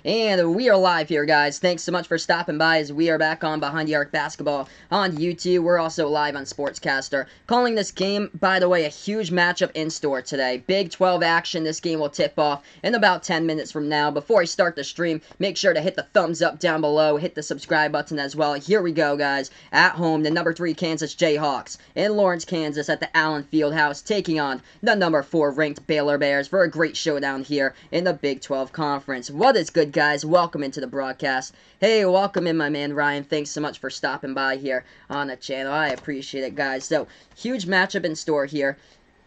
And we are live here, guys. Thanks so much for stopping by as we are back on Behind the Arc Basketball on YouTube. We're also live on Sportscaster. Calling this game, by the way, a huge matchup in store today. Big 12 action. This game will tip off in about 10 minutes from now. Before I start the stream, make sure to hit the thumbs up down below. Hit the subscribe button as well. Here we go, guys. At home, the number 3 Kansas Jayhawks in Lawrence, Kansas at the Allen Fieldhouse, taking on the number 4 ranked Baylor Bears for a great showdown here in the Big 12 Conference. What is good, guys? Welcome into the broadcast. Hey, welcome in, my man Ryan. Thanks so much for stopping by here on the channel. I appreciate it, guys. So, huge matchup in store here.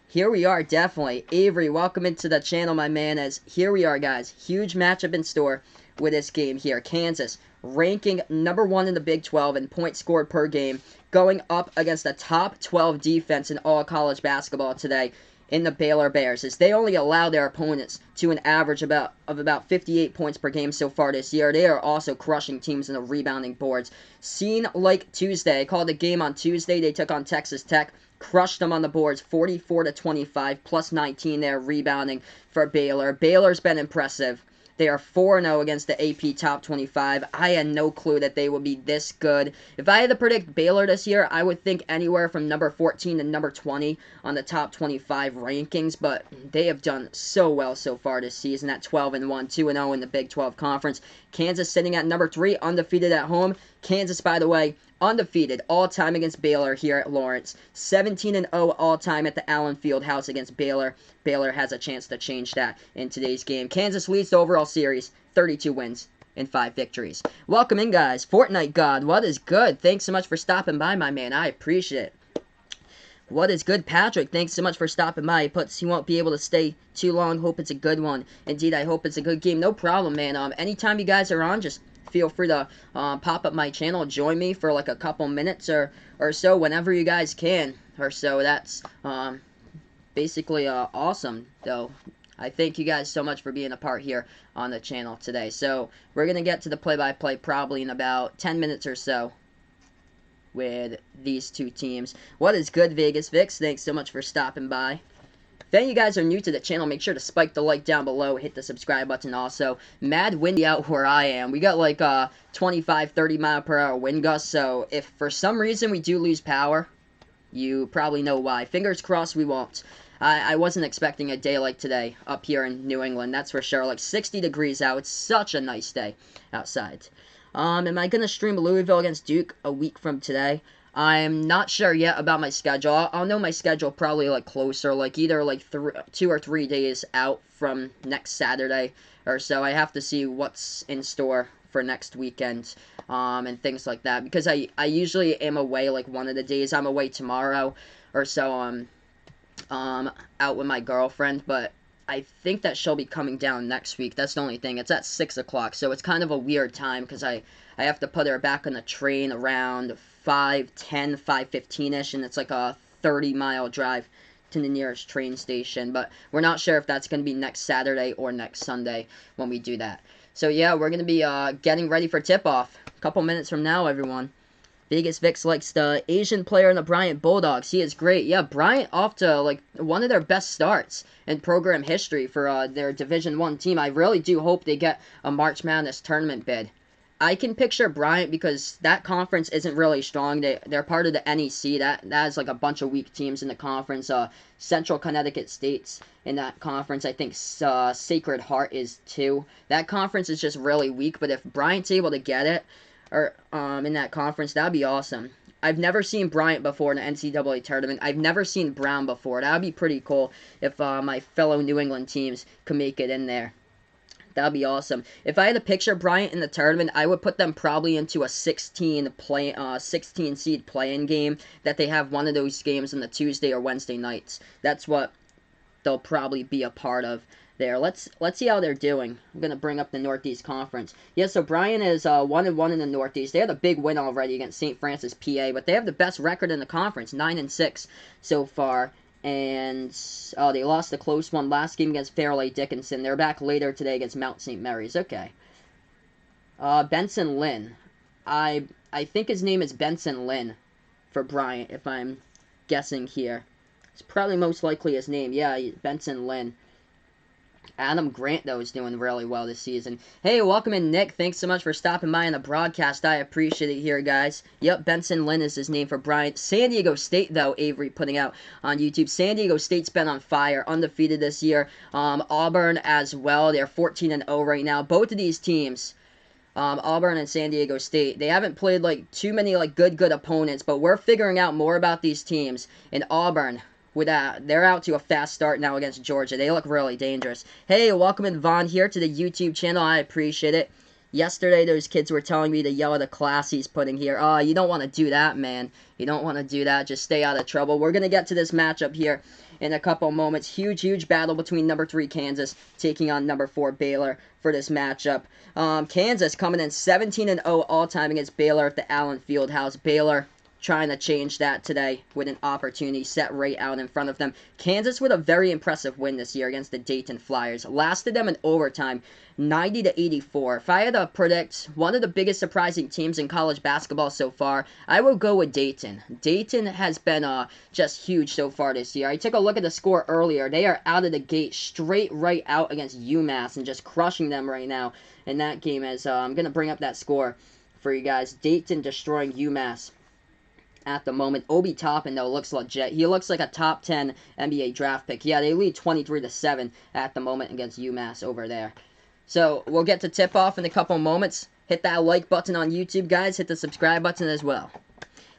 Here we are, definitely. Avery, welcome into the channel, my man, as here we are, guys. Huge matchup in store with this game here. Kansas, ranking number 1 in the Big 12 in points scored per game, going up against the top 12 defense in all college basketball today in the Baylor Bears, as they only allow their opponents to an average of about 58 points per game so far this year. They are also crushing teams in the rebounding boards. Seen like Tuesday, I called the game on Tuesday. They took on Texas Tech, crushed them on the boards, 44-25, plus 19 there rebounding for Baylor. Baylor's been impressive. They are 4-0 against the AP Top 25. I had no clue that they would be this good. If I had to predict Baylor this year, I would think anywhere from number 14 to number 20 on the Top 25 rankings, but they have done so well so far this season at 12-1, 2-0 in the Big 12 Conference. Kansas sitting at number 3, undefeated at home. Kansas, by the way, undefeated all-time against Baylor here at Lawrence. 17-0 all-time at the Allen Fieldhouse against Baylor. Baylor has a chance to change that in today's game. Kansas leads the overall series, 32 wins and 5 victories. Welcome in, guys. Fortnite God, what is good? Thanks so much for stopping by, my man. I appreciate it. What is good, Patrick? Thanks so much for stopping by. He won't be able to stay too long. Hope it's a good one. Indeed, I hope it's a good game. No problem, man. Anytime you guys are on, just feel free to pop up my channel, join me for like a couple minutes or so whenever you guys can or so. That's basically awesome, though. I thank you guys so much for being a part here on the channel today. So we're going to get to the play-by-play probably in about 10 minutes or so with these two teams. What is good, Vegas Vix? Thanks so much for stopping by. If any of you guys are new to the channel, make sure to spike the like down below, hit the subscribe button also. Mad windy out where I am. We got like 25, 30 mile per hour wind gusts, so if for some reason we do lose power, you probably know why. Fingers crossed we won't. I wasn't expecting a day like today up here in New England, that's for sure. Like 60 degrees out. It's such a nice day outside. Am I going to stream Louisville against Duke a week from today? I'm not sure yet about my schedule. I'll know my schedule probably like closer, like either like 2 or 3 days out from next Saturday or so. I have to see what's in store for next weekend and things like that, because I usually am away like one of the days. I'm away tomorrow or so out with my girlfriend, but I think that she'll be coming down next week. That's the only thing. It's at 6 o'clock, so it's kind of a weird time because I have to put her back on the train around 5:10, 5:15ish, and it's like a 30-mile drive to the nearest train station. But we're not sure if that's going to be next Saturday or next Sunday when we do that. So yeah, we're going to be getting ready for tip-off a couple minutes from now, everyone. Vegas Vix likes the Asian player in the Bryant Bulldogs. He is great. Yeah, Bryant off to like one of their best starts in program history for their Division I team. I really do hope they get a March Madness tournament bid. I can picture Bryant because that conference isn't really strong. They're part of the NEC. That has like a bunch of weak teams in the conference. Central Connecticut State's in that conference. I think Sacred Heart is too. That conference is just really weak. But if Bryant's able to get it, or in that conference, that'd be awesome. I've never seen Bryant before in the NCAA tournament. I've never seen Brown before. That'd be pretty cool if my fellow New England teams could make it in there. That'd be awesome. If I had to picture Bryant in the tournament, I would put them probably into a 16 seed play-in game, that they have one of those games on the Tuesday or Wednesday nights. That's what they'll probably be a part of there. Let's see how they're doing. I'm going to bring up the Northeast Conference. Yeah, so Bryant is 1-1 in the Northeast. They had a big win already against St. Francis, PA, but they have the best record in the conference, 9-6 so far. And they lost a close one last game against Fairleigh Dickinson. They're back later today against Mount St. Mary's. Okay. Benson Lynn. I think his name is Benson Lynn for Bryant, if I'm guessing here. It's probably most likely his name. Yeah, Benson Lynn. Adam Grant, though, is doing really well this season. Hey, welcome in, Nick. Thanks so much for stopping by on the broadcast. I appreciate it here, guys. Yep, Benson Lynn is his name for Bryant. San Diego State, though, Avery putting out on YouTube. San Diego State's been on fire, undefeated this year. Auburn as well. They're 14-0 right now. Both of these teams, Auburn and San Diego State, they haven't played like too many like good opponents, but we're figuring out more about these teams. And Auburn, they're out to a fast start now against Georgia. They look really dangerous. Hey, welcome in Vaughn here to the YouTube channel. I appreciate it. Yesterday, those kids were telling me to yell at the class he's putting here. Oh, you don't want to do that, man. You don't want to do that. Just stay out of trouble. We're going to get to this matchup here in a couple moments. Huge battle between number 3 Kansas taking on number 4 Baylor for this matchup. Kansas coming in 17-0 all-time against Baylor at the Allen Fieldhouse. Baylor trying to change that today with an opportunity set right out in front of them. Kansas with a very impressive win this year against the Dayton Flyers. Lasted them in overtime, 90-84. If I had to predict one of the biggest surprising teams in college basketball so far, I will go with Dayton. Dayton has been just huge so far this year. I took a look at the score earlier. They are out of the gate straight right out against UMass and just crushing them right now in that game. As I'm going to bring up that score for you guys. Dayton destroying UMass at the moment. Obi Toppin, though, looks legit. He looks like a top 10 NBA draft pick. Yeah, they lead 23-7 at the moment against UMass over there. So, we'll get to tip-off in a couple moments. Hit that like button on YouTube, guys. Hit the subscribe button as well.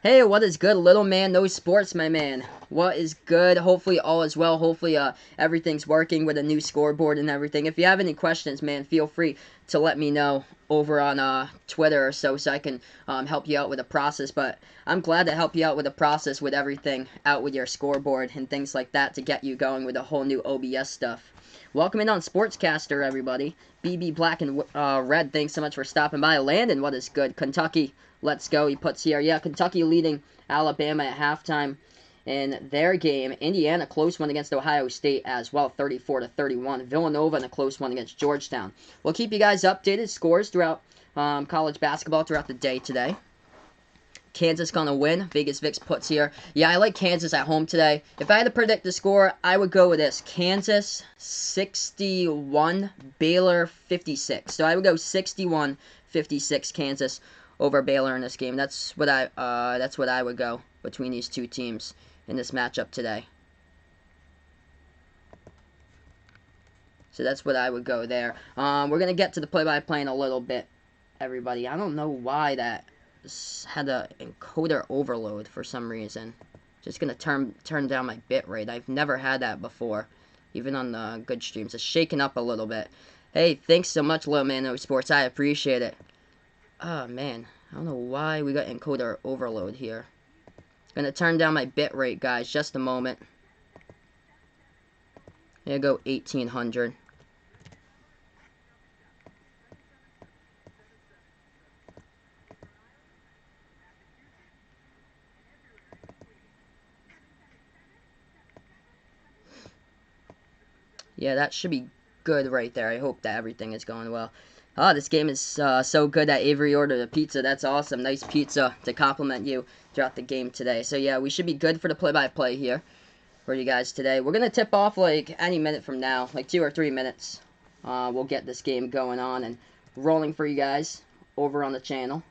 Hey, what is good? Little man, no sports, my man. What is good? Hopefully all is well. Hopefully everything's working with a new scoreboard and everything. If you have any questions, man, feel free to let me know over on Twitter or so I can help you out with the process. But I'm glad to help you out with the process with everything out with your scoreboard and things like that to get you going with the whole new OBS stuff. Welcome in on Sportscaster, everybody. BB Black and Red, thanks so much for stopping by. Landon, what is good? Kentucky, let's go, he puts here. Yeah, Kentucky leading Alabama at halftime in their game. Indiana, close one against Ohio State as well, 34-31. Villanova in a close one against Georgetown. We'll keep you guys updated, scores throughout college basketball throughout the day today. Kansas gonna win. Vegas Vix puts here. Yeah, I like Kansas at home today. If I had to predict the score, I would go with this. Kansas 61, Baylor 56. So I would go 61-56 Kansas over Baylor in this game. That's what I would go between these two teams in this matchup today. So that's what I would go there. We're gonna get to the play-by-play in a little bit, everybody. I don't know why that had a encoder overload for some reason. Just gonna turn down my bit rate. I've never had that before, even on the good streams. It's shaking up a little bit. Hey, thanks so much, Little Man No Sports. I appreciate it. Oh man, I don't know why we got encoder overload here. Gonna turn down my bit rate, guys. Just a moment. Here go 1800. Yeah, that should be good right there. I hope that everything is going well. Oh, this game is so good that Avery ordered a pizza. That's awesome. Nice pizza to compliment you throughout the game today. So, yeah, we should be good for the play-by-play here for you guys today. We're going to tip off, like, any minute from now. Like, 2 or 3 minutes. We'll get this game going on and rolling for you guys over on the channel.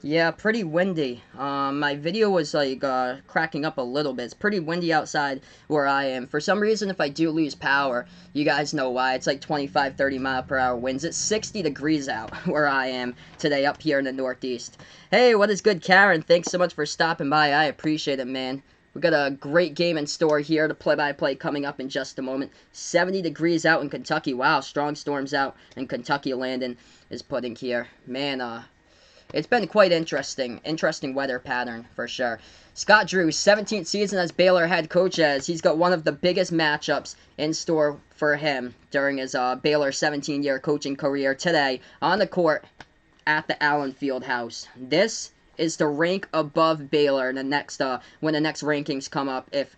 Yeah, pretty windy. My video was like cracking up a little bit. It's pretty windy outside where I am. For some reason, if I do lose power, you guys know why. It's like 25, 30 mile per hour winds. It's 60 degrees out where I am today up here in the Northeast. Hey, what is good, Karen? Thanks so much for stopping by. I appreciate it, man. We got a great game in store here. The play-by-play coming up in just a moment. 70 degrees out in Kentucky. Wow, strong storms out in Kentucky. Landon is putting here. Man, it's been quite interesting weather pattern for sure. Scott Drew, 17th season as Baylor head coach, as he's got one of the biggest matchups in store for him during his Baylor 17-year coaching career today on the court at the Allen Fieldhouse. This is to rank above Baylor in the next when the next rankings come up. If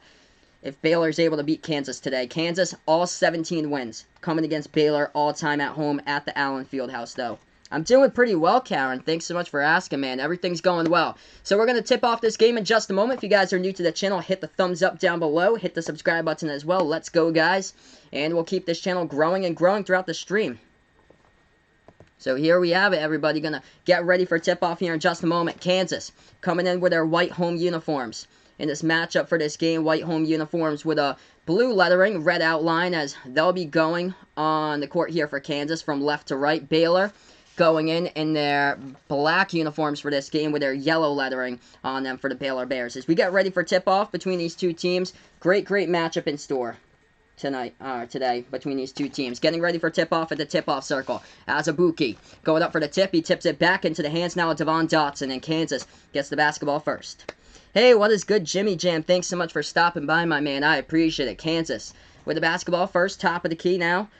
Baylor's able to beat Kansas today, Kansas all 17 wins coming against Baylor all time at home at the Allen Fieldhouse though. I'm doing pretty well, Karen. Thanks so much for asking, man. Everything's going well. So we're going to tip off this game in just a moment. If you guys are new to the channel, hit the thumbs up down below. Hit the subscribe button as well. Let's go, guys. And we'll keep this channel growing and growing throughout the stream. So here we have it, everybody. Going to get ready for tip-off here in just a moment. Kansas coming in with their white home uniforms. In this matchup for this game, white home uniforms with a blue lettering, red outline, as they'll be going on the court here for Kansas from left to right. Baylor going in their black uniforms for this game with their yellow lettering on them for the Baylor Bears. As we get ready for tip-off between these two teams, great matchup in store today between these two teams. Getting ready for tip-off at the tip-off circle. Azubuike going up for the tip. He tips it back into the hands now of Devon Dotson, and Kansas gets the basketball first. Hey, what is good, Jimmy Jam? Thanks so much for stopping by, my man. I appreciate it. Kansas with the basketball first, top of the key now.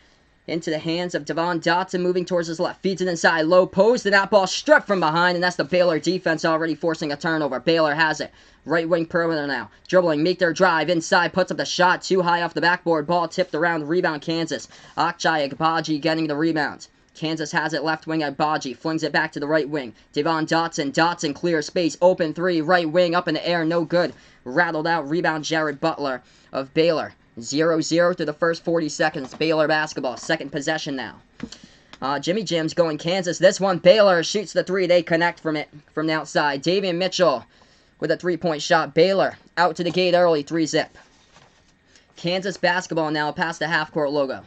Into the hands of Devon Dotson, moving towards his left. Feeds it inside, low post, and that ball stripped from behind, and that's the Baylor defense already forcing a turnover. Baylor has it. Right wing perimeter now. Dribbling, make their drive inside, puts up the shot, too high off the backboard. Ball tipped around, rebound Kansas. Akchai Agbaji getting the rebound. Kansas has it, left wing Agbaji, flings it back to the right wing. Devon Dotson, Dotson clears space, open three, right wing, up in the air, no good. Rattled out, rebound Jared Butler of Baylor. 0-0 through the first 40 seconds. Baylor basketball, second possession now. Jimmy Jim's going Kansas. This one, Baylor shoots the three. They connect from the outside. Davian Mitchell with a three-point shot. Baylor out to the gate early, 3-zip. Kansas basketball now past the half-court logo.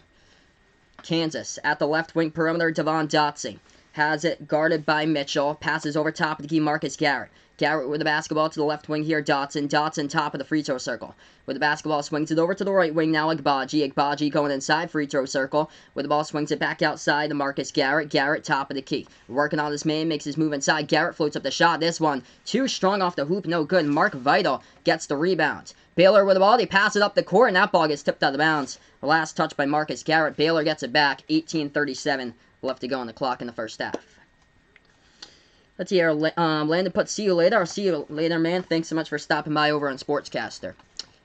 Kansas at the left wing perimeter. Devon Dotson has it guarded by Mitchell. Passes over top of the key. Marcus Garrett. Garrett with the basketball to the left wing here. Dotson top of the free throw circle. With the basketball, swings it over to the right wing now. Agbaji going inside free throw circle. With the ball, swings it back outside to Marcus Garrett. Garrett top of the key. Working on his man, makes his move inside. Garrett floats up the shot. This one too strong off the hoop. No good. Mark Vital gets the rebound. Baylor with the ball. They pass it up the court, and that ball gets tipped out of bounds. The last touch by Marcus Garrett. Baylor gets it back. 18:37 left to go on the clock in the first half. Let's hear Landon put see you later. I'll see you later, man. Thanks so much for stopping by over on Sportscaster.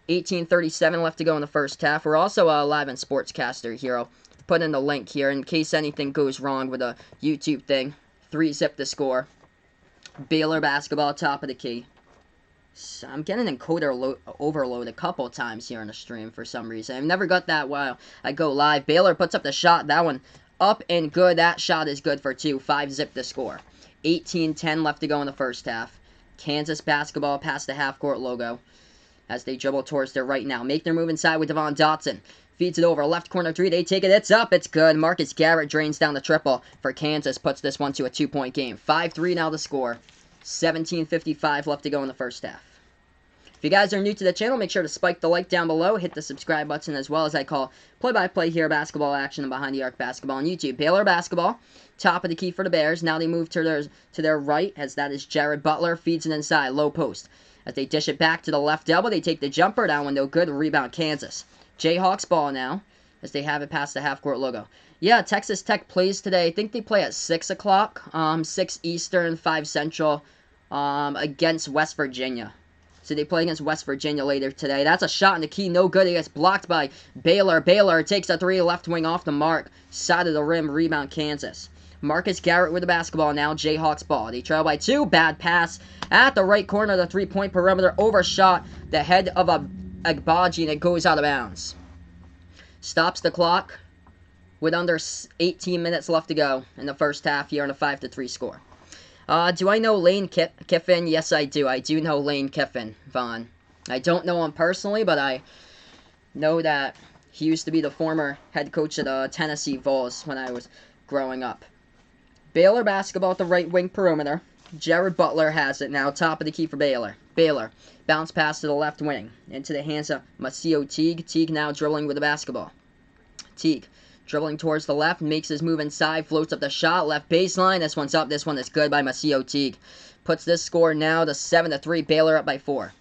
18:37 left to go in the first half. We're also live on Sportscaster here. I'll put in the link here in case anything goes wrong with a YouTube thing. 3-zip the score. Baylor basketball top of the key. So I'm getting encoder overload a couple times here in the stream for some reason. I've never got that while I go live. Baylor puts up the shot. That one up and good. That shot is good for two. 5-zip the score. 18:10 left to go in the first half. Kansas basketball past the half-court logo as they dribble towards their right now. Make their move inside with Devon Dotson. Feeds it over. Left corner three. They take it. It's up. It's good. Marcus Garrett drains down the triple for Kansas. Puts this one to a 2-point game. 5-3 now the score. 17:55 left to go in the first half. If you guys are new to the channel, make sure to spike the like down below. Hit the subscribe button as well as I call play-by-play here basketball action and behind the arc basketball on YouTube. Baylor basketball. Top of the key for the Bears. Now they move to their right as that is Jared Butler. Feeds it inside. Low post. As they dish it back to the left elbow, they take the jumper. That one no good. Rebound Kansas. Jayhawks ball now as they have it past the half-court logo. Yeah, Texas Tech plays today. I think they play at 6 o'clock. 6 Eastern, 5 Central against West Virginia. So they play against West Virginia later today. That's a shot in the key. No good. It gets blocked by Baylor. Baylor takes a three. Left wing off the mark. Side of the rim. Rebound Kansas. Marcus Garrett with the basketball now. Jayhawks ball. They trail by 2. Bad pass at the right corner of the three-point perimeter. Overshot the head of Agbaji, and it goes out of bounds. Stops the clock with under 18 minutes left to go in the first half here on a 5-3 score. Do I know Lane Kiffin? Yes, I do. I do know Lane Kiffin, Vaughn. I don't know him personally, but I know that he used to be the former head coach of the Tennessee Vols when I was growing up. Baylor basketball at the right wing perimeter. Jared Butler has it now. Top of the key for Baylor. Baylor. Bounce pass to the left wing. Into the hands of Maseo Teague. Teague now dribbling with the basketball. Teague. Dribbling towards the left, makes his move inside, floats up the shot, left baseline. This one's up. This one is good by Maseo Teague. Puts this score now to 7-3. Baylor up by 4.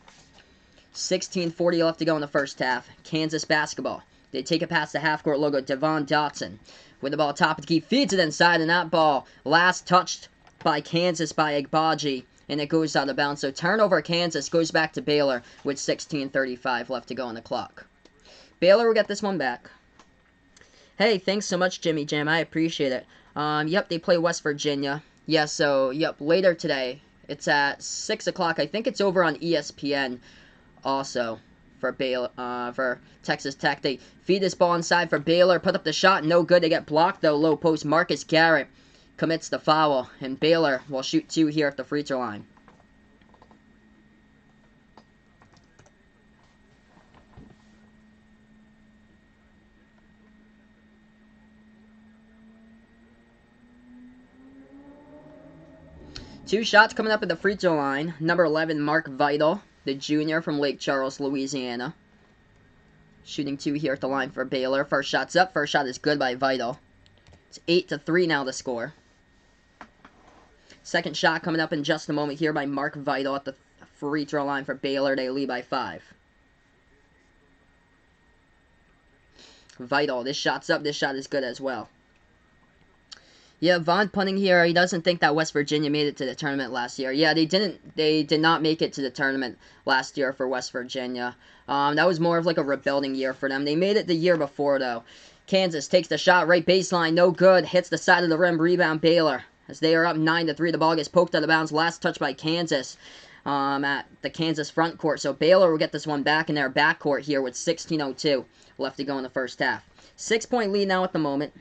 16:40 left to go in the first half. Kansas basketball. They take it past the half-court logo. Devon Dotson with the ball top of the key. Feeds it inside, and that ball last touched by Kansas by Agbaji, and it goes out of bounds. So turnover Kansas goes back to Baylor with 16:35 left to go on the clock. Baylor will get this one back. Hey, thanks so much, Jimmy Jam. I appreciate it. Yep, they play West Virginia. Yeah, so, yep, later today. It's at 6 o'clock. I think it's over on ESPN also for Baylor, for Texas Tech. They feed this ball inside for Baylor. Put up the shot. No good. They get blocked, though. Low post. Marcus Garrett commits the foul. And Baylor will shoot 2 here at the free throw line. Two shots coming up at the free throw line. Number 11, Mark Vital, the junior from Lake Charles, Louisiana. Shooting 2 here at the line for Baylor. First shot's up. First shot is good by Vital. It's 8-3 now the score. Second shot coming up in just a moment here by Mark Vital at the free throw line for Baylor. They lead by 5. Vital, this shot's up. This shot is good as well. Yeah, Vaughn punting here. He doesn't think that West Virginia made it to the tournament last year. Yeah, they didn't. They did not make it to the tournament last year for West Virginia. That was more of like a rebuilding year for them. They made it the year before, though. Kansas takes the shot, right baseline, no good. Hits the side of the rim, rebound Baylor. As they are up 9-3, the ball gets poked out of bounds. Last touch by Kansas at the Kansas front court. So Baylor will get this one back in their backcourt here with 16:02 left to go in the first half. 6-point lead now at the moment.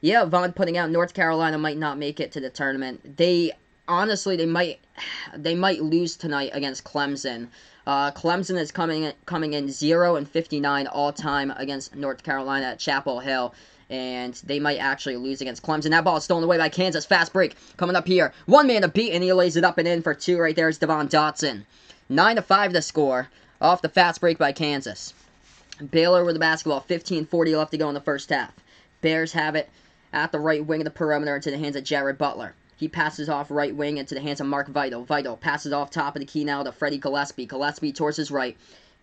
Yeah, Vaughn putting out North Carolina might not make it to the tournament. They honestly they might lose tonight against Clemson. Clemson is coming in 0-59 all time against North Carolina at Chapel Hill, and they might actually lose against Clemson. That ball is stolen away by Kansas. Fast break coming up here. One man to beat, and he lays it up and in for 2 right there. Is Devon Dotson. 9-5 the score off the fast break by Kansas. Baylor with the basketball. 15:40 left to go in the first half. Bears have it at the right wing of the perimeter into the hands of Jared Butler. He passes off right wing into the hands of Mark Vital. Vital passes off top of the key now to Freddie Gillespie. Gillespie towards his right.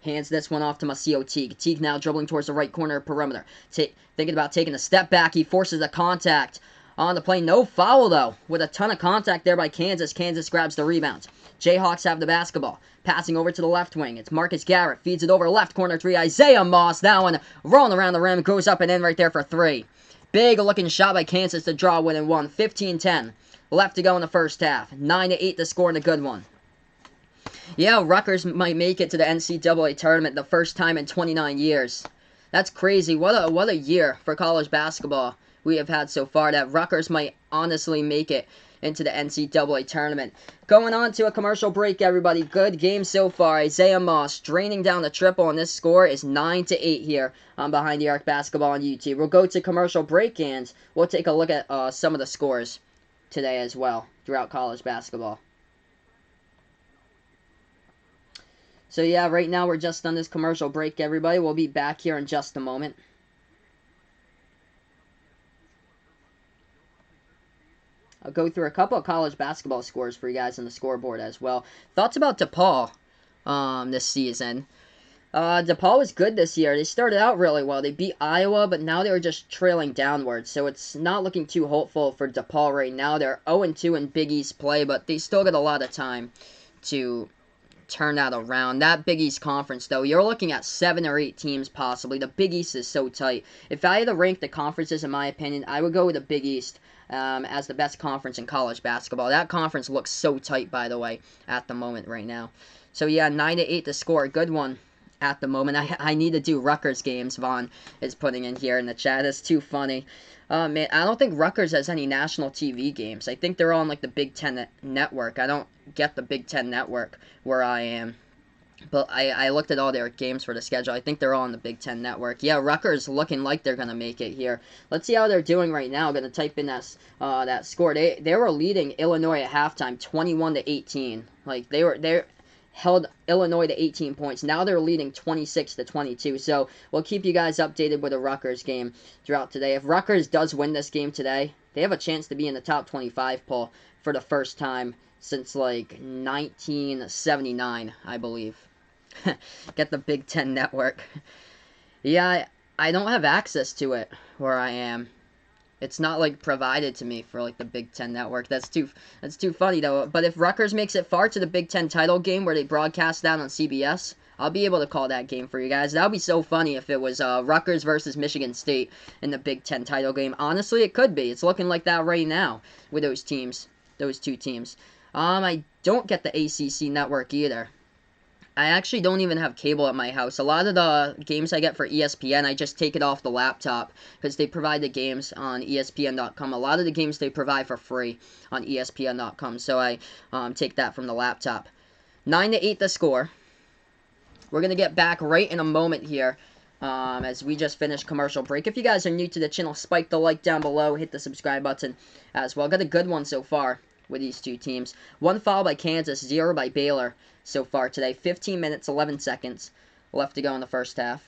Hands this one off to Maseo Teague. Teague now dribbling towards the right corner of perimeter. Thinking about taking a step back. He forces a contact on the play. No foul, though. With a ton of contact there by Kansas. Kansas grabs the rebound. Jayhawks have the basketball. Passing over to the left wing. It's Marcus Garrett. Feeds it over left corner 3. Isaiah Moss. That one rolling around the rim. Goes up and in right there for 3. Big looking shot by Kansas to draw win and 1. 15-10 left to go in the first half. 9-8 the score and a good one. Yeah, Rutgers might make it to the NCAA tournament the first time in 29 years. That's crazy. What a year for college basketball we have had so far, that Rutgers might honestly make it into the NCAA tournament. Going on to a commercial break, everybody. Good game so far. Isaiah Moss draining down the triple, and this score is 9-8 here on Behind the Arc Basketball on YouTube. We'll go to commercial break, and we'll take a look at some of the scores today as well throughout college basketball. So yeah, right now we're just on this commercial break, everybody. We'll be back here in just a moment. I'll go through a couple of college basketball scores for you guys on the scoreboard as well. Thoughts about DePaul this season. DePaul was good this year. They started out really well. They beat Iowa, but now they were just trailing downwards. So it's not looking too hopeful for DePaul right now. They're 0-2 in Big East play, but they still got a lot of time to turn that around. That Big East conference, though, you're looking at 7 or 8 teams possibly. The Big East is so tight. If I had to rank the conferences, in my opinion, I would go with the Big East as the best conference in college basketball. That conference looks so tight, by the way, at the moment right now. So yeah, 9-8 to score. A good one at the moment. I need to do Rutgers games, Vaughn is putting in here in the chat. It's too funny. Man, I don't think Rutgers has any national TV games. I think they're on like the Big Ten network. I don't get the Big Ten network where I am. But I looked at all their games for the schedule. I think they're all on the Big Ten network. Yeah, Rutgers looking like they're going to make it here. Let's see how they're doing right now. I'm going to type in that score. They were leading Illinois at halftime 21-18. Like they held Illinois to 18 points. Now they're leading 26-22. So we'll keep you guys updated with the Rutgers game throughout today. If Rutgers does win this game today, they have a chance to be in the top 25 poll for the first time since like 1979, I believe. Get the Big Ten network. Yeah, I don't have access to it where I am. It's not like provided to me for like the Big Ten network. That's too funny though. But if Rutgers makes it far to the Big Ten title game where they broadcast that on CBS, I'll be able to call that game for you guys. That would be so funny if it was Rutgers versus Michigan State in the Big Ten title game. Honestly, it could be. It's looking like that right now with those teams, those two teams. I don't get the ACC network either. I actually don't even have cable at my house. A lot of the games I get for ESPN, I just take it off the laptop because they provide the games on ESPN.com. A lot of the games they provide for free on ESPN.com, so I take that from the laptop. 9-8 the score. We're going to get back right in a moment here as we just finished commercial break. If you guys are new to the channel, spike the like down below, hit the subscribe button as well. Got a good one so far with these two teams. 1 foul by Kansas, 0 by Baylor so far today. 15 minutes, 11 seconds left to go in the first half.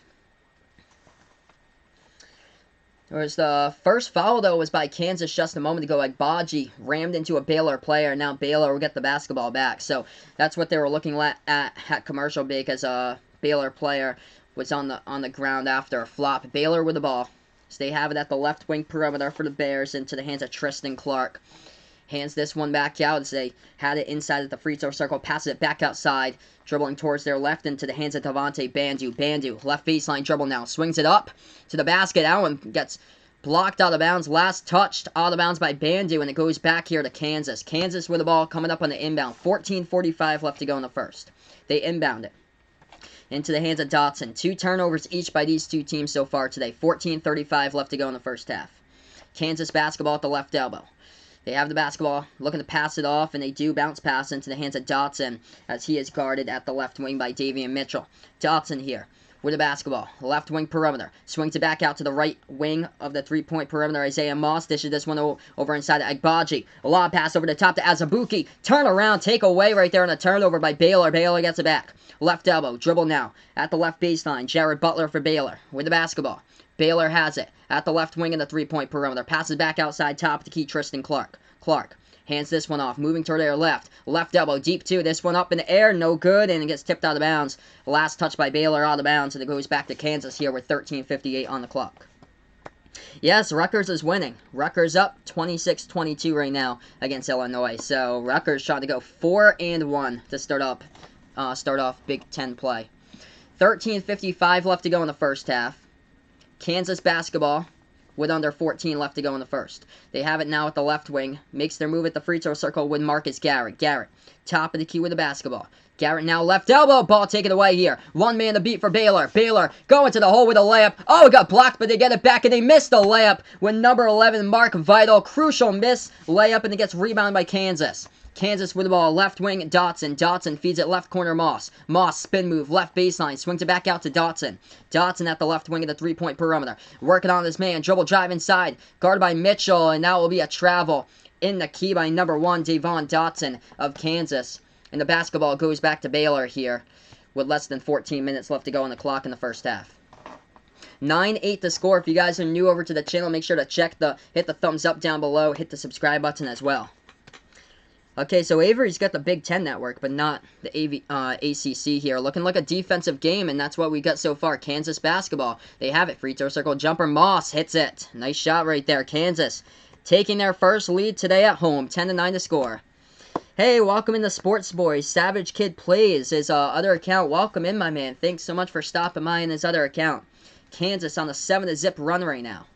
Whereas the first foul, though, was by Kansas just a moment ago. Agbaji rammed into a Baylor player. Now Baylor will get the basketball back. So that's what they were looking at commercial break, as a Baylor player was on the ground after a flop. Baylor with the ball. So they have it at the left wing perimeter for the Bears into the hands of Tristan Clark. Hands this one back out as they had it inside of the free throw circle. Passes it back outside. Dribbling towards their left into the hands of Devontae Bandu. Bandu, left baseline dribble now. Swings it up to the basket. That one gets blocked out of bounds. Last touched out of bounds by Bandu, and it goes back here to Kansas. Kansas with the ball coming up on the inbound. 14:45 left to go in the first. They inbound it into the hands of Dotson. 2 turnovers each by these two teams so far today. 14:35 left to go in the first half. Kansas basketball at the left elbow. They have the basketball, looking to pass it off, and they do bounce pass into the hands of Dotson as he is guarded at the left wing by Davian Mitchell. Dotson here with the basketball, left wing perimeter. Swings it back out to the right wing of the three-point perimeter. Isaiah Moss dishes this one over inside of Agbaji. A lob pass over the top to Azubuike. Turn around, take away right there on a turnover by Baylor. Baylor gets it back. Left elbow, dribble now at the left baseline. Jared Butler for Baylor with the basketball. Baylor has it at the left wing in the three-point perimeter. Passes back outside top to key Tristan Clark. Clark hands this one off, moving toward their left. Left elbow, deep 2. This one up in the air, no good, and it gets tipped out of bounds. Last touch by Baylor out of bounds, and it goes back to Kansas here with 13:58 on the clock. Yes, Rutgers is winning. Rutgers up 26-22 right now against Illinois. So Rutgers trying to go 4-1 to start off Big Ten play. 13:55 left to go in the first half. Kansas basketball with under 14 left to go in the first. They have it now at the left wing. Makes their move at the free throw circle with Marcus Garrett. Garrett, top of the key with the basketball. Garrett now left elbow. Ball taken away here. 1 man to beat for Baylor. Baylor going to the hole with a layup. Oh, it got blocked, but they get it back, and they missed the layup with number 11, Mark Vital. Crucial miss layup, and it gets rebounded by Kansas. Kansas with the ball, left wing, Dotson. Dotson feeds it left corner, Moss. Moss, spin move, left baseline, swings it back out to Dotson. Dotson at the left wing of the three-point perimeter. Working on this man, dribble drive inside, guarded by Mitchell, and now will be a travel in the key by number 1, Devon Dotson of Kansas. And the basketball goes back to Baylor here with less than 14 minutes left to go on the clock in the first half. 9-8 the score. If you guys are new over to the channel, make sure to hit the thumbs up down below, hit the subscribe button as well. Okay, so Avery's got the Big Ten network, but not the ACC here. Looking like a defensive game, and that's what we got so far. Kansas basketball. They have it. Free throw circle jumper. Moss hits it. Nice shot right there. Kansas taking their first lead today at home. 10-9 to score. Hey, welcome in the Sports Boy. Savage Kid Plays, his other account. Welcome in, my man. Thanks so much for stopping by in his other account. Kansas on a 7-0 run right now.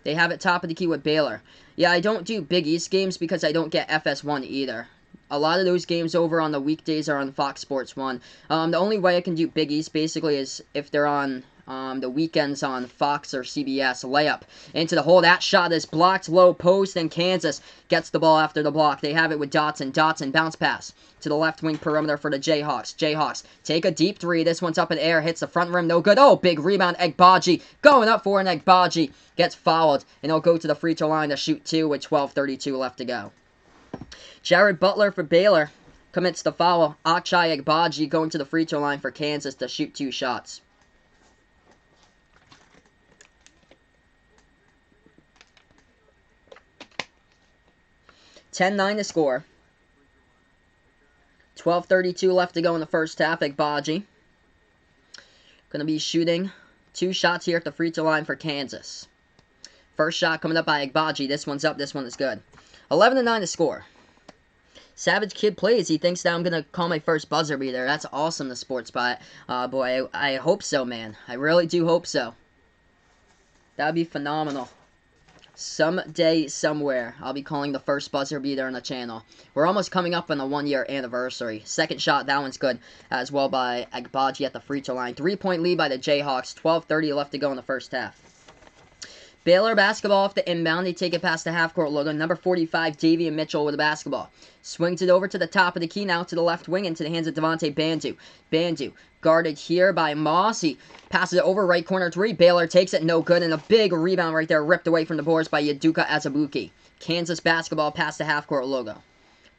They have it top of the key with Baylor. Yeah, I don't do Big East games because I don't get FS1 either. A lot of those games over on the weekdays are on Fox Sports 1. The only way I can do Big East basically is if they're on the weekends on Fox or CBS. Layup into the hole. That shot is blocked low post, and Kansas gets the ball after the block. They have it with Dotson. Dotson bounce pass to the left wing perimeter for the Jayhawks. Jayhawks take a deep 3. This one's up in the air. Hits the front rim. No good. Oh, big rebound. Agbaji going up for an Agbaji. Gets fouled, and he'll go to the free throw line to shoot 2 with 12:32 left to go. Jared Butler for Baylor commits the foul. Achai Agbaji going to the free throw line for Kansas to shoot 2 shots. (10-9) to score. 12:32 left to go in the first half. Agbaji going to be shooting 2 shots here at the free throw line for Kansas. First shot coming up by Agbaji. This one's up. This one is good. 11-9 to score. Savage Kid plays. He thinks that I'm going to call my first buzzer beater. That's awesome, the Sports Bot. Boy, I hope so, man. I really do hope so. That would be phenomenal. Someday, somewhere, I'll be calling the first buzzer beater on the channel. We're almost coming up on the 1-year anniversary. Second shot, that one's good as well by Agbaji at the free throw line. 3-point lead by the Jayhawks. 12:30 left to go in the first half. Baylor basketball off the inbound. They take it past the half-court logo. Number 45, Davian Mitchell with the basketball. Swings it over to the top of the key now to the left wing into the hands of Devontae Bandu. Bandu guarded here by Moss. He passes it over right corner 3. Baylor takes it, no good, and a big rebound right there ripped away from the boards by Udoka Azubuike. Kansas basketball past the half-court logo.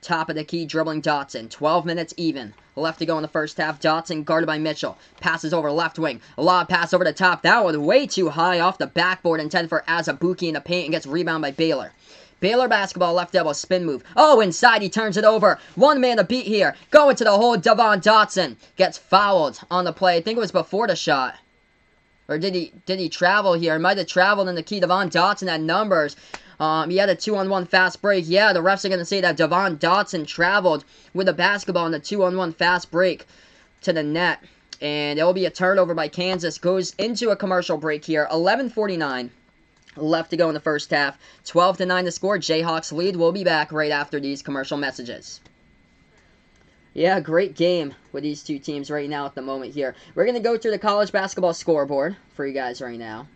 Top of the key, dribbling Dotson. 12 minutes even. Left to go in the first half. Dotson guarded by Mitchell. Passes over left wing. A lob pass over the top. That was way too high off the backboard. Intended for Azubuike in the paint and gets rebound by Baylor. Baylor basketball left elbow spin move. Oh, inside he turns it over. One man to beat here. Going to the hole. Devon Dotson gets fouled on the play. I think it was before the shot. Or did he travel here? He might have traveled in the key. Devon Dotson had numbers. He had a 2-on-1 fast break. Yeah, the refs are going to say that Devon Dotson traveled with the basketball in the 2-on-1 fast break to the net. And it will be a turnover by Kansas. Goes into a commercial break here. 11:49 left to go in the first half. 12-9 to score. Jayhawks lead. We'll be back right after these commercial messages. Yeah, great game with these two teams right now at the moment here. We're going to go through the college basketball scoreboard for you guys right now.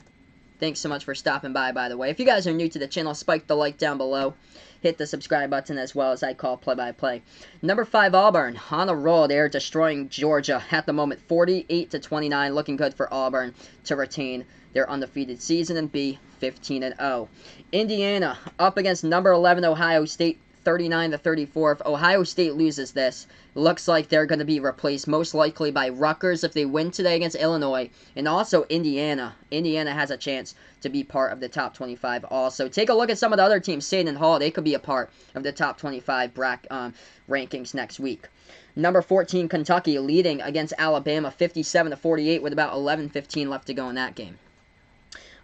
Thanks so much for stopping by the way. If you guys are new to the channel, spike the like down below. Hit the subscribe button as well as I call play-by-play. Number 5, Auburn. On a roll. They're destroying Georgia at the moment. 48-29. Looking good for Auburn to retain their undefeated season and be 15-0. Indiana up against number 11 Ohio State. 39-34. If Ohio State loses this, looks like they're going to be replaced most likely by Rutgers if they win today against Illinois. And also Indiana. Indiana has a chance to be part of the top 25 also. Take a look at some of the other teams. Seton Hall, they could be a part of the top 25 rankings next week. Number 14, Kentucky, leading against Alabama 57-48 with about 11:15 left to go in that game.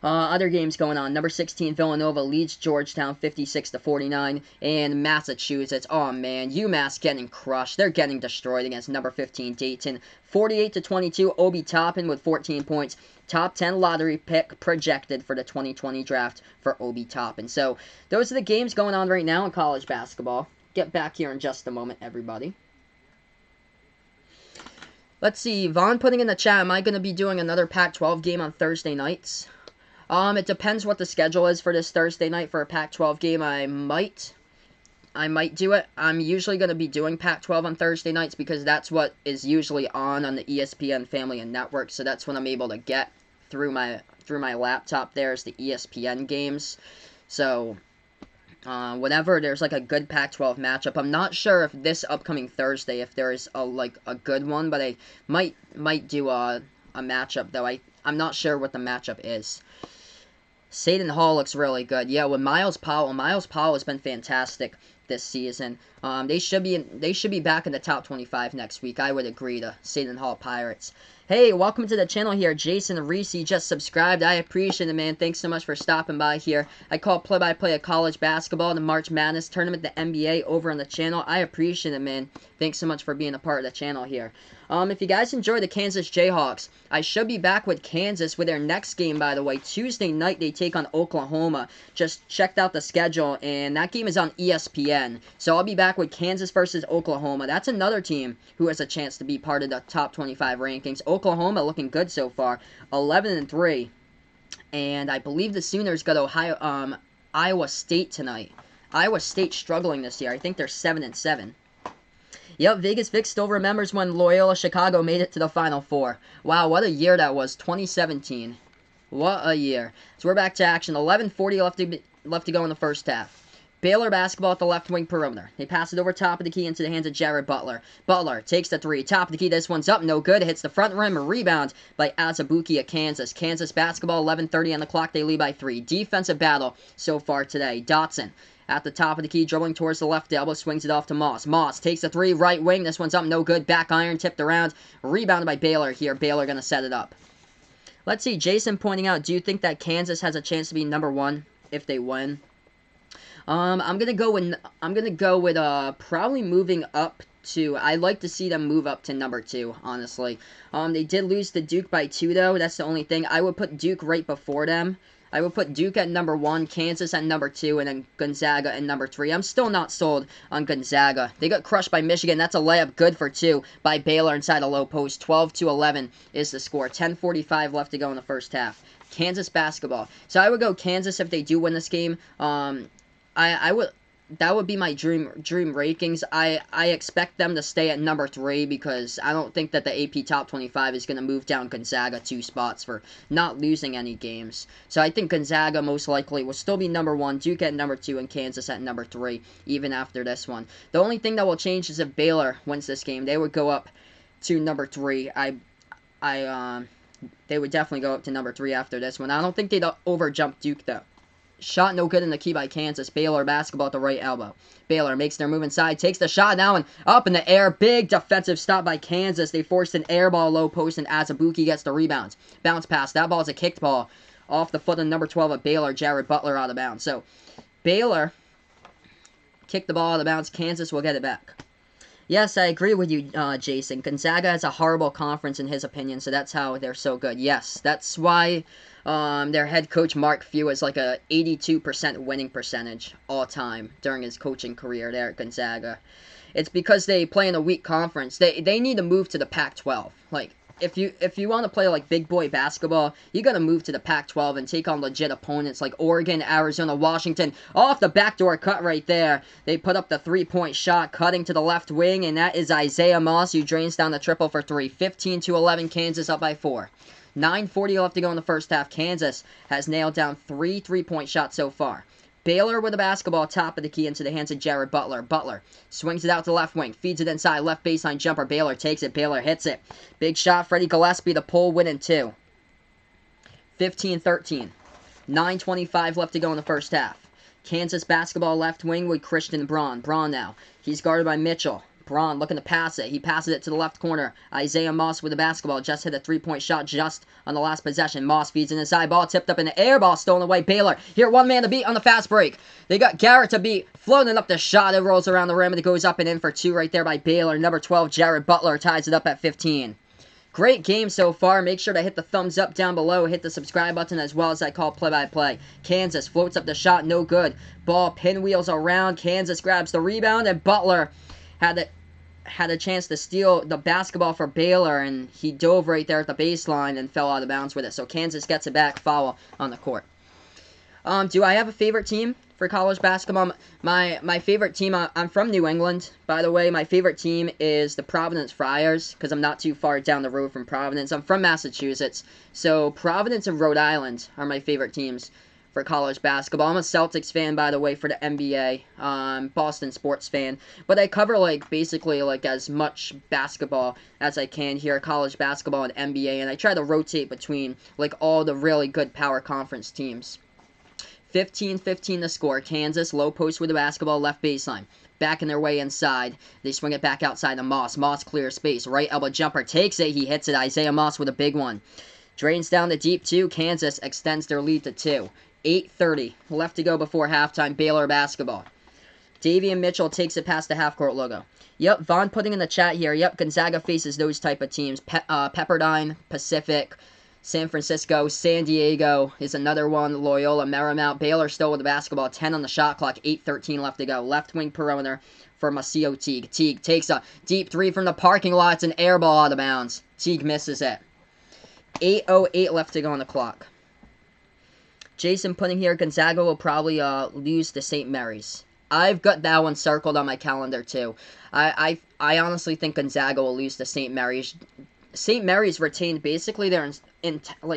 Other games going on. Number 16, Villanova leads Georgetown 56-49. And Massachusetts, oh man, UMass getting crushed. They're getting destroyed against number 15, Dayton. 48-22, Obi Toppin with 14 points. Top 10 lottery pick projected for the 2020 draft for Obi Toppin. So, those are the games going on right now in college basketball. Get back here in just a moment, everybody. Let's see, Vaughn putting in the chat, am I going to be doing another Pac-12 game on Thursday nights? It depends what the schedule is for this Thursday night for a Pac-12 game. I might do it. I'm usually going to be doing Pac-12 on Thursday nights because that's what is usually on the ESPN Family and Network. So that's what I'm able to get through my laptop. There's the ESPN games. So whenever there's like a good Pac-12 matchup, I'm not sure if this upcoming Thursday if there is a good one, but I might do a matchup though. I'm not sure what the matchup is. Seton Hall looks really good. Yeah, with Miles Powell. Miles Powell has been fantastic this season. They should be back in the top 25 next week. I would agree to Seton Hall Pirates. Hey, welcome to the channel here. Jason Reese just subscribed. I appreciate it, man. Thanks so much for stopping by here. I call play-by-play of college basketball, the March Madness tournament, the NBA over on the channel. I appreciate it, man. Thanks so much for being a part of the channel here. If you guys enjoy the Kansas Jayhawks, I should be back with Kansas with their next game, by the way. Tuesday night, they take on Oklahoma. Just checked out the schedule, and that game is on ESPN. So I'll be back with Kansas versus Oklahoma. That's another team who has a chance to be part of the top 25 rankings. Oklahoma looking good so far, 11-3. And I believe the Sooners got Iowa State tonight. Iowa State struggling this year. I think they're 7-7. Yep, Vegas Vic still remembers when Loyola Chicago made it to the Final Four. Wow, what a year that was, 2017. What a year. So we're back to action. 11:40 left to go in the first half. Baylor basketball at the left wing perimeter. They pass it over top of the key into the hands of Jared Butler. Butler takes the 3. Top of the key, this one's up, no good. Hits the front rim, a rebound by Azubuike of Kansas. Kansas basketball, 11:30 on the clock. They lead by 3. Defensive battle so far today. Dotson at the top of the key, dribbling towards the left elbow, swings it off to Moss. Moss takes the 3, right wing. This one's up, no good. Back iron, tipped around. Rebounded by Baylor here. Baylor going to set it up. Let's see, Jason pointing out, do you think that Kansas has a chance to be number 1 if they win? I'm gonna go with probably moving up to. I'd like to see them move up to number 2, honestly. They did lose to Duke by 2 though. That's the only thing. I would put Duke right before them. I would put Duke at number 1, Kansas at number 2, and then Gonzaga at number 3. I'm still not sold on Gonzaga. They got crushed by Michigan. That's a layup good for 2 by Baylor inside a low post. 12-11 is the score. 10:45 left to go in the first half. Kansas basketball. So I would go Kansas if they do win this game. I would. That would be my dream rankings. I expect them to stay at number 3 because I don't think that the AP Top 25 is going to move down Gonzaga 2 spots for not losing any games. So I think Gonzaga most likely will still be number 1, Duke at number 2, and Kansas at number 3 even after this one. The only thing that will change is if Baylor wins this game. They would go up to number 3. They would definitely go up to number 3 after this one. I don't think they'd overjump Duke though. Shot no good in the key by Kansas. Baylor basketball at the right elbow. Baylor makes their move inside. Takes the shot now and up in the air. Big defensive stop by Kansas. They forced an air ball low post and Azubuike gets the rebound. Bounce pass. That ball is a kicked ball. Off the foot of number 12 of Baylor. Jared Butler out of bounds. So Baylor kicked the ball out of bounds. Kansas will get it back. Yes, I agree with you, Jason. Gonzaga has a horrible conference in his opinion, so that's how they're so good. Yes, that's why their head coach, Mark Few, is like a 82% winning percentage all time during his coaching career there at Gonzaga. It's because they play in a weak conference. They need to move to the Pac-12. Like, if you want to play like big boy basketball, you got to move to the Pac-12 and take on legit opponents like Oregon, Arizona, Washington. Off the backdoor cut right there. They put up the 3-point shot, cutting to the left wing, and that is Isaiah Moss who drains down the triple for 3. 15-11, Kansas up by 4. 9:40 left to go in the first half. Kansas has nailed down 3 3-point shots so far. Baylor with the basketball, top of the key into the hands of Jared Butler. Butler swings it out to the left wing, feeds it inside, left baseline jumper. Baylor takes it, Baylor hits it. Big shot, Freddie Gillespie, the pull, winning 2. 15-13. 9:25 left to go in the first half. Kansas basketball left wing with Christian Braun. Braun now. He's guarded by Mitchell. Braun looking to pass it. He passes it to the left corner. Isaiah Moss with the basketball. Just hit a 3-point shot just on the last possession. Moss feeds in the side. Ball tipped up in the air. Ball stolen away. Baylor. Here, one man to beat on the fast break. They got Garrett to beat. Floating up the shot. It rolls around the rim and it goes up and in for 2 right there by Baylor. Number 12, Jared Butler, ties it up at 15. Great game so far. Make sure to hit the thumbs up down below. Hit the subscribe button as well as I call play-by-play. Kansas floats up the shot. No good. Ball pinwheels around. Kansas grabs the rebound and Butler had a chance to steal the basketball for Baylor, and he dove right there at the baseline and fell out of bounds with it. So Kansas gets it back, foul on the court. Do I have a favorite team for college basketball? My favorite team, I'm from New England, by the way. My favorite team is the Providence Friars, because I'm not too far down the road from Providence. I'm from Massachusetts, so Providence and Rhode Island are my favorite teams for college basketball. I'm a Celtics fan, by the way, for the NBA. Boston sports fan. But I cover, basically, as much basketball as I can here, college basketball and NBA, and I try to rotate between, all the really good power conference teams. 15-15 the score. Kansas, low post with the basketball, left baseline. Backing their way inside. They swing it back outside to Moss. Moss clears space. Right elbow jumper. Takes it. He hits it. Isaiah Moss with a big one. Drains down the deep 2. Kansas extends their lead to 2. 8:30 left to go before halftime. Baylor basketball. Davian Mitchell takes it past the half-court logo. Yep, Vaughn putting in the chat here. Yep, Gonzaga faces those type of teams. Pepperdine, Pacific, San Francisco, San Diego is another one. Loyola, Marymount. Baylor still with the basketball. 10 on the shot clock. 8:13 left to go. Left wing perimeter for Masio Teague. Teague takes a deep 3 from the parking lot. It's an air ball out of bounds. Teague misses it. 8:08 left to go on the clock. Jason putting here, Gonzaga will probably lose to St. Mary's. I've got that one circled on my calendar too. I honestly think Gonzaga will lose to St. Mary's. St. Mary's retained basically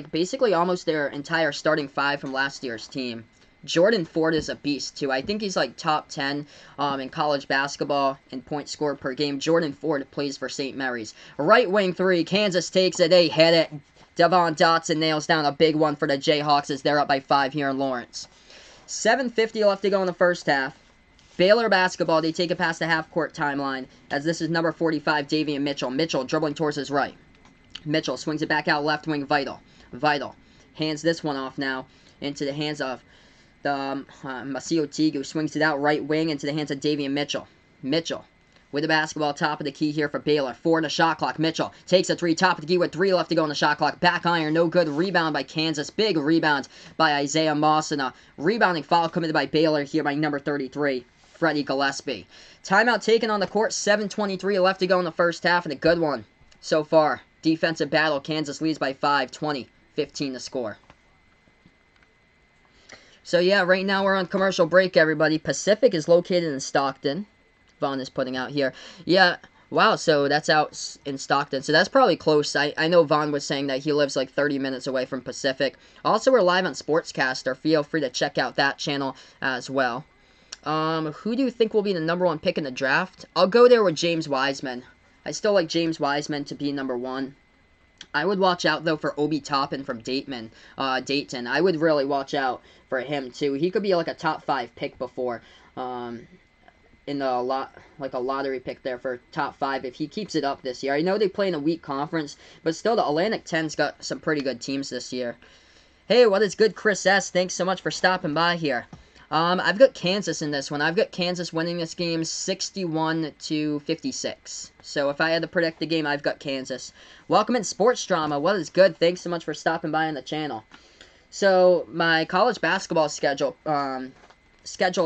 basically almost their entire starting 5 from last year's team. Jordan Ford is a beast too. I think he's top 10 in college basketball in points scored per game. Jordan Ford plays for St. Mary's. Right wing 3, Kansas takes it. They hit it. Devon Dotson nails down a big one for the Jayhawks as they're up by 5 here in Lawrence. 7:50 left to go in the first half. Baylor basketball, they take it past the half-court timeline as this is number 45, Davian Mitchell. Mitchell dribbling towards his right. Mitchell swings it back out left wing, Vital. Vital hands this one off now into the hands of Masio Teague, who swings it out right wing into the hands of Davian Mitchell. Mitchell with the basketball, top of the key here for Baylor. 4 in the shot clock. Mitchell takes a 3, top of the key with 3 left to go in the shot clock. Back iron, no good. Rebound by Kansas. Big rebound by Isaiah Moss. And a rebounding foul committed by Baylor here by number 33, Freddie Gillespie. Timeout taken on the court. 7:23 left to go in the first half, and a good one so far. Defensive battle. Kansas leads by 5, 20-15 to score. So yeah, right now we're on commercial break, everybody. Pacific is located in Stockton. Vaughn is putting out here. Yeah, wow, so that's out in Stockton. So that's probably close. I know Vaughn was saying that he lives like 30 minutes away from Pacific. Also, we're live on Sportscaster. Feel free to check out that channel as well. Who do you think will be the number 1 pick in the draft? I'll go there with James Wiseman. I still like James Wiseman to be number 1. I would watch out, though, for Obi Toppin from Dayton. I would really watch out for him, too. He could be like a top 5 pick before. In the a lottery pick there for top 5 if he keeps it up this year. I know they play in a weak conference, but still the Atlantic 10's got some pretty good teams this year. Hey, what is good, Chris S? Thanks so much for stopping by here. I've got Kansas in this one. I've got Kansas winning this game 61-56. So if I had to predict the game, I've got Kansas. Welcome in Sports Drama. What is good? Thanks so much for stopping by on the channel. So my college basketball schedule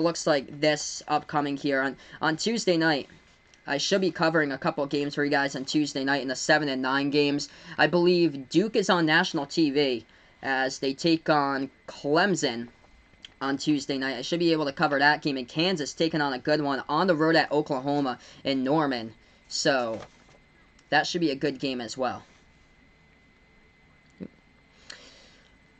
looks like this upcoming here. On Tuesday night, I should be covering a couple games for you guys on Tuesday night in the 7 and 9 games. I believe Duke is on national TV as they take on Clemson on Tuesday night. I should be able to cover that game. And Kansas taking on a good one on the road at Oklahoma in Norman. So that should be a good game as well.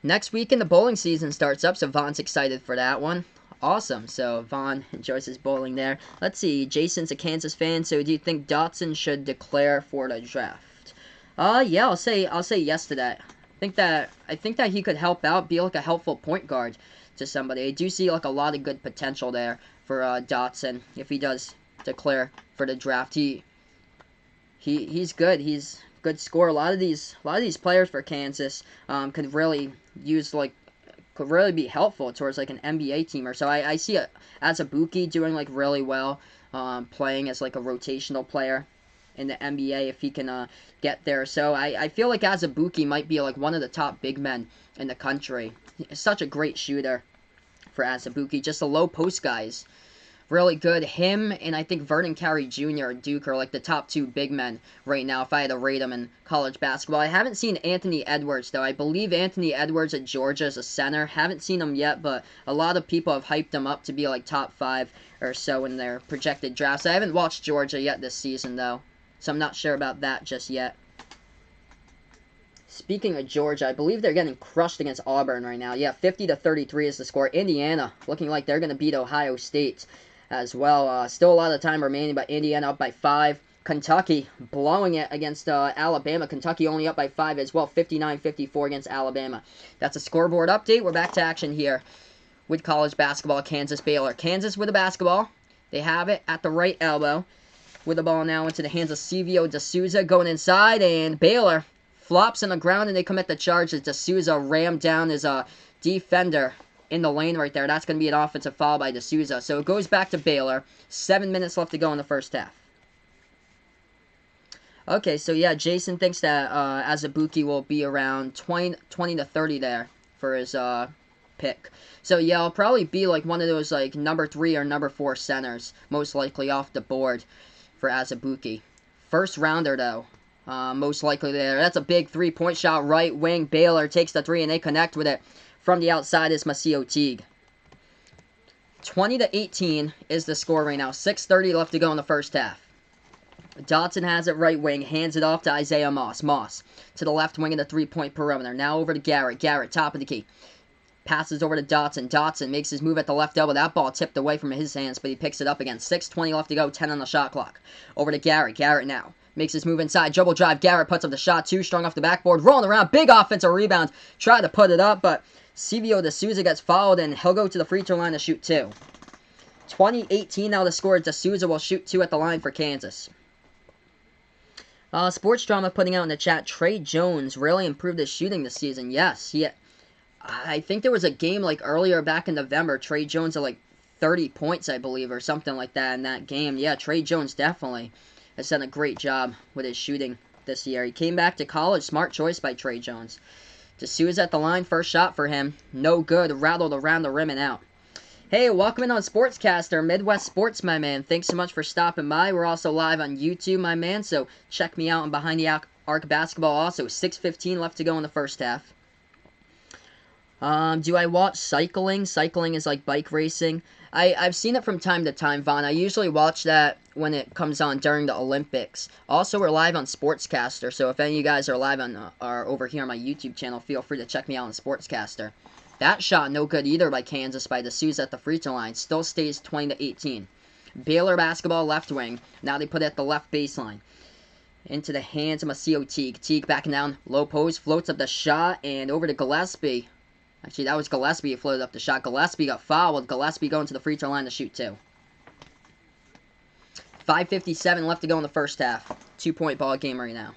Next week in the bowling season starts up, so Vaughn's excited for that one. Awesome. So Vaughn enjoys his bowling there. Let's see. Jason's a Kansas fan. So do you think Dotson should declare for the draft? Yeah, I'll say yes to that. I think that he could help out, be like a helpful point guard to somebody. I do see like a lot of good potential there for Dotson if he does declare for the draft. He's good. He's a good scorer. A lot of these players for Kansas could really be helpful towards like an NBA team or so. I see it as a Azubuike doing like really well, playing as like a rotational player in the NBA if he can get there. So I feel like Azubuike might be like one of the top big men in the country. He's such a great shooter for Azubuike. Just the low post guys. Really good. Him and I think Vernon Carey Jr. and Duke are like the top 2 big men right now if I had to rate them in college basketball. I haven't seen Anthony Edwards, though. I believe Anthony Edwards at Georgia is a center. Haven't seen him yet, but a lot of people have hyped him up to be like top 5 or so in their projected drafts. I haven't watched Georgia yet this season, though, so I'm not sure about that just yet. Speaking of Georgia, I believe they're getting crushed against Auburn right now. Yeah, 50-33 is the score. Indiana looking like they're going to beat Ohio State as well. Still a lot of time remaining, but Indiana up by 5. Kentucky blowing it against Alabama. Kentucky only up by 5 as well. 59-54 against Alabama. That's a scoreboard update. We're back to action here with college basketball. Kansas Baylor. Kansas with the basketball. They have it at the right elbow. With the ball now into the hands of Silvio D'Souza going inside, and Baylor flops on the ground, and they commit the charge as D'Souza rammed down his defender in the lane right there. That's going to be an offensive foul by D'Souza. So it goes back to Baylor. 7 minutes left to go in the first half. Okay, so yeah, Jason thinks that Azubuike will be around 20 to 30 there for his pick. So yeah, I'll probably be like one of those like number 3 or number 4 centers, most likely off the board for Azubuike. First rounder though, most likely there. That's a big 3-point shot, right wing. Baylor takes the 3 and they connect with it. From the outside is Masio Teague. 20-18 is the score right now. 6:30 left to go in the first half. Dotson has it right wing, hands it off to Isaiah Moss. Moss to the left wing of the 3-point perimeter. Now over to Garrett. Garrett, top of the key. Passes over to Dotson. Dotson makes his move at the left elbow. That ball tipped away from his hands, but he picks it up again. 6:20 left to go, 10 on the shot clock. Over to Garrett. Garrett now makes his move inside. Dribble drive. Garrett puts up the shot. 2 strong off the backboard. Rolling around. Big offensive rebound. Try to put it up, but Silvio D'Souza gets fouled, and he'll go to the free throw line to shoot 2. 20-18 now the score. D'Souza will shoot 2 at the line for Kansas. Sports Drama putting out in the chat, Trey Jones really improved his shooting this season. Yes, I think there was a game like earlier back in November. Trey Jones had like 30 points, I believe, or something like that in that game. Yeah, Trey Jones definitely has done a great job with his shooting this year. He came back to college. Smart choice by Trey Jones. D'Souza at the line. First shot for him. No good. Rattled around the rim and out. Hey, welcome in on Sportscaster, Midwest Sports, my man. Thanks so much for stopping by. We're also live on YouTube, my man, so check me out on Behind the Arc Basketball also. 6:15 left to go in the first half. Do I watch cycling? Cycling is like bike racing. I've seen it from time to time, Vaughn. I usually watch that when it comes on during the Olympics. Also, we're live on Sportscaster, so if any of you guys are live on are over here on my YouTube channel, feel free to check me out on Sportscaster. That shot no good either by Kansas by D'Souza at the free throw line. Still stays 20-18. Baylor basketball left wing. Now they put it at the left baseline. Into the hands of Macio Teague. Teague backing down. Low post. Floats up the shot. And over to Gillespie. Actually, that was Gillespie who floated up the shot. Gillespie got fouled. Gillespie going to the free throw line to shoot two. 5:57 left to go in the first half. 2-point ball game right now.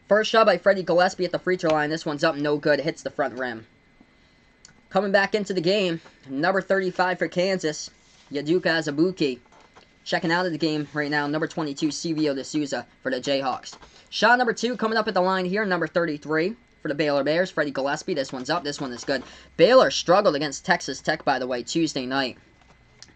First shot by Freddie Gillespie at the free throw line. This one's up, no good. Hits the front rim. Coming back into the game, number 35 for Kansas, Udoka Azubuike. Checking out of the game right now, number 22, Silvio D'Souza for the Jayhawks. Shot number 2 coming up at the line here, number 33 for the Baylor Bears, Freddie Gillespie. This one's up, this one is good. Baylor struggled against Texas Tech, by the way, Tuesday night.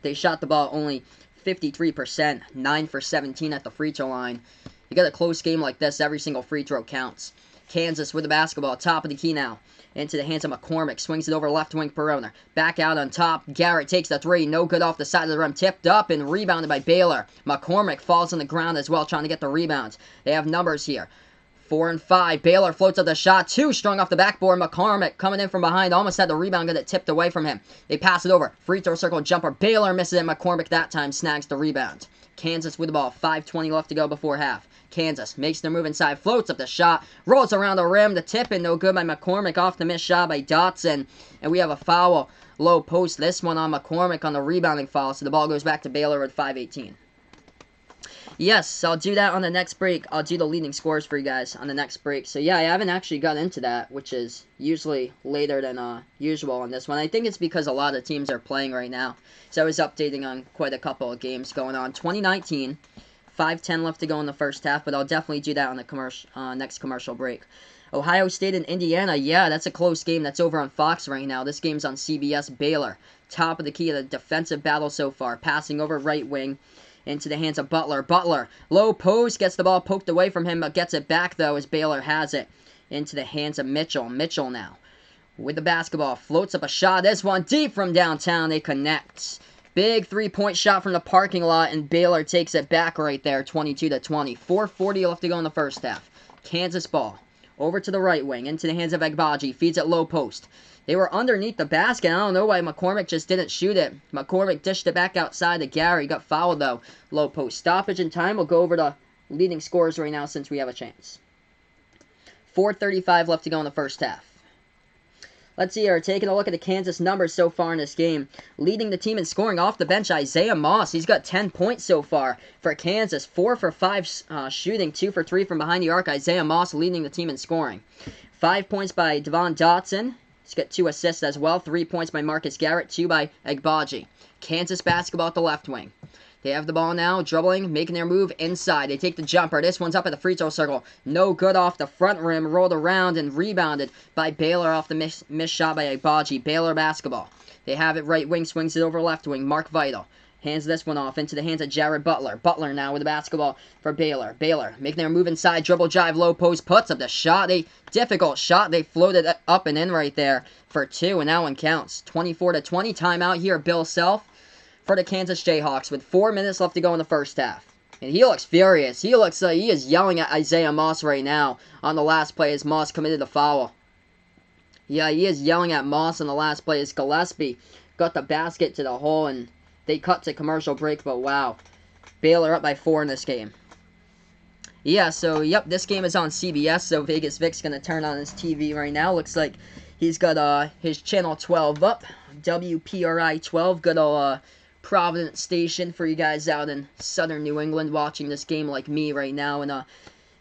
They shot the ball only 53%, 9 for 17 at the free throw line. You got a close game like this, every single free throw counts. Kansas with the basketball, top of the key now. Into the hands of McCormick, swings it over left wing perimeter. Back out on top, Garrett takes the three, no good off the side of the rim. Tipped up and rebounded by Baylor. McCormick falls on the ground as well, trying to get the rebounds. They have numbers here. 4 and 5. Baylor floats up the shot. 2 strung off the backboard. McCormick coming in from behind. Almost had the rebound. Got it tipped away from him. They pass it over. Free throw circle jumper. Baylor misses it. McCormick that time snags the rebound. Kansas with the ball. 5:20 left to go before half. Kansas makes their move inside. Floats up the shot. Rolls around the rim. The tip in no good by McCormick. Off the missed shot by Dotson. And we have a foul. Low post. This one on McCormick on the rebounding foul. So the ball goes back to Baylor at 5:18. Yes, I'll do that on the next break. I'll do the leading scores for you guys on the next break. So yeah, I haven't actually got into that, which is usually later than usual on this one. I think it's because a lot of teams are playing right now. So I was updating on quite a couple of games going on. 2019, 5:10 left to go in the first half, but I'll definitely do that on the next commercial break. Ohio State and Indiana, yeah, that's a close game. That's over on Fox right now. This game's on CBS. Baylor, top of the key of the defensive battle so far. Passing over right wing. Into the hands of Butler. Butler, low post, gets the ball poked away from him, but gets it back, though, as Baylor has it. Into the hands of Mitchell. Mitchell now with the basketball. Floats up a shot. This one deep from downtown. They connect. Big three-point shot from the parking lot, and Baylor takes it back right there, 22-20. 4:40 left to go in the first half. Kansas ball. Over to the right wing. Into the hands of Agbaji. Feeds it low post. They were underneath the basket. I don't know why McCormick just didn't shoot it. McCormick dished it back outside to Gary. Got fouled, though. Low post. Stoppage in time. We'll go over to leading scores right now since we have a chance. 4:35 left to go in the first half. Let's see here. Taking a look at the Kansas numbers so far in this game. Leading the team in scoring off the bench, Isaiah Moss. He's got 10 points so far for Kansas. 4 for 5 shooting. 2 for 3 from behind the arc. Isaiah Moss leading the team in scoring. 5 points by Devon Dotson. He's got 2 assists as well. 3 points by Marcus Garrett. 2 by Agbaji. Kansas basketball at the left wing. They have the ball now, dribbling, making their move inside. They take the jumper. This one's up at the free throw circle. No good off the front rim. Rolled around and rebounded by Baylor off the missed shot by Agbaji. Baylor basketball. They have it right wing, swings it over left wing. Mark Vital hands this one off into the hands of Jared Butler. Butler now with the basketball for Baylor. Baylor making their move inside. Dribble drive, low post, puts up the shot. Difficult shot. They floated up and in right there for 2, and that one counts. 24-20. Timeout here. Bill Self for the Kansas Jayhawks with 4 minutes left to go in the first half. And he looks furious. He looks like he is yelling at Isaiah Moss right now on the last play as Moss committed the foul. Yeah, he is yelling at Moss on the last play as Gillespie got the basket to the hole, and they cut to commercial break, but wow. Baylor up by 4 in this game. Yeah, so, yep, this game is on CBS, so Vegas Vic's going to turn on his TV right now. Looks like he's got his channel 12 up, WPRI 12, good old Providence Station for you guys out in southern New England watching this game like me right now in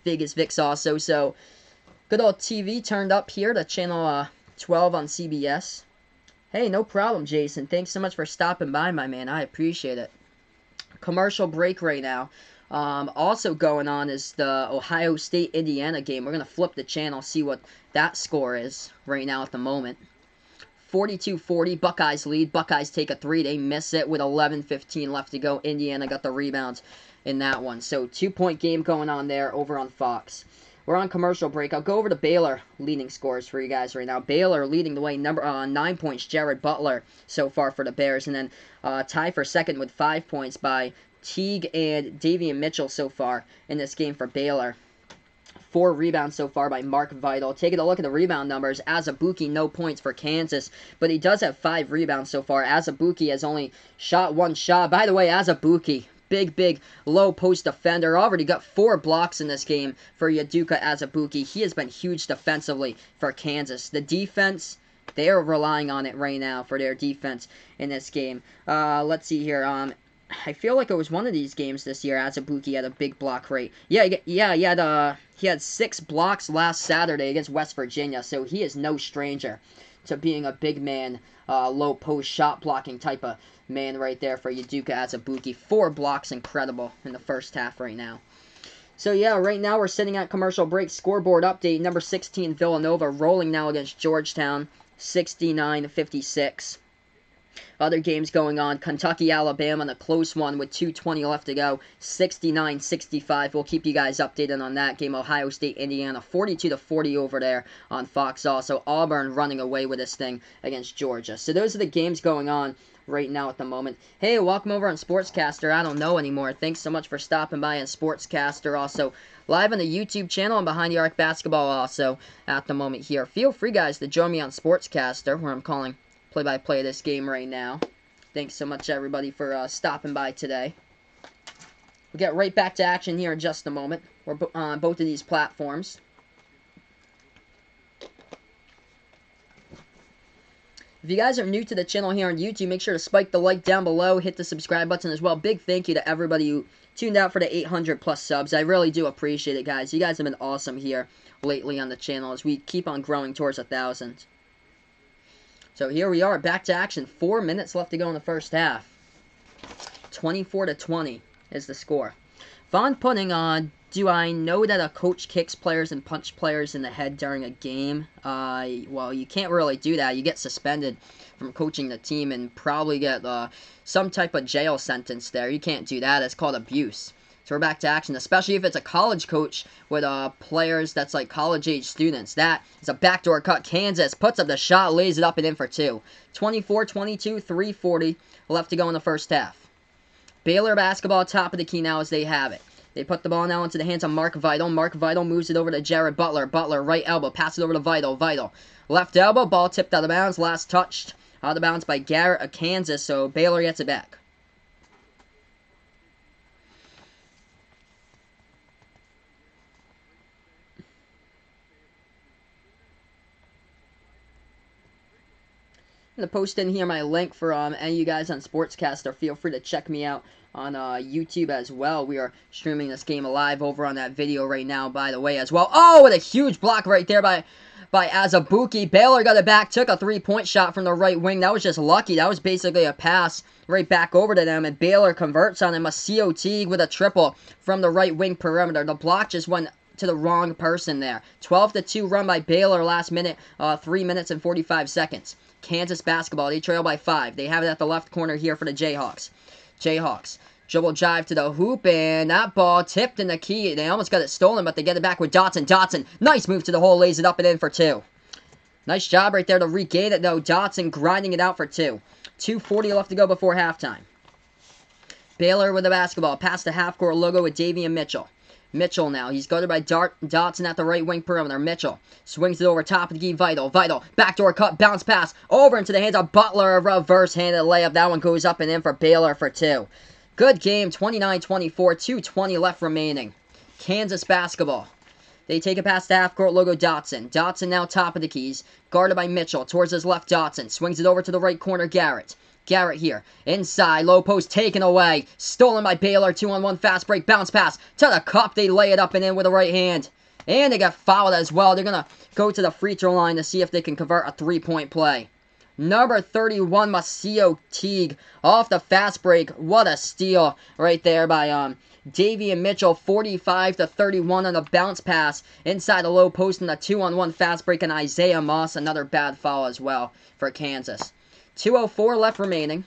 Vegas Vix also. So, good old TV turned up here to channel 12 on CBS. Hey, no problem, Jason. Thanks so much for stopping by, my man. I appreciate it. Commercial break right now. Also going on is the Ohio State-Indiana game. We're going to flip the channel, see what that score is right now at the moment. 42-40, Buckeyes lead. Buckeyes take a 3. They miss it with 11:15 left to go. Indiana got the rebounds in that one. So, 2-point game going on there over on Fox. We're on commercial break. I'll go over to Baylor leading scores for you guys right now. Baylor leading the way, 9 points, Jared Butler so far for the Bears. And then tie for second with 5 points by Teague and Davian Mitchell so far in this game for Baylor. 4 rebounds so far by Mark Vital. Taking a look at the rebound numbers, Azubuike, no points for Kansas, but he does have 5 rebounds so far. Azubuike has only shot 1 shot. By the way, Azubuike, big, low post defender. Already got 4 blocks in this game for Udoka Azubuike. He has been huge defensively for Kansas. The defense, they are relying on it right now for their defense in this game. Let's see here. I feel like it was one of these games this year. Azubuike had a big block rate. Yeah, he had 6 blocks last Saturday against West Virginia, so he is no stranger to being a big man, low post shot blocking type of man right there for Udoka Azubuike. 4 blocks, incredible in the first half right now. So yeah, right now we're sitting at commercial break. Scoreboard update, number 16 Villanova rolling now against Georgetown, 69-56. Other games going on, Kentucky, Alabama, in a close one with 2:20 left to go, 69-65. We'll keep you guys updated on that game. Ohio State, Indiana, 42-40 over there on Fox also. Auburn running away with this thing against Georgia. So those are the games going on right now at the moment. Hey, welcome over on Sportscaster. I don't know anymore. Thanks so much for stopping by on Sportscaster. Also, live on the YouTube channel and Behind the Arc Basketball also at the moment here. Feel free, guys, to join me on Sportscaster, where I'm calling play-by-play of this game right now. Thanks so much, everybody, for stopping by today. We'll get right back to action here in just a moment. We're on both of these platforms. If you guys are new to the channel here on YouTube, make sure to spike the like down below, hit the subscribe button as well. Big thank you to everybody who tuned out for the 800 plus subs. I really do appreciate it, guys. You guys have been awesome here lately on the channel as we keep on growing towards 1,000. So here we are, back to action. 4 minutes left to go in the first half. 24-20 is the score. Vaughn Pudding, do I know that a coach kicks players and punch players in the head during a game? Well, you can't really do that. You get suspended from coaching the team and probably get some type of jail sentence there. You can't do that. It's called abuse. So we're back to action, especially if it's a college coach with players that's like college-age students. That is a backdoor cut. Kansas puts up the shot, lays it up and in for 2. 24-22, 3:40 left to go in the first half. Baylor basketball top of the key now as they have it. They put the ball now into the hands of Mark Vital. Mark Vital moves it over to Jared Butler. Butler, right elbow, passes it over to Vital. Vital, left elbow, ball tipped out of bounds. Last touched out of bounds by Garrett of Kansas, so Baylor gets it back. I'm going to post in here my link for any of you guys on Sportscaster. Feel free to check me out on YouTube as well. We are streaming this game live over on that video right now, by the way, as well. Oh, what a huge block right there by Azubuike. Baylor got it back, took a 3-point shot from the right wing. That was just lucky. That was basically a pass right back over to them, and Baylor converts on him. Masio Teague with a triple from the right wing perimeter. The block just went to the wrong person there. 12-2 run by Baylor last minute, 3 minutes and 45 seconds. Kansas basketball, they trail by 5. They have it at the left corner here for the Jayhawks. Jayhawks, dribble drive to the hoop, and that ball tipped in the key. They almost got it stolen, but they get it back with Dotson. Dotson, nice move to the hole, lays it up and in for 2. Nice job right there to regain it, though. Dotson grinding it out for 2. 2:40 left to go before halftime. Baylor with the basketball, past the half-court logo with Davian Mitchell. Mitchell now. He's guarded by Dotson at the right wing perimeter. Mitchell swings it over top of the key. Vital. Backdoor cut. Bounce pass. Over into the hands of Butler. A reverse-handed layup. That one goes up and in for Baylor for 2. Good game. 29-24. 2:20 left remaining. Kansas basketball. They take it past the half-court logo Dotson. Dotson now top of the keys. Guarded by Mitchell. Towards his left Dotson. Swings it over to the right corner Garrett. Garrett here. Inside, low post taken away. Stolen by Baylor. 2-on-1 fast break. Bounce pass to the cup. They lay it up and in with the right hand. And they got fouled as well. They're going to go to the free throw line to see if they can convert a three-point play. Number 31, Macio Teague off the fast break. What a steal right there by Davian Mitchell. 45-31 on the bounce pass inside the low post in the 2-on-1 fast break. And Isaiah Moss, another bad foul as well for Kansas. 2:04 left remaining.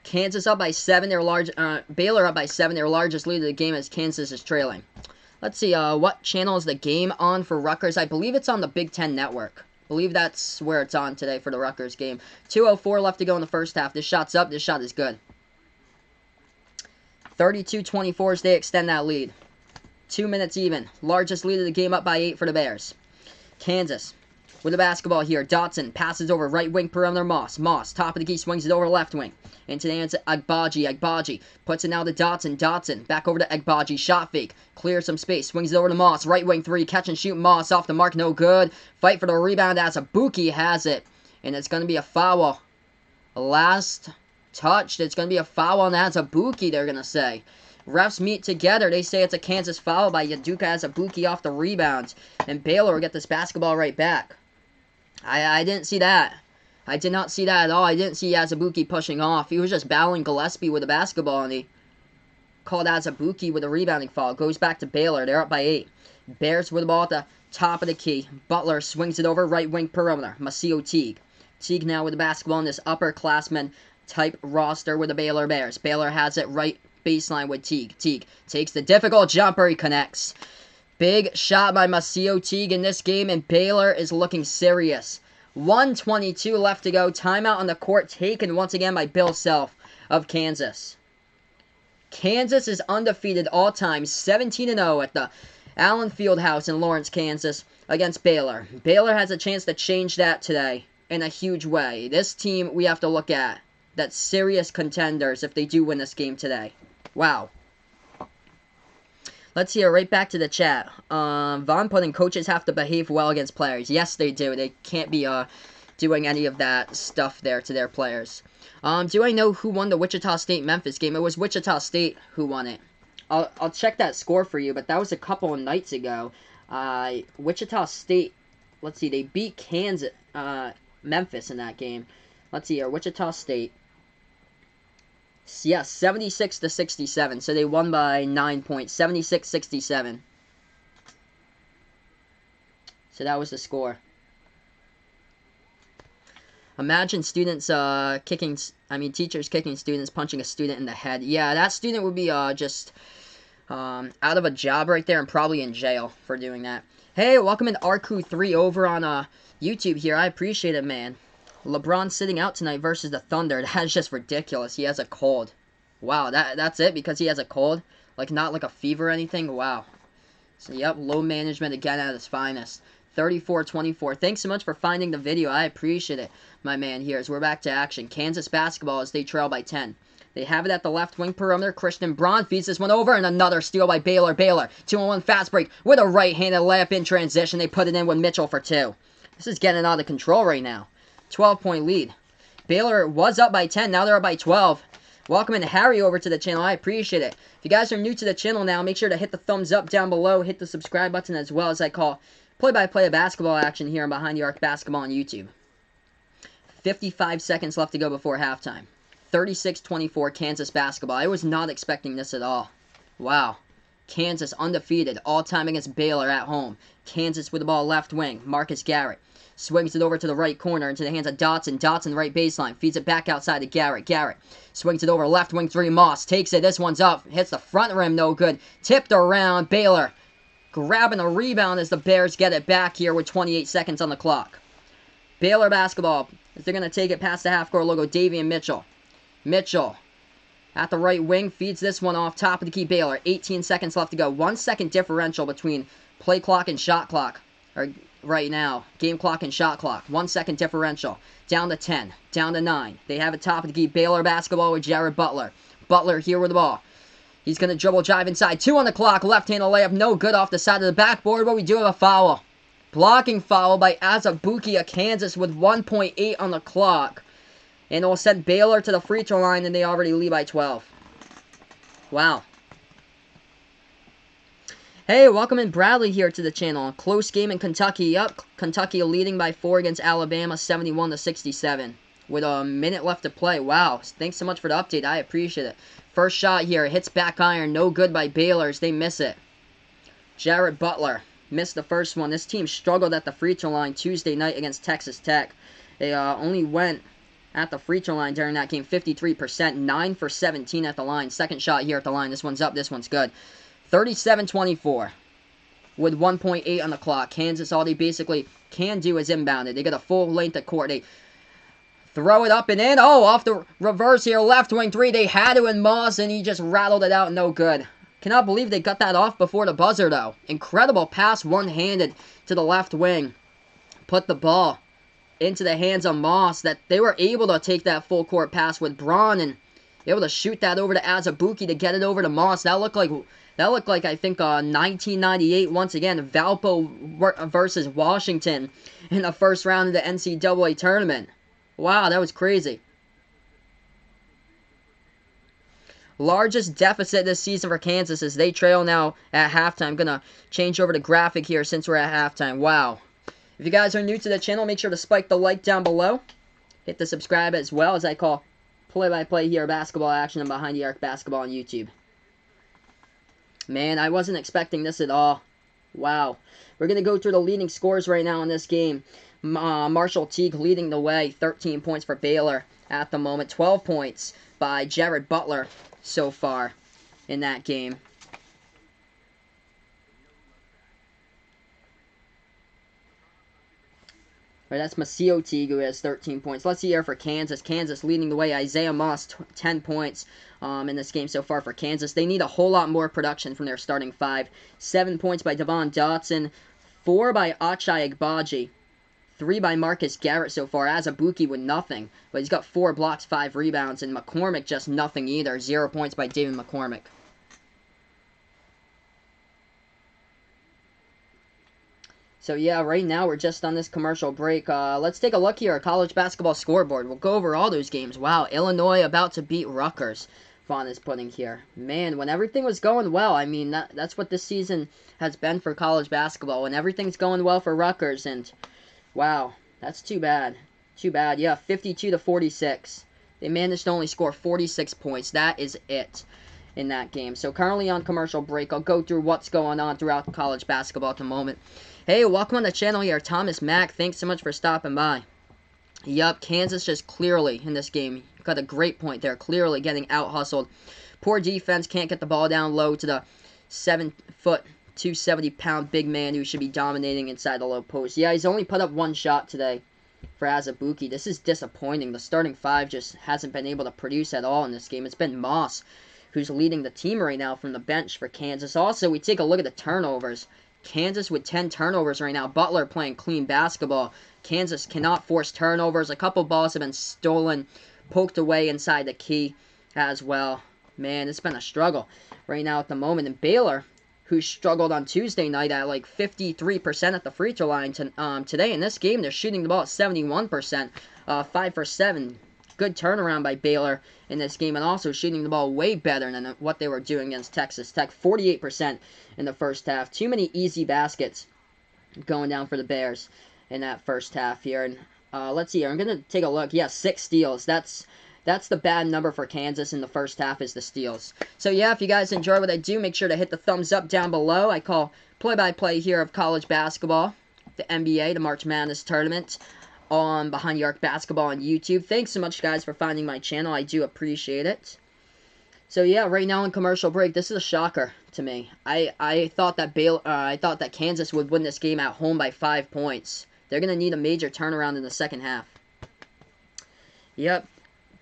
Kansas up by 7. Baylor up by 7. Their largest lead of the game as Kansas is trailing. Let's see, what channel is the game on for Rutgers? I believe it's on the Big Ten Network. I believe that's where it's on today for the Rutgers game. 2:04 left to go in the first half. This shot's up. This shot is good. 32-24 as they extend that lead. 2 minutes even. Largest lead of the game up by 8 for the Bears. Kansas with the basketball here. Dotson passes over right wing perimeter. Moss, top of the key, swings it over left wing. Into the hands of Agbaji. Agbaji puts it now to Dotson. Dotson back over to Agbaji. Shot fake. Clears some space. Swings it over to Moss. Right wing three. Catch and shoot. Moss off the mark. No good. Fight for the rebound as Abuki has it. And it's going to be a foul. Last touched. It's going to be a foul on Azubuike, they're going to say. Refs meet together. They say it's a Kansas foul by Yaduka Azubuike off the rebound. And Baylor will get this basketball right back. I didn't see that. I did not see that at all. I didn't see Azubuike pushing off. He was just battling Gillespie with the basketball, and he called Azubuike with a rebounding foul. Goes back to Baylor. They're up by 8. Bears with the ball at the top of the key. Butler swings it over right wing perimeter. Macio Teague. Teague now with the basketball in this upperclassman type roster with the Baylor Bears. Baylor has it right baseline with Teague. Teague takes the difficult jumper. He connects. Big shot by Macio Teague in this game, and Baylor is looking serious. 1:22 left to go. Timeout on the court taken once again by Bill Self of Kansas. Kansas is undefeated all time, 17-0 at the Allen Fieldhouse in Lawrence, Kansas against Baylor. Baylor has a chance to change that today in a huge way. This team we have to look at. That's serious contenders if they do win this game today. Wow. Let's hear right back to the chat. Vaughn putting coaches have to behave well against players. Yes, they do. They can't be doing any of that stuff there to their players. Do I know who won the Wichita State-Memphis game? It was Wichita State who won it. I'll check that score for you, but that was a couple of nights ago. Wichita State, let's see, they beat Memphis in that game. Let's see here, Wichita State. Yes, 76-67. So they won by 9 points. 76-67. So that was the score. Imagine students teachers kicking students, punching a student in the head. Yeah, that student would be just out of a job right there and probably in jail for doing that. Hey, welcome in Arku3 over on YouTube here. I appreciate it, man. LeBron sitting out tonight versus the Thunder. That's just ridiculous. He has a cold. Wow, that's it? Because he has a cold? Like, not like a fever or anything? Wow. So, yep, low management again at its finest. 34-24. Thanks so much for finding the video. I appreciate it, my man here, as we're back to action. Kansas basketball as they trail by 10. They have it at the left wing perimeter. Christian Braun feeds this one over, and another steal by Baylor. Baylor, 2-on-1 fast break with a right-handed layup in transition. They put it in with Mitchell for 2. This is getting out of control right now. 12-point lead. Baylor was up by 10. Now they're up by 12. Welcome in Harry over to the channel. I appreciate it. If you guys are new to the channel now, make sure to hit the thumbs up down below. Hit the subscribe button as well as I call play-by-play of basketball action here on Behind the Arc Basketball on YouTube. 55 seconds left to go before halftime. 36-24 Kansas basketball. I was not expecting this at all. Wow. Kansas undefeated all time against Baylor at home. Kansas with the ball left wing. Marcus Garrett swings it over to the right corner into the hands of Dotson. Dotson right baseline. Feeds it back outside to Garrett. Garrett swings it over left wing 3. Moss takes it. This one's up. Hits the front rim. No good. Tipped around. Baylor grabbing a rebound as the Bears get it back here with 28 seconds on the clock. Baylor basketball. As they're going to take it past the half-court logo. Davian Mitchell. Mitchell at the right wing feeds this one off top of the key. Baylor. 18 seconds left to go. 1 second differential between play clock and shot clock. Right now. Game clock and shot clock. 1 second differential. Down to 10. Down to 9. They have it top of the key. Baylor basketball with Jared Butler. Butler here with the ball. He's going to dribble drive inside. 2 on the clock. Left-handed layup. No good off the side of the backboard, but we do have a foul. Blocking foul by Azubuike of Kansas with 1.8 on the clock. And it will send Baylor to the free throw line, and they already lead by 12. Wow. Hey, welcome in Bradley here to the channel. Close game in Kentucky. Yup, Kentucky leading by 4 against Alabama, 71-67. With a minute left to play. Wow. Thanks so much for the update. I appreciate it. First shot here. Hits back iron. No good by Baylor as they miss it. Jared Butler missed the first one. This team struggled at the free throw line Tuesday night against Texas Tech. They only went at the free throw line during that game 53%. 9 for 17 at the line. Second shot here at the line. This one's up. This one's good. 37-24 with 1.8 on the clock. Kansas, all they basically can do is inbound it. They get a full length of court. They throw it up and in. Oh, off the reverse here. Left wing three. They had it in Moss, and he just rattled it out. No good. Cannot believe they got that off before the buzzer, though. Incredible pass, one-handed to the left wing. Put the ball into the hands of Moss. That they were able to take that full court pass with Braun and able to shoot that over to Azubuike to get it over to Moss. That looked like I think 1998 once again. Valpo versus Washington in the first round of the NCAA tournament. Wow, that was crazy. Largest deficit this season for Kansas as they trail now at halftime. I'm going to change over to graphic here since we're at halftime. Wow. If you guys are new to the channel, make sure to spike the like down below. Hit the subscribe as well as I call play-by-play here basketball action and behind the arc basketball on YouTube. Man, I wasn't expecting this at all. Wow. We're going to go through the leading scores right now in this game. Marshall Teague leading the way. 13 points for Baylor at the moment. 12 points by Jared Butler so far in that game. Right, that's Masio Teague who has 13 points. Let's see here for Kansas. Kansas leading the way. Isaiah Moss, 10 points in this game so far for Kansas. They need a whole lot more production from their starting five. 7 points by Devon Dotson. 4 by Ochai Agbaji. 3 by Marcus Garrett so far. Azubuike with nothing. But he's got 4 blocks, 5 rebounds. And McCormick just nothing either. 0 points by David McCormick. So yeah, right now we're just on this commercial break. Let's take a look here at college basketball scoreboard. We'll go over all those games. Wow, Illinois about to beat Rutgers. Vaughn is putting here. Man, when everything was going well, I mean, that's what this season has been for college basketball. When everything's going well for Rutgers, and wow, that's too bad. Too bad. Yeah, 52-46. They managed to only score 46 points. That is it in that game. So currently on commercial break, I'll go through what's going on throughout college basketball at the moment. Hey, welcome on the channel here, Thomas Mack. Thanks so much for stopping by. Yup, Kansas just clearly in this game got a great point there. Clearly getting out-hustled. Poor defense, can't get the ball down low to the 7-foot, 270-pound big man who should be dominating inside the low post. Yeah, he's only put up 1 shot today for Azubuike. This is disappointing. The starting 5 just hasn't been able to produce at all in this game. It's been Moss who's leading the team right now from the bench for Kansas. Also, we take a look at the turnovers. Kansas with 10 turnovers right now. Butler playing clean basketball. Kansas cannot force turnovers. A couple balls have been stolen, poked away inside the key as well. Man, it's been a struggle right now at the moment. And Baylor, who struggled on Tuesday night at like 53% at the free throw line, today in this game, they're shooting the ball at 71%, 5 for 7. Good turnaround by Baylor in this game, and also shooting the ball way better than what they were doing against Texas Tech. 48% in the first half. Too many easy baskets going down for the Bears in that first half here. And let's see here. I'm going to take a look. Yeah, 6 steals. That's the bad number for Kansas in the first half is the steals. So yeah, if you guys enjoy what I do, make sure to hit the thumbs up down below. I call play-by-play here of college basketball, the NBA, the March Madness tournament, on Behind the Arc Basketball on YouTube. Thanks so much, guys, for finding my channel. I do appreciate it. So yeah, right now in commercial break, this is a shocker to me. I thought that Kansas would win this game at home by 5 points. They're gonna need a major turnaround in the second half. Yep,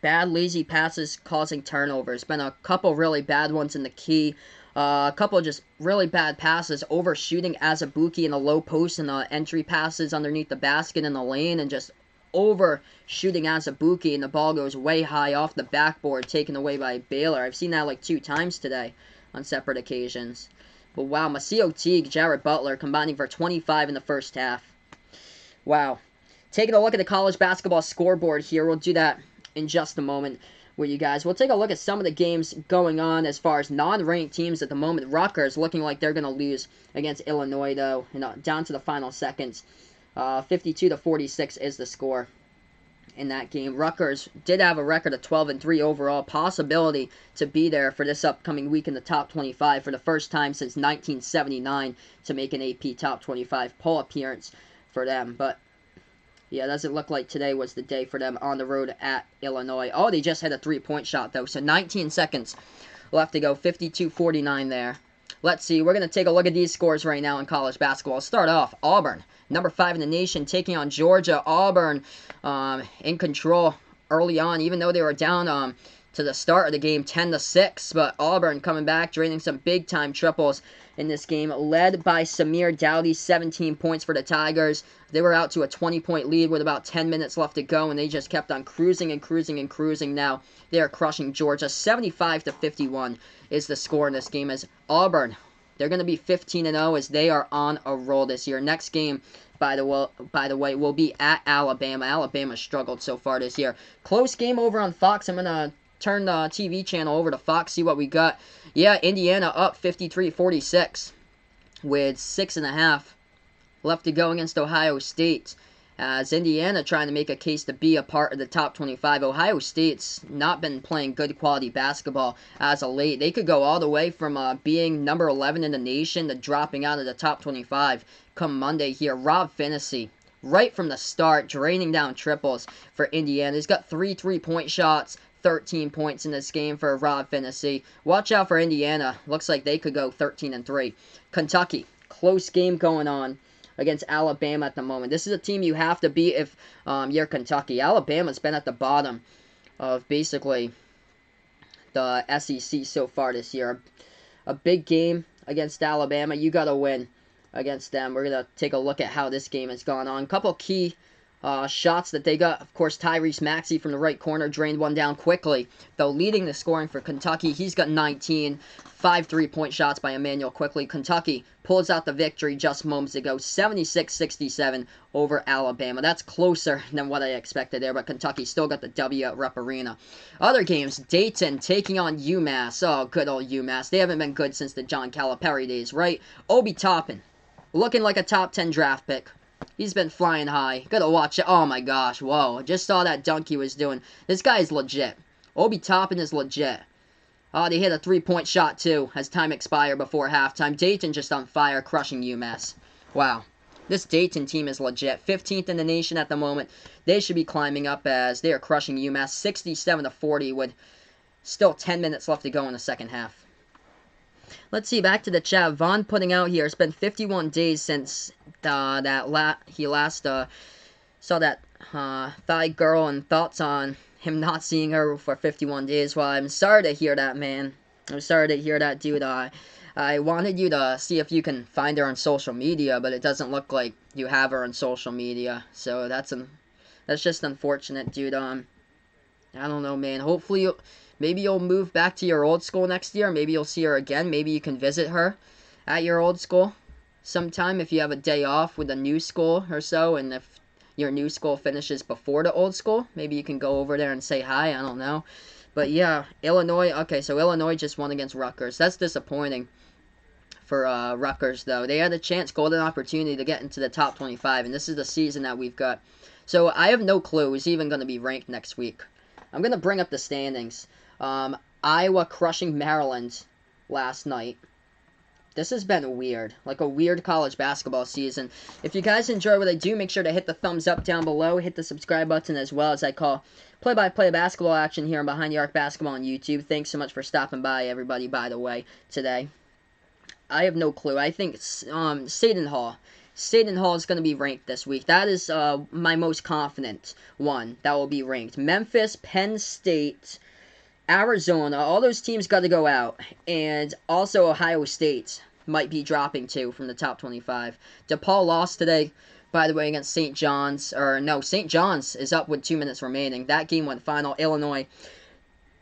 bad lazy passes causing turnovers. Been a couple really bad ones in the key. A couple just really bad passes, overshooting Azubuike in the low post and the entry passes underneath the basket in the lane, and just overshooting Azubuike, and the ball goes way high off the backboard, taken away by Baylor. I've seen that like 2 times today on separate occasions. But wow, Masio Teague, Jared Butler combining for 25 in the first half. Wow. Taking a look at the college basketball scoreboard here, we'll do that in just a moment with you guys. We'll take a look at some of the games going on as far as non-ranked teams at the moment. Rutgers looking like they're going to lose against Illinois, though, down to the final seconds. 52-46 is the score in that game. Rutgers did have a record of 12-3 overall. Possibility to be there for this upcoming week in the top 25 for the first time since 1979 to make an AP top 25 poll appearance for them. But yeah, doesn't look like today was the day for them on the road at Illinois. Oh, they just had a three-point shot, though. So 19 seconds left to go. 52-49 there. Let's see. We're going to take a look at these scores right now in college basketball. Start off, Auburn, number 5 in the nation, taking on Georgia. Auburn in control early on, even though they were down to the start of the game 10-6. But Auburn coming back, draining some big-time triples in this game, led by Samir Dowdy, 17 points for the Tigers. They were out to a 20-point lead with about 10 minutes left to go, and they just kept on cruising and cruising and cruising. Now they are crushing Georgia. 75-51 is the score in this game as Auburn, they're going to be 15-0 as they are on a roll this year. Next game, by the way, will be at Alabama. Alabama struggled so far this year. Close game over on Fox. I'm going to turn the TV channel over to Fox, see what we got. Yeah, Indiana up 53-46 with 6.5 left to go against Ohio State. As Indiana trying to make a case to be a part of the top 25. Ohio State's not been playing good quality basketball as of late. They could go all the way from being number 11 in the nation to dropping out of the top 25 come Monday here. Rob Finney, right from the start, draining down triples for Indiana. He's got 3 3-point shots. 13 points in this game for Rob Finney. Watch out for Indiana. Looks like they could go 13-3. Kentucky, close game going on against Alabama at the moment. This is a team you have to beat if you're Kentucky. Alabama's been at the bottom of basically the SEC so far this year. A big game against Alabama. You got to win against them. We're going to take a look at how this game has gone on. A couple key shots that they got. Of course, Tyrese Maxey from the right corner drained one down quickly, though leading the scoring for Kentucky. He's got 19. 5 3-point shots by Emmanuel Quickly. Kentucky pulls out the victory just moments ago, 76-67 over Alabama. That's closer than what I expected there, but Kentucky still got the W at Rupp Arena. Other games, Dayton taking on UMass. Oh, good old UMass. They haven't been good since the John Calipari days, right? Obi Toppin, looking like a top 10 draft pick. He's been flying high. Gotta watch it. Oh my gosh, whoa. Just saw that dunk he was doing. This guy is legit. Obi Toppin is legit. Oh, they hit a 3-point shot, too, as time expired before halftime. Dayton just on fire, crushing UMass. Wow. This Dayton team is legit. 15th in the nation at the moment. They should be climbing up as they are crushing UMass 67-40 with still 10 minutes left to go in the second half. Let's see, back to the chat. Vaughn putting out here, it's been 51 days since he last saw that thigh girl, and thoughts on him not seeing her for 51 days. Well, I'm sorry to hear that, man. I'm sorry to hear that, dude. I wanted you to see if you can find her on social media, but it doesn't look like you have her on social media. So that's just unfortunate, dude. I don't know, man. Hopefully, maybe you'll move back to your old school next year. Maybe you'll see her again. Maybe you can visit her at your old school sometime if you have a day off with a new school or so, and if your new school finishes before the old school, maybe you can go over there and say hi. I don't know. But yeah, Illinois. Okay, so Illinois just won against Rutgers. That's disappointing for Rutgers, though. They had a chance, golden opportunity to get into the top 25, and this is the season that we've got. So I have no clue who's even going to be ranked next week. I'm going to bring up the standings. Iowa crushing Maryland last night. This has been weird, like a weird college basketball season. If you guys enjoy what I do, make sure to hit the thumbs up down below. Hit the subscribe button as well, as I call play-by-play basketball action here on Behind the Arc Basketball on YouTube. Thanks so much for stopping by, everybody, by the way, today. I have no clue. I think Seton Hall. Seton Hall is going to be ranked this week. That is my most confident one that will be ranked. Memphis, Penn State, Arizona, all those teams got to go out. And also Ohio State might be dropping too from the top 25. DePaul lost today, by the way, against St. John's. Or no, St. John's is up with 2 minutes remaining. That game went final. Illinois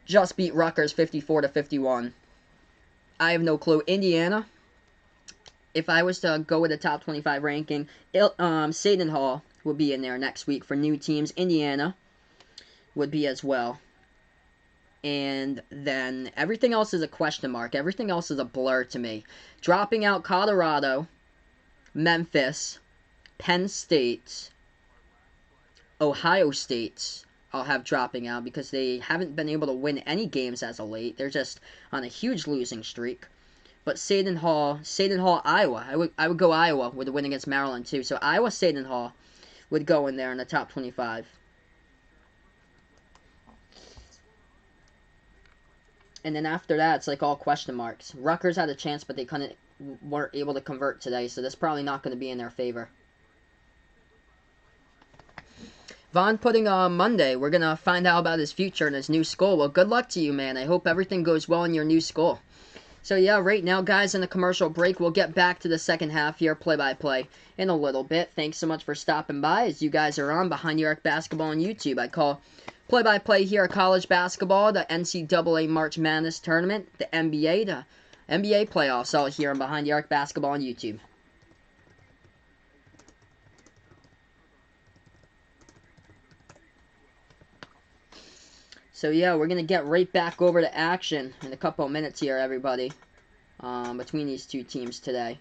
just beat Rutgers 54-51. I have no clue. Indiana, if I was to go with the top 25 ranking, Seton Hall will be in there next week for new teams. Indiana, would be as well. And then everything else is a question mark. Everything else is a blur to me. Dropping out Colorado, Memphis, Penn State, Ohio State, I'll have dropping out because they haven't been able to win any games as of late. They're just on a huge losing streak. But Seton Hall, Iowa. I would go Iowa with a win against Maryland too. So Iowa, Seton Hall would go in there in the top 25. And then after that, it's like all question marks. Rutgers had a chance, but they weren't able to convert today, so that's probably not going to be in their favor. Vaughn Pudding on Monday. We're going to find out about his future and his new school. Well, good luck to you, man. I hope everything goes well in your new school. So, yeah, right now, guys, in the commercial break, we'll get back to the second half here, play-by-play, in a little bit. Thanks so much for stopping by as you guys are on Behind the Arc Basketball on YouTube. I call play-by-play here college basketball, the NCAA March Madness Tournament, the NBA playoffs, all here on Behind the Arc Basketball on YouTube. So, yeah, we're going to get right back over to action in a couple of minutes here, everybody, between these two teams today.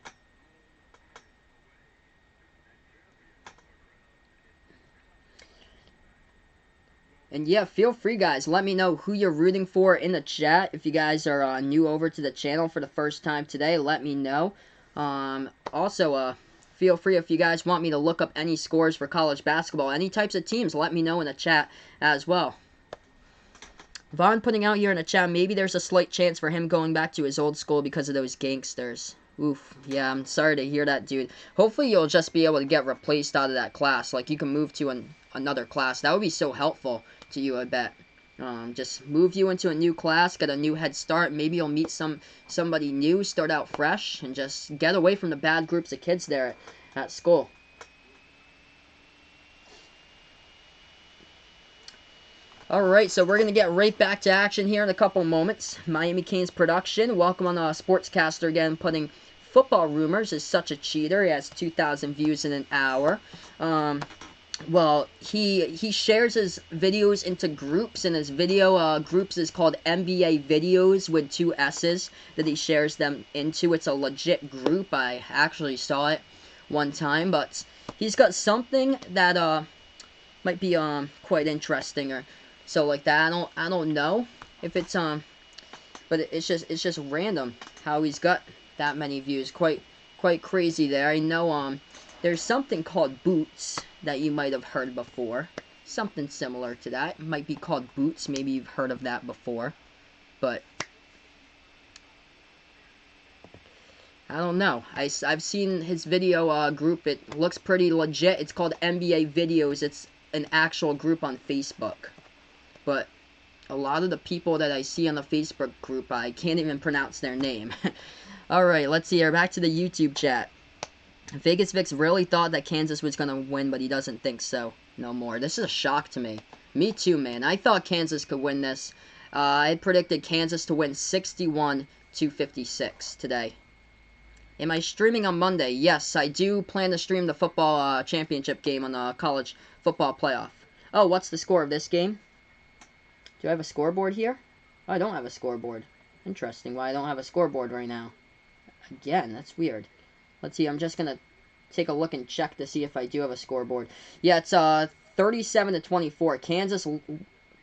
And, yeah, feel free, guys. Let me know who you're rooting for in the chat. If you guys are new over to the channel for the first time today, let me know. Also, feel free if you guys want me to look up any scores for college basketball, any types of teams, let me know in the chat as well. Vaughn putting out here in the chat, maybe there's a slight chance for him going back to his old school because of those gangsters. Oof, yeah, I'm sorry to hear that, dude. Hopefully you'll just be able to get replaced out of that class. Like, you can move to another class. That would be so helpful to you, I bet. Just move you into a new class, get a new head start. Maybe you'll meet somebody new, start out fresh, and just get away from the bad groups of kids there at school. Alright, so we're going to get right back to action here in a couple moments. Miami Canes production. Welcome on Sportscaster again, putting football rumors is such a cheater. He has 2,000 views in an hour. Well, he shares his videos into groups, and his video groups is called NBA Videos with 2 S's that he shares them into. It's a legit group. I actually saw it one time, but he's got something that might be quite interesting or so like that. I don't know if it's but it's just random how he's got that many views. Quite crazy there. I know there's something called Boots that you might have heard before. Something similar to that. It might be called Boots. Maybe you've heard of that before. But I don't know. I've seen his video group. It looks pretty legit. It's called NBA Videos. It's an actual group on Facebook. But a lot of the people that I see on the Facebook group, I can't even pronounce their name. Alright, let's see here. Back to the YouTube chat. Vegas Vix really thought that Kansas was going to win, but he doesn't think so no more. This is a shock to me. Me too, man. I thought Kansas could win this. I predicted Kansas to win 61-56 today. Am I streaming on Monday? Yes, I do plan to stream the football championship game on the college football playoff. Oh, what's the score of this game? Do I have a scoreboard here? Oh, I don't have a scoreboard. Interesting why I don't have a scoreboard right now. Again, that's weird. Let's see, I'm just going to take a look and check to see if I do have a scoreboard. Yeah, it's 37-24.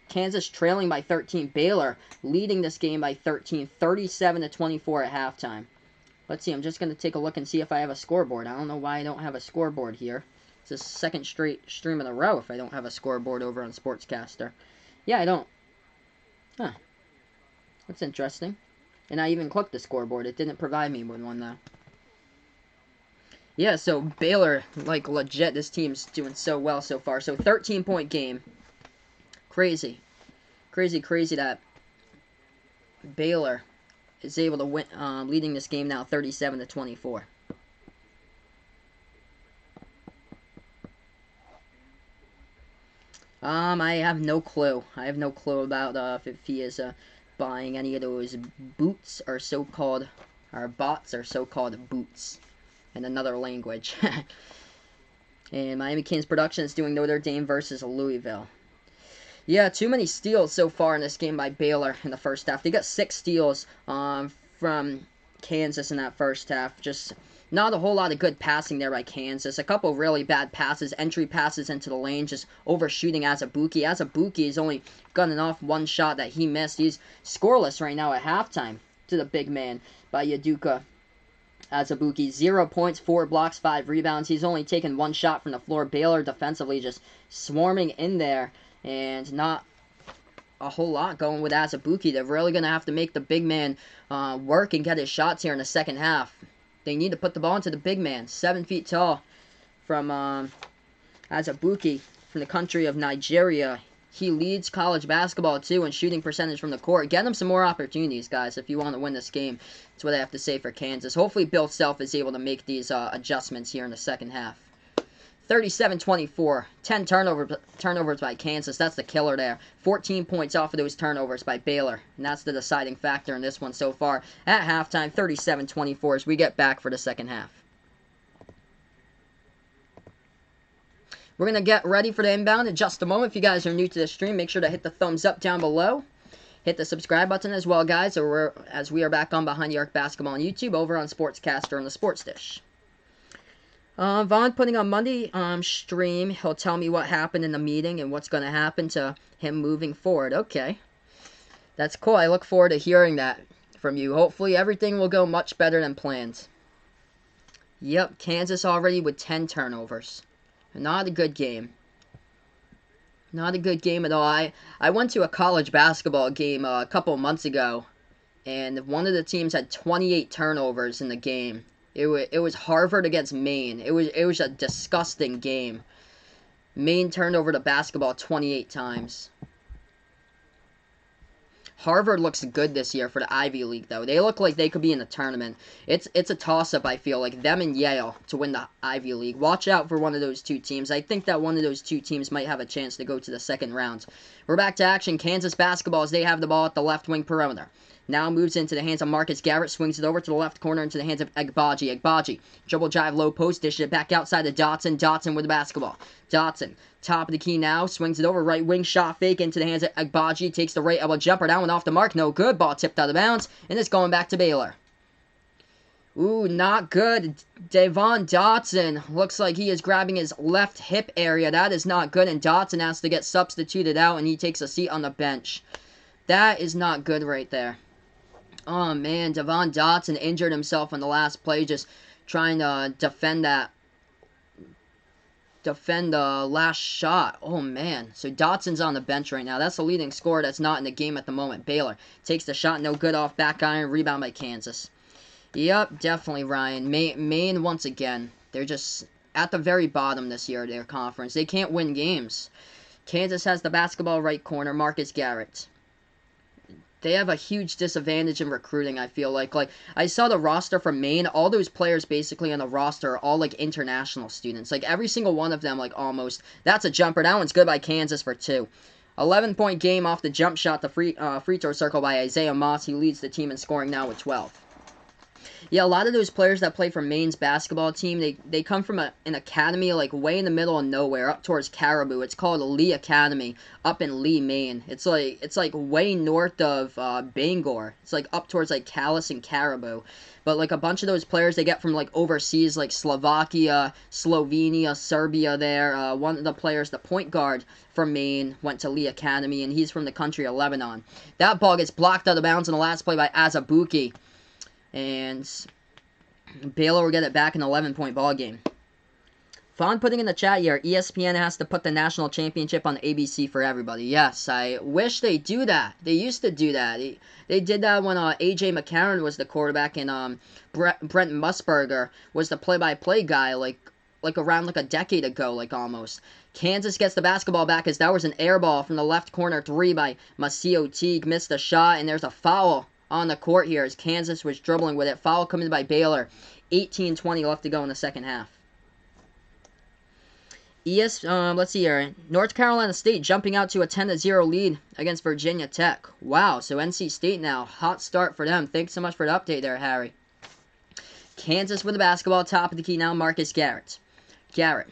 Kansas trailing by 13. Baylor leading this game by 13. 37-24 at halftime. Let's see, I'm just going to take a look and see if I have a scoreboard. I don't know why I don't have a scoreboard here. It's the second straight stream in a row if I don't have a scoreboard over on Sportscaster. Yeah, I don't. Huh. That's interesting. And I even clicked the scoreboard. It didn't provide me with one, though. Yeah, so Baylor, like, legit, this team's doing so well so far. So, 13-point game. Crazy. Crazy that Baylor is able to win, leading this game now 37-24. I have no clue. I have no clue about if he is buying any of those boots or so-called, or bots or so-called boots in another language. And Miami Kings production is doing Notre Dame versus Louisville. Yeah, too many steals so far in this game by Baylor in the first half. They got 6 steals from Kansas in that first half. Just not a whole lot of good passing there by Kansas. A couple really bad passes, entry passes into the lane, just overshooting Azubuike. Azubuike has only gotten off one shot that he missed. He's scoreless right now at halftime to the big man by Yaduka Azubuike. 0 points, 4 blocks, 5 rebounds. He's only taken 1 shot from the floor. Baylor defensively just swarming in there. And not a whole lot going with Azubuike. They're really going to have to make the big man work and get his shots here in the second half. They need to put the ball into the big man. 7 feet tall from Azubuike from the country of Nigeria. He leads college basketball, too, in shooting percentage from the court. Get him some more opportunities, guys, if you want to win this game. That's what I have to say for Kansas. Hopefully, Bill Self is able to make these adjustments here in the second half. 37-24. 10 turnovers by Kansas. That's the killer there. 14 points off of those turnovers by Baylor. And that's the deciding factor in this one so far. At halftime, 37-24 as we get back for the second half. We're going to get ready for the inbound in just a moment. If you guys are new to the stream, make sure to hit the thumbs up down below. Hit the subscribe button as well, guys, as we are back on Behind the Arc Basketball on YouTube over on Sportscaster on the Sports Dish. Vaughn putting on Monday stream. He'll tell me what happened in the meeting and what's going to happen to him moving forward. Okay. That's cool. I look forward to hearing that from you. Hopefully everything will go much better than planned. Yep, Kansas already with 10 turnovers. Not a good game. Not a good game at all. I went to a college basketball game a couple months ago, and one of the teams had 28 turnovers in the game. It was Harvard against Maine. It was a disgusting game. Maine turned over the basketball 28 times. Harvard looks good this year for the Ivy League, though. They look like they could be in the tournament. It's a toss-up, I feel, like them and Yale to win the Ivy League. Watch out for one of those two teams. I think that one of those two teams might have a chance to go to the second round. We're back to action. Kansas basketball as they have the ball at the left wing perimeter. Now moves into the hands of Marcus Garrett, swings it over to the left corner into the hands of Agbaji. Agbaji, dribble drive, low post, dishes it back outside to Dotson. Dotson with the basketball. Dotson, top of the key now, swings it over, right wing shot fake into the hands of Agbaji, takes the right elbow jumper, that one off the mark, no good, ball tipped out of bounds, and it's going back to Baylor. Ooh, not good. Devon Dotson looks like he is grabbing his left hip area. That is not good, and Dotson has to get substituted out, and he takes a seat on the bench. That is not good right there. Oh, man, Devon Dotson injured himself on the last play, just trying to defend the last shot. Oh, man. So Dotson's on the bench right now. That's the leading scorer that's not in the game at the moment. Baylor takes the shot, no good off back iron, rebound by Kansas. Yep, definitely, Ryan. Maine, once again, they're just at the very bottom this year of their conference. They can't win games. Kansas has the basketball right corner, Marcus Garrett. They have a huge disadvantage in recruiting, I feel like. Like, I saw the roster from Maine. All those players basically on the roster are all, like, international students. Like, every single one of them, like, almost. That's a jumper. That one's good by Kansas for 2. 11-point game off the jump shot, the free throw circle by Isaiah Moss. He leads the team in scoring now with 12. Yeah, a lot of those players that play for Maine's basketball team, they come from an academy, like, way in the middle of nowhere, up towards Caribou. It's called Lee Academy, up in Lee, Maine. It's like way north of Bangor. It's, like, up towards, like, Calais and Caribou. But, like, a bunch of those players they get from, like, overseas, like, Slovakia, Slovenia, Serbia there. One of the players, the point guard from Maine, went to Lee Academy, and he's from the country of Lebanon. That ball gets blocked out of bounds in the last play by Azubuike. And Baylor will get it back in an 11-point ball game. Fawn putting in the chat here, ESPN has to put the national championship on ABC for everybody. Yes, I wish they do that. They used to do that. They did that when A.J. McCarron was the quarterback and Brent Musburger was the play-by-play guy like around like a decade ago, like almost. Kansas gets the basketball back as that was an air ball from the left corner 3 by Masio Teague. Missed the shot, and there's a foul on the court here as Kansas was dribbling with it. Foul coming by Baylor. 18-20 left to go in the second half. Let's see here. North Carolina State jumping out to a 10-0 lead against Virginia Tech. Wow, so NC State now. Hot start for them. Thanks so much for the update there, Harry. Kansas with the basketball. Top of the key now, Marcus Garrett. Garrett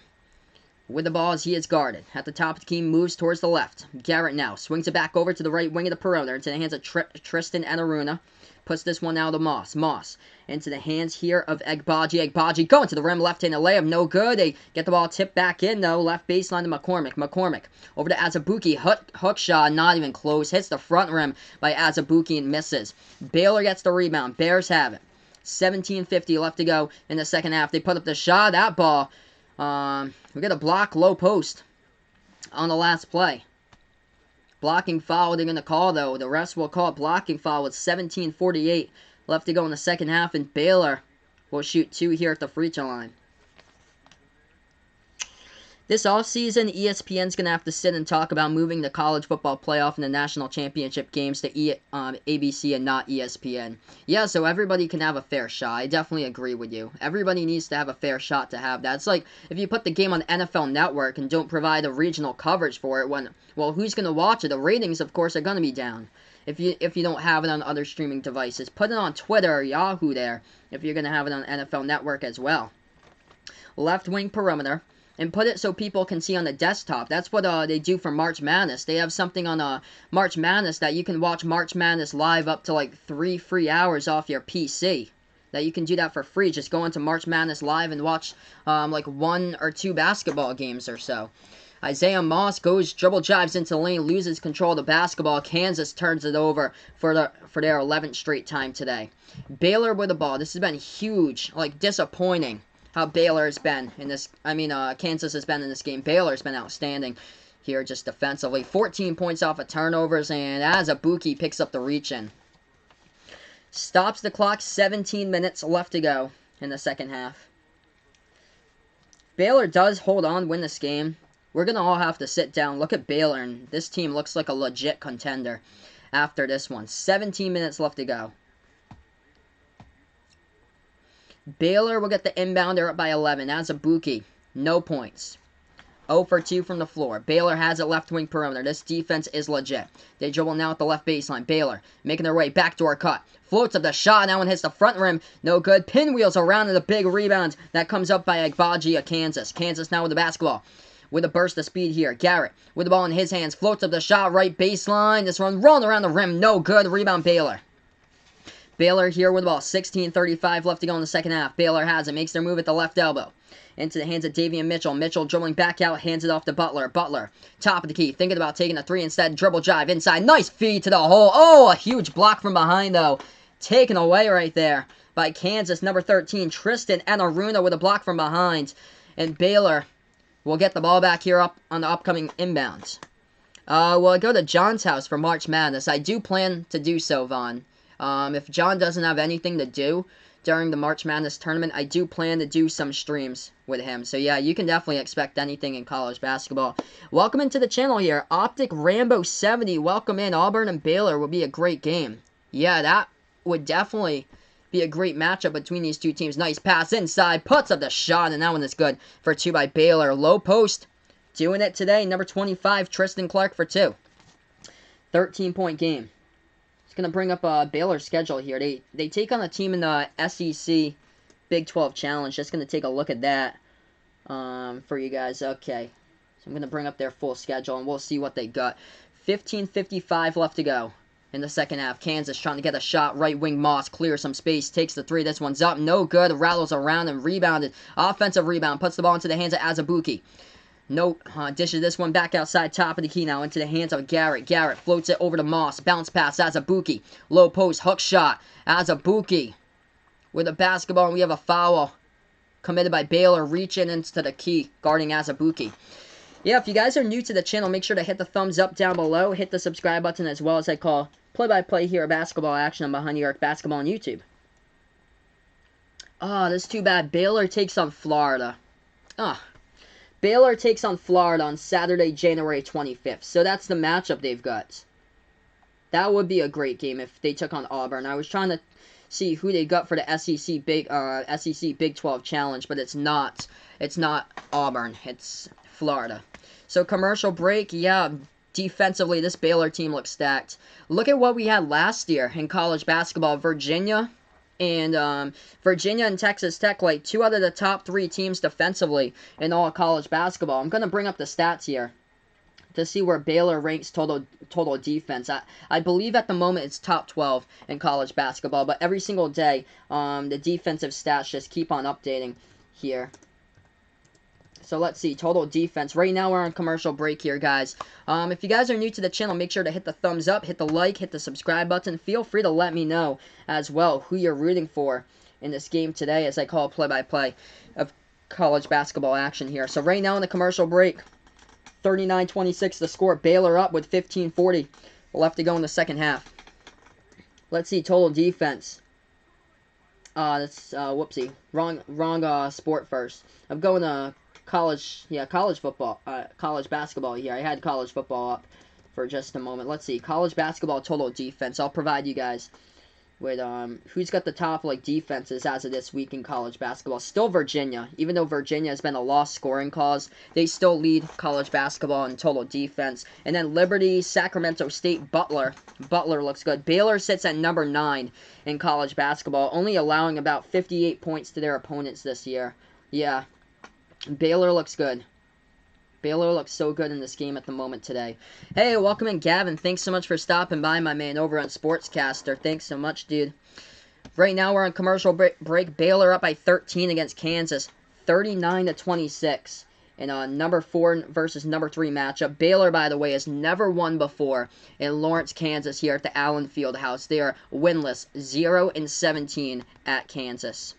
with the ball as he is guarded. At the top of the key, moves towards the left. Garrett now swings it back over to the right wing of the perimeter into the hands of Tristan Enaruna. Puts this one out to Moss. Moss into the hands here of Egbaji. Egbaji going to the rim, left-handed layup, no good. They get the ball tipped back in, though. Left baseline to McCormick. McCormick over to Azubuike. Hook shot, not even close. Hits the front rim by Azubuike and misses. Baylor gets the rebound. Bears have it. 17:50 left to go in the second half. They put up the shot. That ball, we get a block, low post on the last play. Blocking foul they're going to call, though. The refs will call it blocking foul with 17:48 left to go in the second half, and Baylor will shoot 2 here at the free throw line. This offseason, ESPN's going to have to sit and talk about moving the college football playoff and the national championship games to ABC and not ESPN. Yeah, so everybody can have a fair shot. I definitely agree with you. Everybody needs to have a fair shot to have that. It's like if you put the game on NFL Network and don't provide a regional coverage for it, well, who's going to watch it? The ratings, of course, are going to be down. If you don't have it on other streaming devices, put it on Twitter or Yahoo there if you're going to have it on NFL Network as well. Left wing perimeter. And put it so people can see on the desktop. That's what they do for March Madness. They have something on March Madness that you can watch March Madness live up to like 3 free hours off your PC. That you can do that for free. Just go into March Madness live and watch like 1 or 2 basketball games or so. Isaiah Moss goes, dribble drives into the lane, loses control of the basketball. Kansas turns it over for their 11th straight time today. Baylor with the ball. This has been huge, like disappointing. How Baylor has been in this, Kansas has been in this game. Baylor's been outstanding here just defensively. 14 points off of turnovers, and Azubuike picks up the reach-in. Stops the clock, 17 minutes left to go in the second half. Baylor does hold on, win this game. We're going to all have to sit down, look at Baylor, and this team looks like a legit contender after this one. 17 minutes left to go. Baylor will get the inbound. They're up by 11. Azubuike, no points. 0 for 2 from the floor. Baylor has it left wing perimeter. This defense is legit. They dribble now at the left baseline. Baylor making their way. Backdoor cut. Floats up the shot. That one hits the front rim. No good. Pinwheels around and a big rebound. That comes up by Egbaji of Kansas. Kansas now with the basketball. With a burst of speed here. Garrett with the ball in his hands. Floats up the shot. Right baseline. This one rolling around the rim. No good. Rebound Baylor. Baylor here with the ball. 16:35 left to go in the second half. Baylor has it. Makes their move at the left elbow. Into the hands of Davian Mitchell. Mitchell dribbling back out. Hands it off to Butler. Butler, top of the key. Thinking about taking a 3 instead. Dribble drive inside. Nice feed to the hole. Oh, a huge block from behind, though. Taken away right there by Kansas. Number 13, Tristan Enaruna with a block from behind. And Baylor will get the ball back here up on the upcoming inbounds. Will I go to John's house for March Madness? I do plan to do so, Vaughn. If John doesn't have anything to do during the March Madness tournament, I do plan to do some streams with him. So yeah, you can definitely expect anything in college basketball. Welcome into the channel here. Optic Rambo 70, welcome in. Auburn and Baylor will be a great game. Yeah, that would definitely be a great matchup between these two teams. Nice pass inside, puts up the shot, and that one is good for 2 by Baylor. Low post, doing it today. Number 25, Tristan Clark for 2. 13-point game. Going to bring up Baylor's schedule here. They take on a team in the SEC Big 12 Challenge. Just going to take a look at that for you guys. Okay, so I'm going to bring up their full schedule, and we'll see what they got. 15:55 left to go in the second half. Kansas trying to get a shot. Right wing Moss clears some space. Takes the 3. This one's up. No good. Rattles around and rebounded. Offensive rebound. Puts the ball into the hands of Azubuike. Nope, dishes this one back outside, top of the key now, into the hands of Garrett. Garrett floats it over to Moss. Bounce pass, Azubuike. Low post, hook shot. Azubuike with a basketball, and we have a foul committed by Baylor, reaching into the key, guarding Azubuike. Yeah, if you guys are new to the channel, make sure to hit the thumbs up down below. Hit the subscribe button as well as I call play-by-play here of basketball action on Behind New York Basketball on YouTube. Oh, that's too bad. Baylor takes on Florida. Baylor takes on Florida on Saturday, January 25th. So that's the matchup they've got. That would be a great game if they took on Auburn. I was trying to see who they got for the SEC Big 12 Challenge, but it's not. It's not Auburn. It's Florida. So commercial break. Yeah, defensively, this Baylor team looks stacked. Look at what we had last year in college basketball. Virginia And Virginia and Texas Tech, like 2 out of the top 3 teams defensively in all of college basketball. I'm going to bring up the stats here to see where Baylor ranks total defense. I believe at the moment it's top 12 in college basketball, but every single day the defensive stats just keep on updating here. So let's see, total defense. Right now we're on commercial break here, guys. If you guys are new to the channel, make sure to hit the thumbs up, hit the like, hit the subscribe button. Feel free to let me know as well who you're rooting for in this game today as I call play-by-play of college basketball action here. So right now in the commercial break, 39-26 the score. Baylor up with 15:40 left to go in the second half. Let's see, total defense. That's whoopsie. Wrong sport first. I'm going to college football, college basketball here. I had college football up for just a moment. Let's see, college basketball total defense. I'll provide you guys with who's got the top like defenses as of this week in college basketball. Still Virginia, even though Virginia has been a lost scoring cause, they still lead college basketball in total defense. And then Liberty, Sacramento State, Butler looks good. Baylor sits at number 9 in college basketball, only allowing about 58 points to their opponents this year. Yeah, Baylor looks good. Baylor looks so good in this game at the moment today. Hey, welcome in, Gavin. Thanks so much for stopping by, my man, over on Sportscaster. Thanks so much, dude. Right now, we're on commercial break. Baylor up by 13 against Kansas, 39-26. In a number 4 versus number 3 matchup. Baylor, by the way, has never won before in Lawrence, Kansas, here at the Allen Fieldhouse. They are winless, 0-17 at Kansas.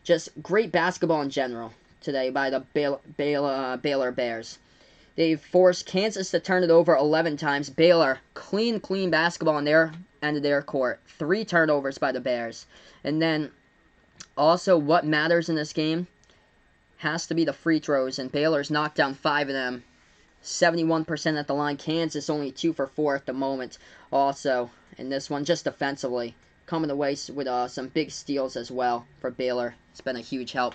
Just great basketball in general today by the Baylor Bears. They've forced Kansas to turn it over 11 times. Baylor, clean basketball on their end of their court. 3 turnovers by the Bears. And then, also, what matters in this game has to be the free throws. And Baylor's knocked down 5 of them. 71% at the line. Kansas only 2 for 4 at the moment. Also, in this one, just defensively, coming away with some big steals as well for Baylor. It's been a huge help.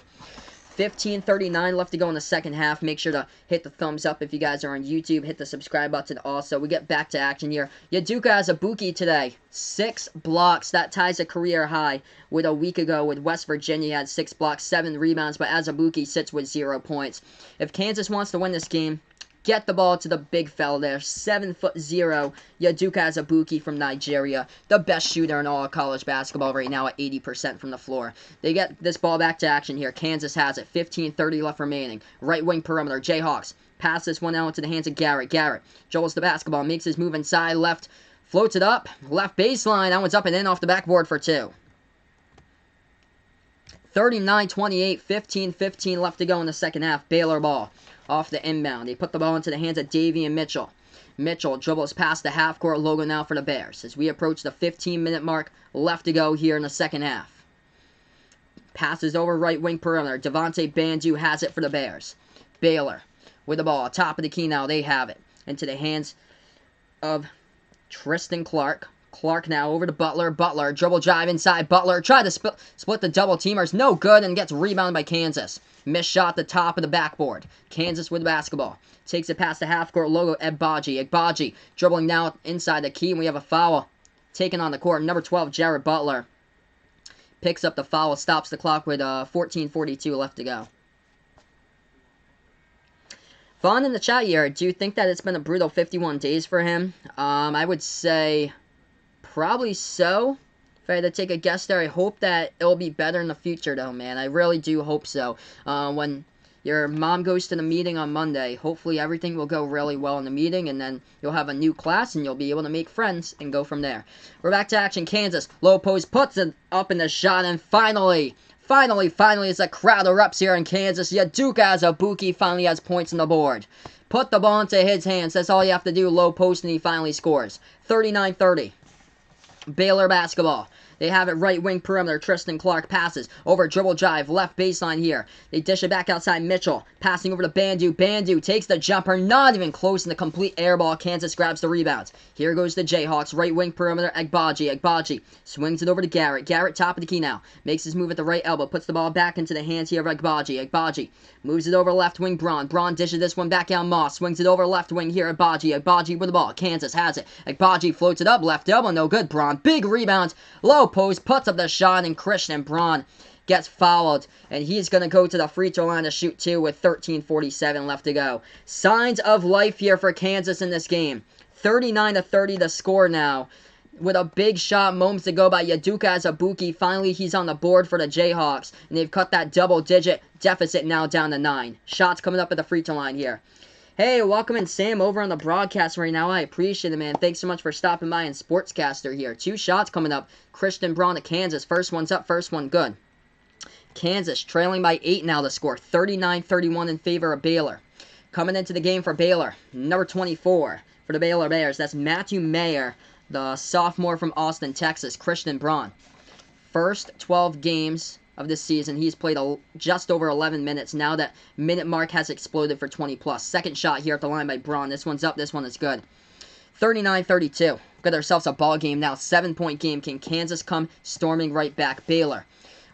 15:39 left to go in the second half. Make sure to hit the thumbs up if you guys are on YouTube. Hit the subscribe button also. We get back to action here. Yaduka has a Buki today. 6 blocks. That ties a career high with a week ago with West Virginia. He had 6 blocks, 7 rebounds, but Azubuike sits with 0 points. If Kansas wants to win this game, get the ball to the big fella there. 7'0", Yaduka Azubuike from Nigeria. The best shooter in all of college basketball right now at 80% from the floor. They get this ball back to action here. Kansas has it. 15:30 left remaining. Right wing perimeter. Jayhawks pass this one out into the hands of Garrett. Garrett dribbles the basketball. Makes his move inside. Left. Floats it up. Left baseline. That one's up and in off the backboard for 2. 39-28. 15:15 left to go in the second half. Baylor ball. Off the inbound. They put the ball into the hands of Davian Mitchell. Mitchell dribbles past the half-court logo now for the Bears as we approach the 15-minute mark left to go here in the second half. Passes over right wing perimeter. Devontae Bandu has it for the Bears. Baylor with the ball. Top of the key now. They have it. Into the hands of Tristan Clark. Clark now over to Butler. Butler, dribble drive inside. Butler tried to split the double teamers. No good and gets rebounded by Kansas. Missed shot at the top of the backboard. Kansas with the basketball. Takes it past the half-court logo, Agbaji. Agbaji dribbling now inside the key, and we have a foul taken on the court. Number 12, Jared Butler picks up the foul, stops the clock with 14:42 left to go. Vaughn in the chat here, do you think that it's been a brutal 51 days for him? I would say probably so. If I had to take a guess there, I hope that it'll be better in the future, though, man. I really do hope so. When your mom goes to the meeting on Monday, hopefully everything will go really well in the meeting, and then you'll have a new class, and you'll be able to make friends and go from there. We're back to action. Kansas, low post, puts it up in the shot, and finally, as the crowd erupts here in Kansas, Yaduka Azubuike finally has points on the board. Put the ball into his hands. That's all you have to do. Low post, and he finally scores. 39-30. Baylor basketball. They have it right wing perimeter. Tristan Clark passes over dribble drive. Left baseline here. They dish it back outside. Mitchell passing over to Bandu. Bandu takes the jumper. Not even close in the complete air ball. Kansas grabs the rebounds. Here goes the Jayhawks. Right wing perimeter. Agbaji. Agbaji swings it over to Garrett. Garrett top of the key now. Makes his move at the right elbow. Puts the ball back into the hands here of Agbaji. Agbaji moves it over left wing. Braun. Braun dishes this one back out. Moss swings it over left wing here. Agbaji. Agbaji with the ball. Kansas has it. Agbaji floats it up. Left elbow. No good. Braun. Big rebound. Low no post, puts up the shot, and Christian Braun gets fouled, and he's going to go to the free throw line to shoot 2 with 13:47 left to go. Signs of life here for Kansas in this game. 39-30 the score now, with a big shot moments ago by Udoka Azubuike. Finally, he's on the board for the Jayhawks, and they've cut that double-digit deficit now down to 9. Shots coming up at the free throw line here. Hey, welcome in Sam over on the broadcast right now. I appreciate it, man. Thanks so much for stopping by and Sportscaster here. 2 shots coming up. Christian Braun to Kansas. First one's up, first one good. Kansas trailing by 8 now to score. 39-31 in favor of Baylor. Coming into the game for Baylor, number 24 for the Baylor Bears. That's Matthew Mayer, the sophomore from Austin, Texas. Christian Braun. First 12 games of this season, he's played just over 11 minutes. Now that minute mark has exploded for 20+. Second shot here at the line by Braun. This one's up. This one is good. 39-32. Got ourselves a ball game now. 7-point game. Can Kansas come storming right back? Baylor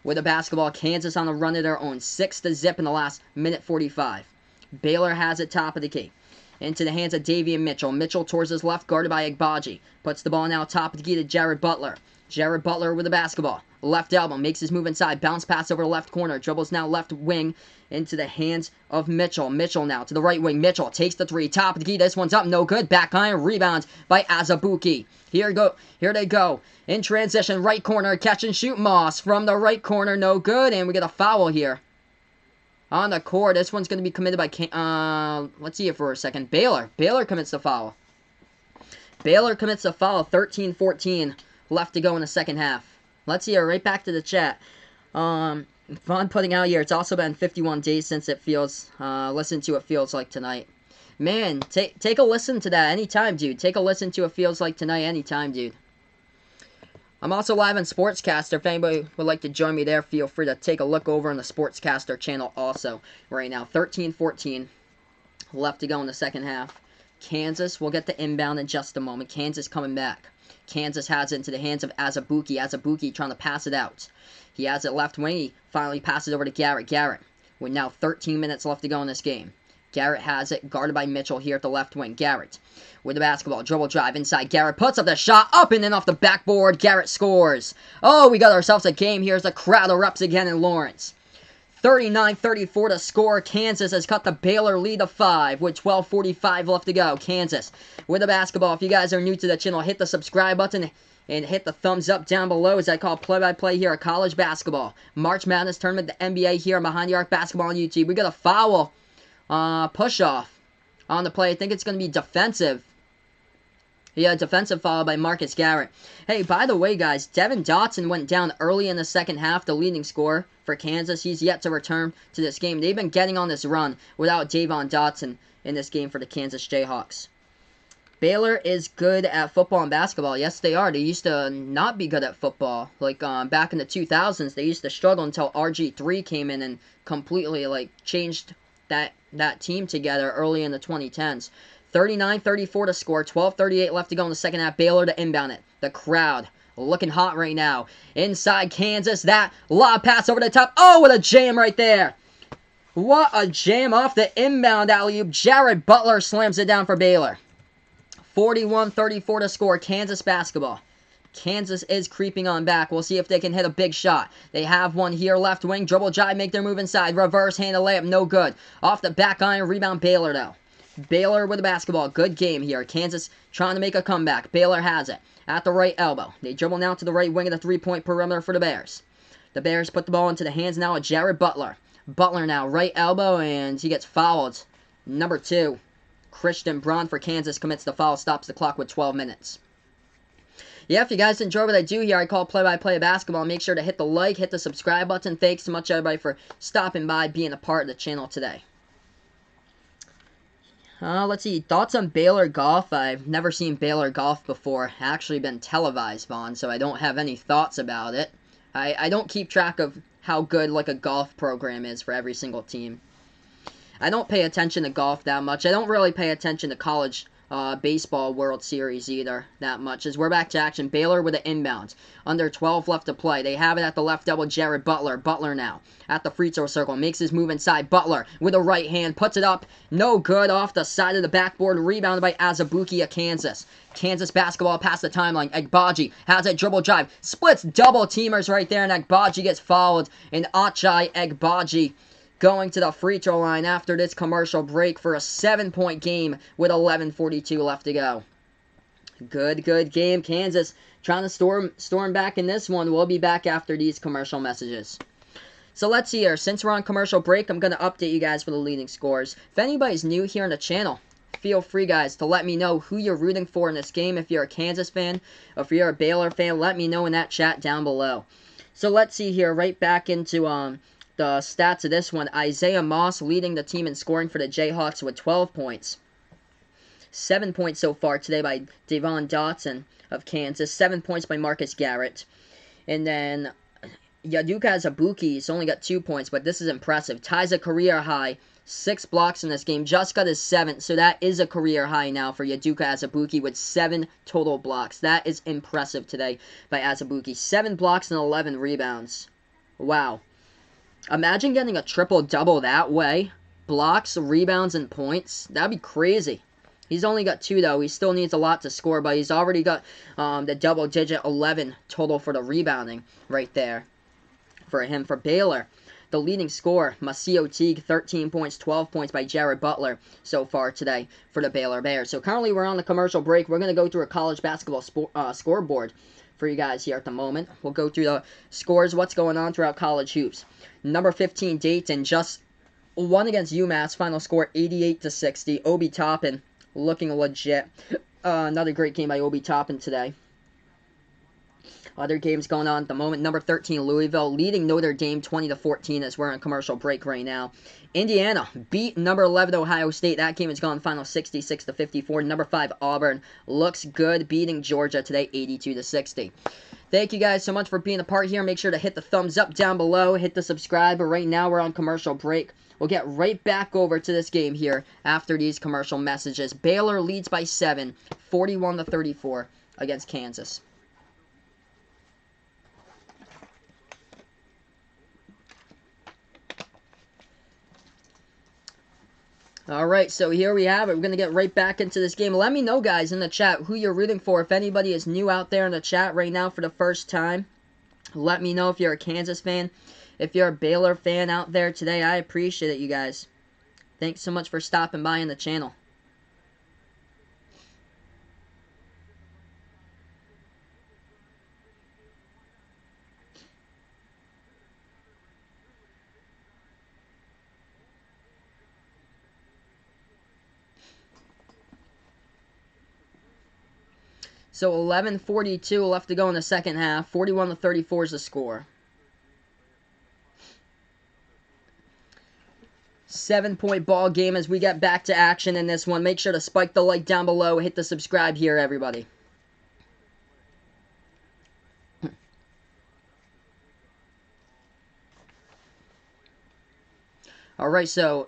with a basketball. Kansas on the run of their own. 6-0 in the last minute 45. Baylor has it top of the key. Into the hands of Davian Mitchell. Mitchell towards his left, guarded by Agbaji. Puts the ball now top of the key to Jared Butler. Jared Butler with the basketball. Left elbow, makes his move inside. Bounce pass over the left corner. Dribbles now left wing into the hands of Mitchell. Mitchell now to the right wing. Mitchell takes the 3. Top of the key. This one's up. No good. Back iron. Rebound by Azubuike. Here they go. In transition. Right corner. Catch and shoot. Moss from the right corner. No good. And we get a foul here on the court. This one's going to be committed by, let's see it for a second. Baylor. Baylor commits the foul. Baylor commits the foul. 13-14 left to go in the second half. Let's see it right back to the chat. Fun putting out here. It's also been 51 days since it feels, listen to It Feels Like Tonight. Man, take a listen to that anytime, dude. Take a listen to It Feels Like Tonight anytime, dude. I'm also live on Sportscaster. If anybody would like to join me there, feel free to take a look over on the Sportscaster channel also. Right now, 13-14 left to go in the second half. Kansas will get the inbound in just a moment. Kansas coming back. Kansas has it into the hands of Azubuike. Azubuike trying to pass it out. He has it left wing. He finally passes over to Garrett. Garrett with now 13 minutes left to go in this game. Garrett has it, guarded by Mitchell here at the left wing. Garrett with the basketball. Dribble drive inside. Garrett puts up the shot. Up and then off the backboard. Garrett scores. Oh, we got ourselves a game here as the crowd erupts again in Lawrence. 39-34 to score. Kansas has cut the Baylor lead to 5 with 12:45 left to go. Kansas with the basketball. If you guys are new to the channel, hit the subscribe button and hit the thumbs up down below as I call play-by-play here at college basketball. March Madness Tournament, the NBA here on Behind the Arc Basketball on YouTube. We got a foul push-off on the play. I think it's going to be defensive. Yeah, defensive foul by Marcus Garrett. Hey, by the way, guys, Devin Dotson went down early in the second half, the leading scorer for Kansas. He's yet to return to this game. They've been getting on this run without Davon Dotson in this game for the Kansas Jayhawks. Baylor is good at football and basketball. Yes, they are. They used to not be good at football. Like, back in the 2000s, they used to struggle until RG3 came in and completely, like, changed that team together early in the 2010s. 39-34 to score. 12:38 left to go in the second half. Baylor to inbound it. The crowd looking hot right now. Inside Kansas. That lob pass over the top. Oh, what a jam right there. What a jam off the inbound alley-oop. Jared Butler slams it down for Baylor. 41-34 to score. Kansas basketball. Kansas is creeping on back. We'll see if they can hit a big shot. They have one here. Left wing. Dribble drive. Make their move inside. Reverse hand layup. No good. Off the back iron. Rebound Baylor though. Baylor with the basketball. Good game here. Kansas trying to make a comeback. Baylor has it at the right elbow. They dribble now to the right wing of the three-point perimeter for the Bears. The Bears put the ball into the hands now of Jared Butler. Butler now right elbow, and he gets fouled. Number 2, Christian Braun for Kansas commits the foul. Stops the clock with 12 minutes. Yeah, if you guys enjoy what I do here, I call play-by-play basketball. Make sure to hit the like, hit the subscribe button. Thanks so much, everybody, for stopping by, being a part of the channel today. Let's see. Thoughts on Baylor golf? I've never seen Baylor golf before. Actually been televised, Vaughn, so I don't have any thoughts about it. I don't keep track of how good, like, a golf program is for every single team. I don't pay attention to golf that much. I don't really pay attention to college baseball World Series either that much. As we're back to action, Baylor with an inbound. Under 12 left to play. They have it at the left double, Jared Butler. Butler now at the free throw circle. Makes his move inside. Butler with a right hand. Puts it up. No good. Off the side of the backboard. Rebounded by Azubuike of Kansas. Kansas basketball past the timeline. Agbaji has a dribble drive. Splits double teamers right there. And Agbaji gets fouled. And Ochai Agbaji going to the free throw line after this commercial break for a 7-point game with 11:42 left to go. Good game. Kansas trying to storm back in this one. We'll be back after these commercial messages. So let's see here. Since we're on commercial break, I'm going to update you guys for the leading scores. If anybody's new here on the channel, feel free, guys, to let me know who you're rooting for in this game. If you're a Kansas fan, or if you're a Baylor fan, let me know in that chat down below. So let's see here. Right back into the stats of this one. Isaiah Moss leading the team in scoring for the Jayhawks with 12 points. 7 points so far today by Devon Dotson of Kansas. 7 points by Marcus Garrett. And then Yaduka Azubuike's only got 2 points, but this is impressive. Ties a career high. 6 blocks in this game. Just got his 7th, so that is a career high now for Yaduka Azubuike with 7 total blocks. That is impressive today by Azubuike. 7 blocks and 11 rebounds. Wow. Imagine getting a triple-double that way. Blocks, rebounds, and points. That'd be crazy. He's only got 2, though. He still needs a lot to score, but he's already got the double-digit 11 total for the rebounding right there for him. For Baylor, the leading scorer, Masio Teague, 13 points, 12 points by Jared Butler so far today for the Baylor Bears. So currently we're on the commercial break. We're going to go through a college basketball scoreboard for you guys here at the moment. We'll go through the scores, what's going on throughout college hoops. Number 15, Dayton, just won against UMass. Final score, 88-60. Obi Toppin looking legit. Another great game by Obi Toppin today. Other games going on at the moment. Number 13, Louisville, leading Notre Dame 20-14 as we're on commercial break right now. Indiana beat number 11, Ohio State. That game is gone final 66-54. Number 5, Auburn looks good, beating Georgia today 82-60. Thank you guys so much for being a part here. Make sure to hit the thumbs up down below. Hit the subscribe. But right now we're on commercial break. We'll get right back over to this game here after these commercial messages. Baylor leads by 7, 41-34 against Kansas. Alright, so here we have it. We're going to get right back into this game. Let me know, guys, in the chat who you're rooting for. If anybody is new out there in the chat right now for the first time, let me know if you're a Kansas fan. If you're a Baylor fan out there today, I appreciate it, you guys. Thanks so much for stopping by on the channel. So 11:42 left to go in the second half. 41-34 is the score. 7-point ball game as we get back to action in this one. Make sure to spike the like down below. Hit the subscribe here, everybody. Alright, so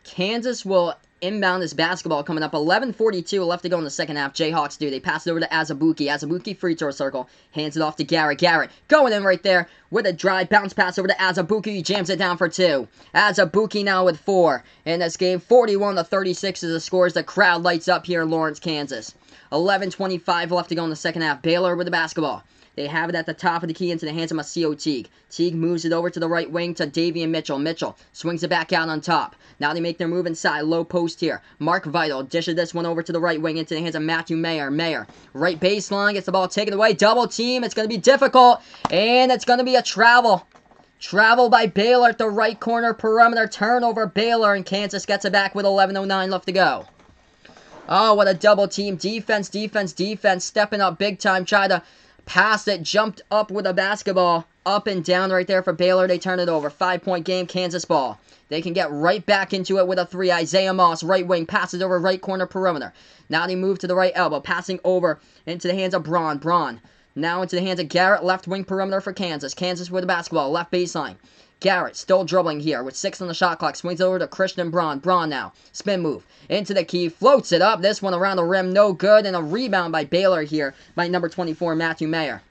Kansas will inbound this basketball coming up. 11:42 left to go in the second half. Jayhawks do. They pass it over to Azubuike. Azubuike free throw circle. Hands it off to Garrett. Garrett going in right there with a drive. Bounce pass over to Azubuike. He jams it down for 2. Azubuike now with 4 in this game. 41-36 is the score as the crowd lights up here in Lawrence, Kansas. 11:25 left to go in the second half. Baylor with the basketball. They have it at the top of the key into the hands of Masio Teague. Teague moves it over to the right wing to Davian Mitchell. Mitchell swings it back out on top. Now they make their move inside. Low post here. Mark Vital dishes this one over to the right wing into the hands of Matthew Mayer. Mayer, right baseline, gets the ball taken away. Double team. It's going to be difficult. And it's going to be a travel. Travel by Baylor at the right corner perimeter. Turnover Baylor, and Kansas gets it back with 11:09 left to go. Oh, what a double team. Defense, defense, defense. Stepping up big time. Try to pass it, jumped up with a basketball, up and down right there for Baylor. They turn it over. 5-point game, Kansas ball. They can get right back into it with a 3. Isaiah Moss, right wing, passes over right corner perimeter. Now they move to the right elbow, passing over into the hands of Braun. Braun Now into the hands of Garrett, left wing perimeter for Kansas. Kansas with the basketball, left baseline. Garrett still dribbling here with 6 on the shot clock. Swings over to Christian Braun. Braun now. Spin move. Into the key. Floats it up. This one around the rim. No good. And a rebound by Baylor here by number 24, Matthew Mayer.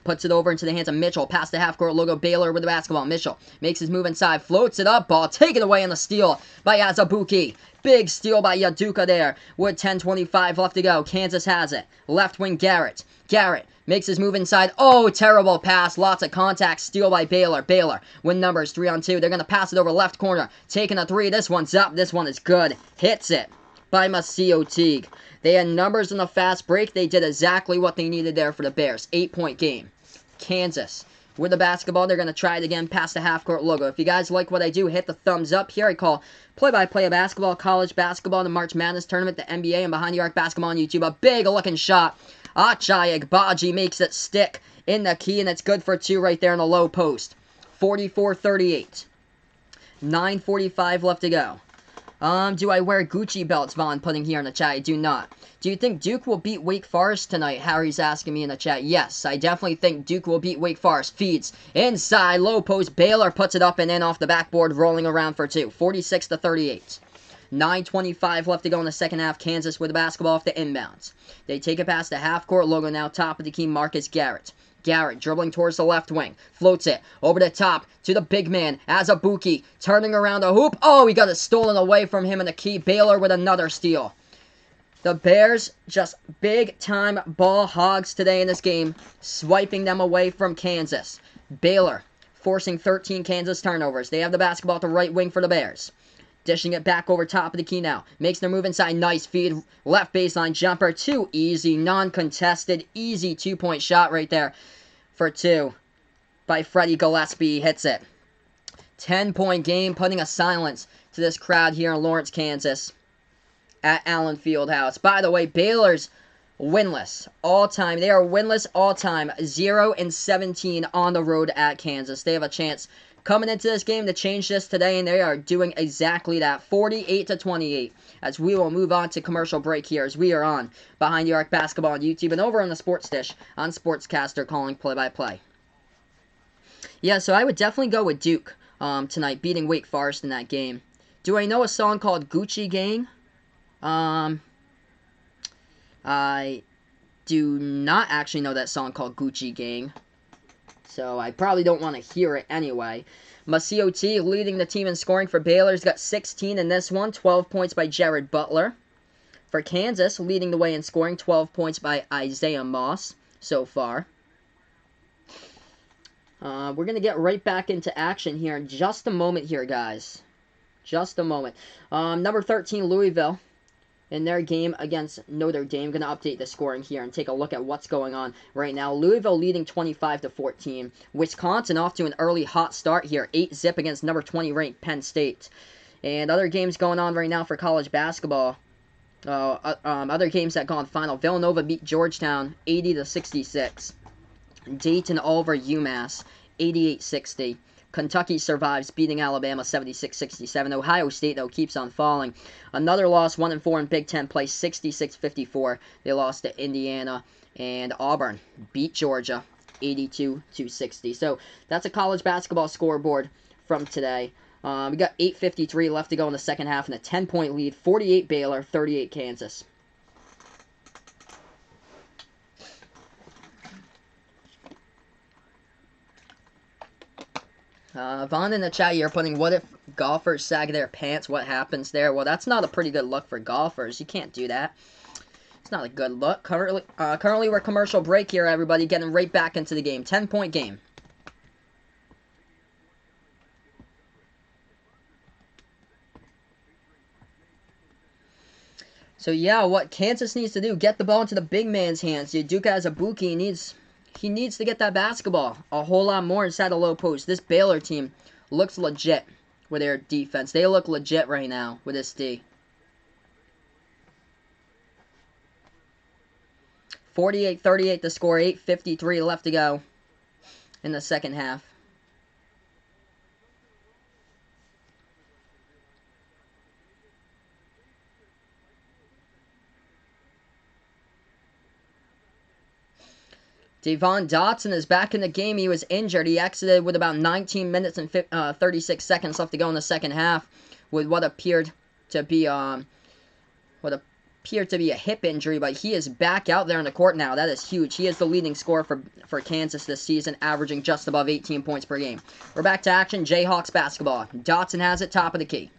Puts it over into the hands of Mitchell. Past the half-court logo. Baylor with the basketball. Mitchell makes his move inside. Floats it up. Ball taken away on the steal by Azubuike. Big steal by Yaduka there with 10:25 left to go. Kansas has it. Left wing Garrett. Garrett makes his move inside. Oh, terrible pass. Lots of contact. Steal by Baylor. Baylor win numbers 3-on-2. They're going to pass it over left corner. Taking a 3. This one's up. This one is good. Hits it by Masio Teague. They had numbers in the fast break. They did exactly what they needed there for the Bears. 8-point game. Kansas with the basketball. They're going to try it again past the half-court logo. If you guys like what I do, hit the thumbs up. Here I call play-by-play of basketball, college basketball, the March Madness Tournament, the NBA, and Behind the Arc basketball on YouTube. A big-looking shot. Achai Agbaji makes it stick in the key, and it's good for 2 right there in the low post. 44-38. 9:45 left to go. Do I wear Gucci belts, Vaughn putting here in the chat? I do not. Do you think Duke will beat Wake Forest tonight? Harry's asking me in the chat. Yes, I definitely think Duke will beat Wake Forest. Feeds inside, low post. Baylor puts it up and in off the backboard, rolling around for 2. 46-38. 9:25 left to go in the second half. Kansas with the basketball off the inbounds. They take it past the half-court logo now. Top of the key, Marcus Garrett. Garrett dribbling towards the left wing. Floats it over the top to the big man. Azubuike turning around the hoop. Oh, he got it stolen away from him in the key. Baylor with another steal. The Bears just big-time ball hogs today in this game, swiping them away from Kansas. Baylor forcing 13 Kansas turnovers. They have the basketball at the right wing for the Bears. Dishing it back over top of the key now. Makes their move inside. Nice feed. Left baseline jumper. 2 easy. Non-contested. Easy 2-point shot right there for 2 by Freddie Gillespie. Hits it. 10-point game. Putting a silence to this crowd here in Lawrence, Kansas at Allen Fieldhouse. By the way, Baylor's winless all-time. They are winless all-time. 0-17 on the road at Kansas. They have a chance coming into this game to change this today, and they are doing exactly that. 48-28. As we will move on to commercial break here, as we are on Behind the Arc Basketball on YouTube and over on the Sports Dish on Sportscaster calling play-by-play. Yeah, so I would definitely go with Duke tonight, beating Wake Forest in that game. Do I know a song called Gucci Gang? I do not actually know that song called Gucci Gang, so I probably don't want to hear it anyway. Masio T leading the team in scoring for Baylor. He's got 16 in this one. 12 points by Jared Butler. For Kansas, leading the way in scoring. 12 points by Isaiah Moss so far. We're going to get right back into action here in just a moment here, guys. Just a moment. Number 13, Louisville, in their game against Notre Dame. Going to update the scoring here and take a look at what's going on right now. Louisville leading 25-14. Wisconsin off to an early hot start here. 8-zip against number 20 ranked Penn State. And other games going on right now for college basketball. Other games that gone final. Villanova beat Georgetown 80-66. Dayton over UMass 88-60. Kentucky survives, beating Alabama 76-67. Ohio State, though, keeps on falling. Another loss, 1-4 in Big Ten play, 66-54. They lost to Indiana. And Auburn beat Georgia 82-60. So that's a college basketball scoreboard from today. We got 8:53 left to go in the second half and a 10-point lead. 48 Baylor, 38 Kansas. Vaughn in the chat, you're putting, what if golfers sag their pants? What happens there? Well, that's not a pretty good look for golfers. You can't do that. It's not a good look. Currently we're commercial break here, everybody. Getting right back into the game. 10-point game. So, yeah, what Kansas needs to do, get the ball into the big man's hands. Duke Azubuike needs to get that basketball a whole lot more inside the low post. This Baylor team looks legit with their defense. They look legit right now with this D. 48-38 the score. 8:53 left to go in the second half. Devon Dotson is back in the game. He was injured. He exited with about 19 minutes and 36 seconds left to go in the second half with what appeared to be a hip injury, but he is back out there in the court now. That is huge. He is the leading scorer for Kansas this season, averaging just above 18 points per game. We're back to action. Jayhawks basketball. Dotson has it, top of the key.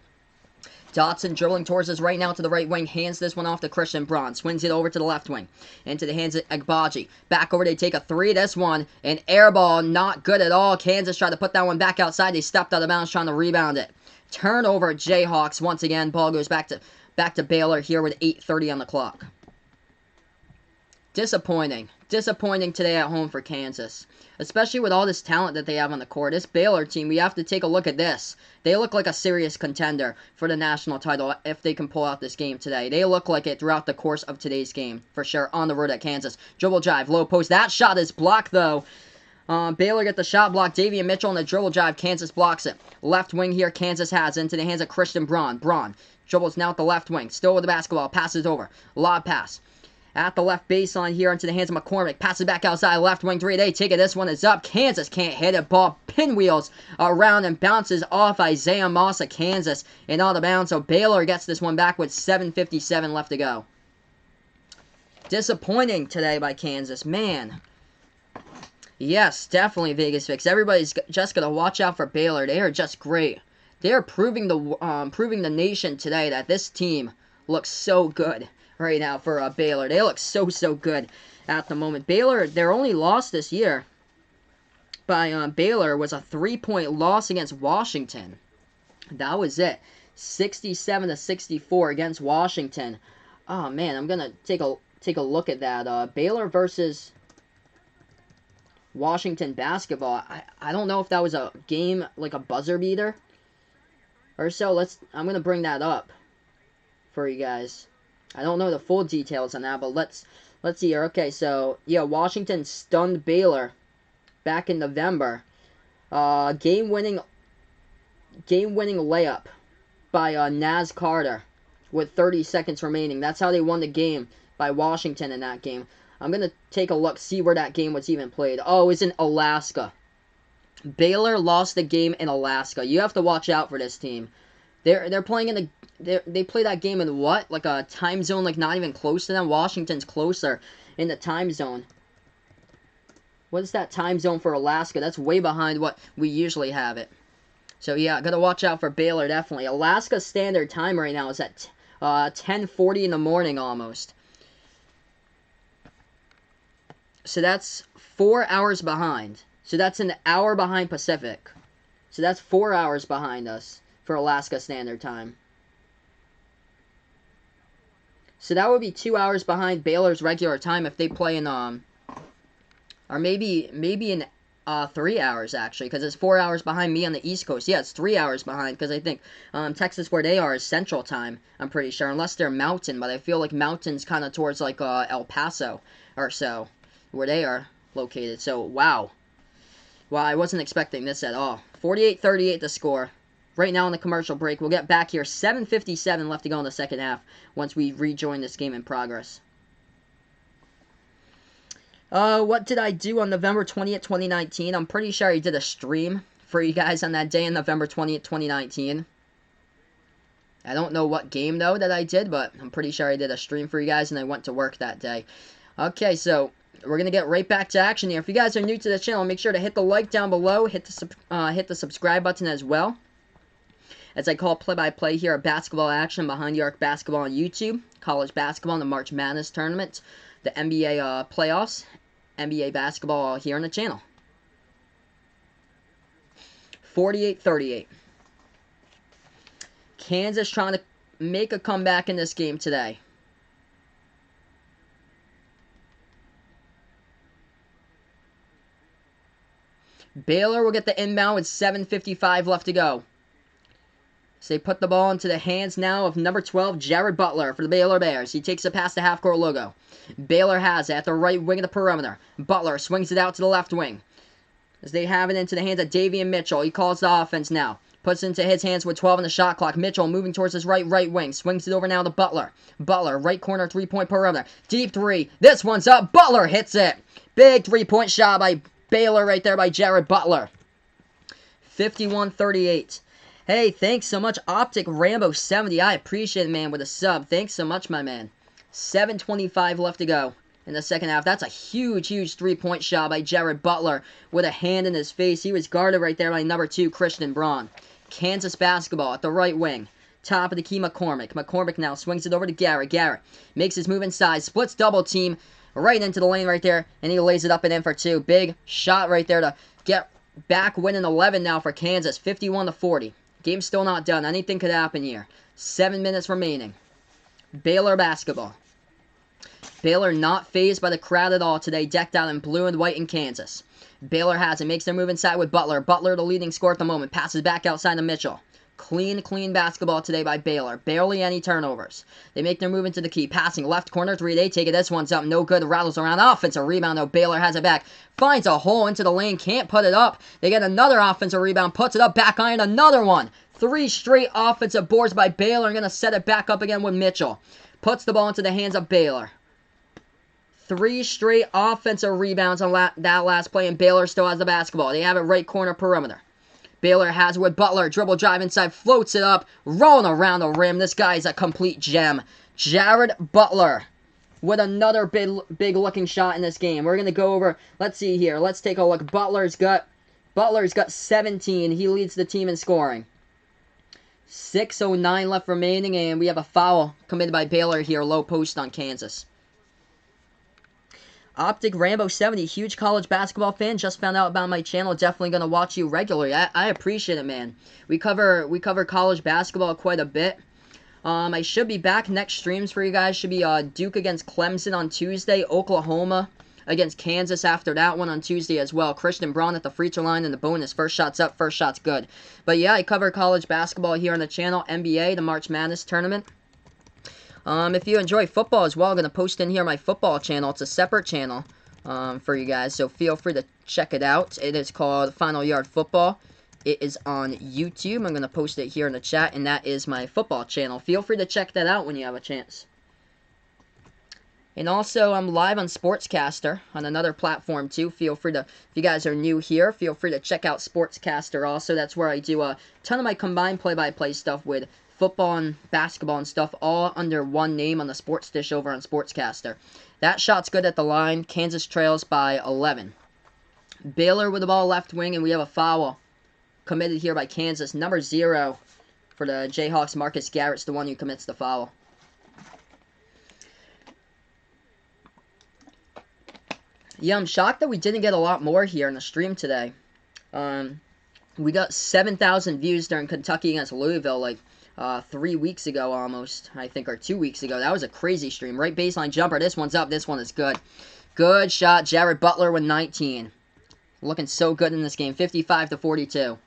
Dotson dribbling towards us right now to the right wing. Hands this one off to Christian Braun. Swings it over to the left wing. Into the hands of Agbaji. Back over, they take a three. This one, an air ball, not good at all. Kansas tried to put that one back outside. They stepped out of bounds trying to rebound it. Turnover, Jayhawks once again. Ball goes back to Baylor here with 8:30 on the clock. Disappointing. Disappointing today at home for Kansas. Especially with all this talent that they have on the court. This Baylor team, we have to take a look at this. They look like a serious contender for the national title if they can pull out this game today. They look like it throughout the course of today's game, for sure, on the road at Kansas. Dribble drive, low post. That shot is blocked, though. Baylor get the shot blocked. Davian Mitchell on the dribble drive. Kansas blocks it. Left wing here, Kansas has into the hands of Christian Braun. Braun dribbles now at the left wing. Still with the basketball. Passes over. Lob pass. At the left baseline here into the hands of McCormick. Passes back outside. Left wing three. They take it. This one is up. Kansas can't hit it. Ball pinwheels around and bounces off Isaiah Moss of Kansas and out of bounds. So Baylor gets this one back with 7:57 left to go. Disappointing today by Kansas. Man. Yes, definitely Vegas Fix. Everybody's just going to watch out for Baylor. They are just great. They are proving the nation today that this team looks so good right now for Baylor. They look so good at the moment. Baylor, their only loss this year by Baylor was a 3-point loss against Washington. That was it. 67-64 against Washington. Oh man, I'm gonna take a look at that. Baylor versus Washington basketball. I don't know if that was a game like a buzzer beater or so. I'm gonna bring that up for you guys. I don't know the full details on that, but let's see here. Okay, so yeah, Washington stunned Baylor back in November. Game-winning layup by Naz Carter with 30 seconds remaining. That's how they won the game by Washington in that game. I'm going to take a look, see where that game was even played. Oh, it's in Alaska. Baylor lost the game in Alaska. You have to watch out for this team. They're playing in they play that game in what? Like a time zone like not even close to them. Washington's closer in the time zone. What is that time zone for Alaska? That's way behind what we usually have it. So yeah, gotta watch out for Baylor, definitely. Alaska Standard Time right now is at 10:40 in the morning almost. So that's 4 hours behind. So that's an hour behind Pacific. So that's 4 hours behind us for Alaska Standard Time. So that would be 2 hours behind Baylor's regular time if they play in, or maybe in 3 hours actually, because it's 4 hours behind me on the East Coast. Yeah, it's 3 hours behind, because I think Texas where they are is Central Time, I'm pretty sure, unless they're Mountain, but I feel like Mountain's kind of towards like El Paso or so, where they are located. So, wow. Wow, I wasn't expecting this at all. 48-38 the score. Right now on the commercial break. We'll get back here. 7:57 left to go in the second half once we rejoin this game in progress. What did I do on November 20th, 2019? I'm pretty sure I did a stream for you guys on that day on November 20th, 2019. I don't know what game, though, that I did, but I'm pretty sure I did a stream for you guys, and I went to work that day. Okay, so we're going to get right back to action here. If you guys are new to the channel, make sure to hit the like down below, hit the subscribe button as well. As I call play-by-play here of basketball action behind the arc basketball on YouTube, college basketball in the March Madness tournament, the NBA playoffs, NBA basketball here on the channel. 48-38. Kansas trying to make a comeback in this game today. Baylor will get the inbound with 7:55 left to go. So they put the ball into the hands now of number 12, Jared Butler for the Baylor Bears. He takes it past the half-court logo. Baylor has it at the right wing of the perimeter. Butler swings it out to the left wing. As they have it into the hands of Davian Mitchell. He calls the offense now. Puts it into his hands with 12 on the shot clock. Mitchell moving towards his right wing. Swings it over now to Butler. Butler, right corner, three-point perimeter. Deep three. This one's up. Butler hits it. Big three-point shot by Baylor right there by Jared Butler. 51-38. Hey, thanks so much, Optic Rambo 70. I appreciate it, man, with a sub. Thanks so much, my man. 7:25 left to go in the second half. That's a huge, huge three-point shot by Jared Butler with a hand in his face. He was guarded right there by number 2, Christian Braun. Kansas basketball at the right wing. Top of the key, McCormick. McCormick now swings it over to Garrett. Garrett makes his move inside. Splits double team right into the lane right there. And he lays it up and in for 2. Big shot right there to get back, winning 11 now for Kansas. 51-40. Game's still not done. Anything could happen here. 7 minutes remaining. Baylor basketball. Baylor not fazed by the crowd at all today. Decked out in blue and white in Kansas. Baylor has it. Makes their move inside with Butler. Butler the leading scorer at the moment. Passes back outside to Mitchell. Clean basketball today by Baylor. Barely any turnovers. They make their move into the key. Passing left corner 3. They take it. This one's up. No good. Rattles around. Offensive rebound though. Baylor has it back. Finds a hole into the lane. Can't put it up. They get another offensive rebound. Puts it up. Back iron. Another one. 3 straight offensive boards by Baylor. Going to set it back up again with Mitchell. Puts the ball into the hands of Baylor. 3 straight offensive rebounds on that last play, and Baylor still has the basketball. They have it right corner perimeter. Baylor has it with Butler. Dribble drive inside. Floats it up. Rolling around the rim. This guy is a complete gem. Jared Butler with another big looking shot in this game. We're going to go over, let's see here. Let's take a look. Butler's got 17. He leads the team in scoring. 6:09 left remaining, and we have a foul committed by Baylor here. Low post on Kansas. Optic Rambo 70, huge college basketball fan. Just found out about my channel. Definitely gonna watch you regularly. I appreciate it, man. We cover college basketball quite a bit. I should be back next streams for you guys. Should be Duke against Clemson on Tuesday. Oklahoma against Kansas after that one on Tuesday as well. Christian Braun at the free throw line and the bonus. First shot's up, first shot's good. But yeah, I cover college basketball here on the channel. NBA, the March Madness tournament. If you enjoy football as well, I'm going to post in here my football channel. It's a separate channel for you guys, so feel free to check it out. It is called Final Yard Football. It is on YouTube. I'm going to post it here in the chat, and that is my football channel. Feel free to check that out when you have a chance. And also, I'm live on Sportscaster on another platform too. Feel free to, if you guys are new here, feel free to check out Sportscaster also. That's where I do a ton of my combined play-by-play stuff with football and basketball and stuff, all under one name on the Sports Dish over on Sportscaster. That shot's good at the line. Kansas trails by 11. Baylor with the ball left wing, and we have a foul committed here by Kansas. Number 0 for the Jayhawks. Marcus Garrett's the one who commits the foul. Yeah, I'm shocked that we didn't get a lot more here in the stream today. We got 7,000 views during Kentucky against Louisville, like 3 weeks ago almost, I think, or 2 weeks ago. That was a crazy stream. Right baseline jumper. This one's up. This one is good. Good shot. Jared Butler with 19. Looking so good in this game. 55-42.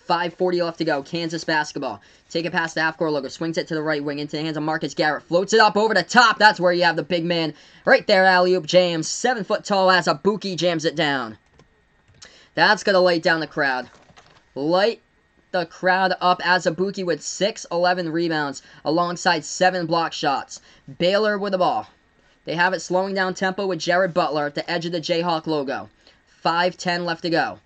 5:40 left to go. Kansas basketball. Take it past the half-court logo. Swings it to the right wing into the hands of Marcus Garrett. Floats it up over the top. That's where you have the big man. Right there, alley-oop jams. 7 foot tall as Abuki jams it down. That's going to light down the crowd. Light the crowd up as Abuki with 6-11 rebounds alongside 7 block shots. Baylor with the ball. They have it slowing down tempo with Jared Butler at the edge of the Jayhawk logo. 5:10 left to go.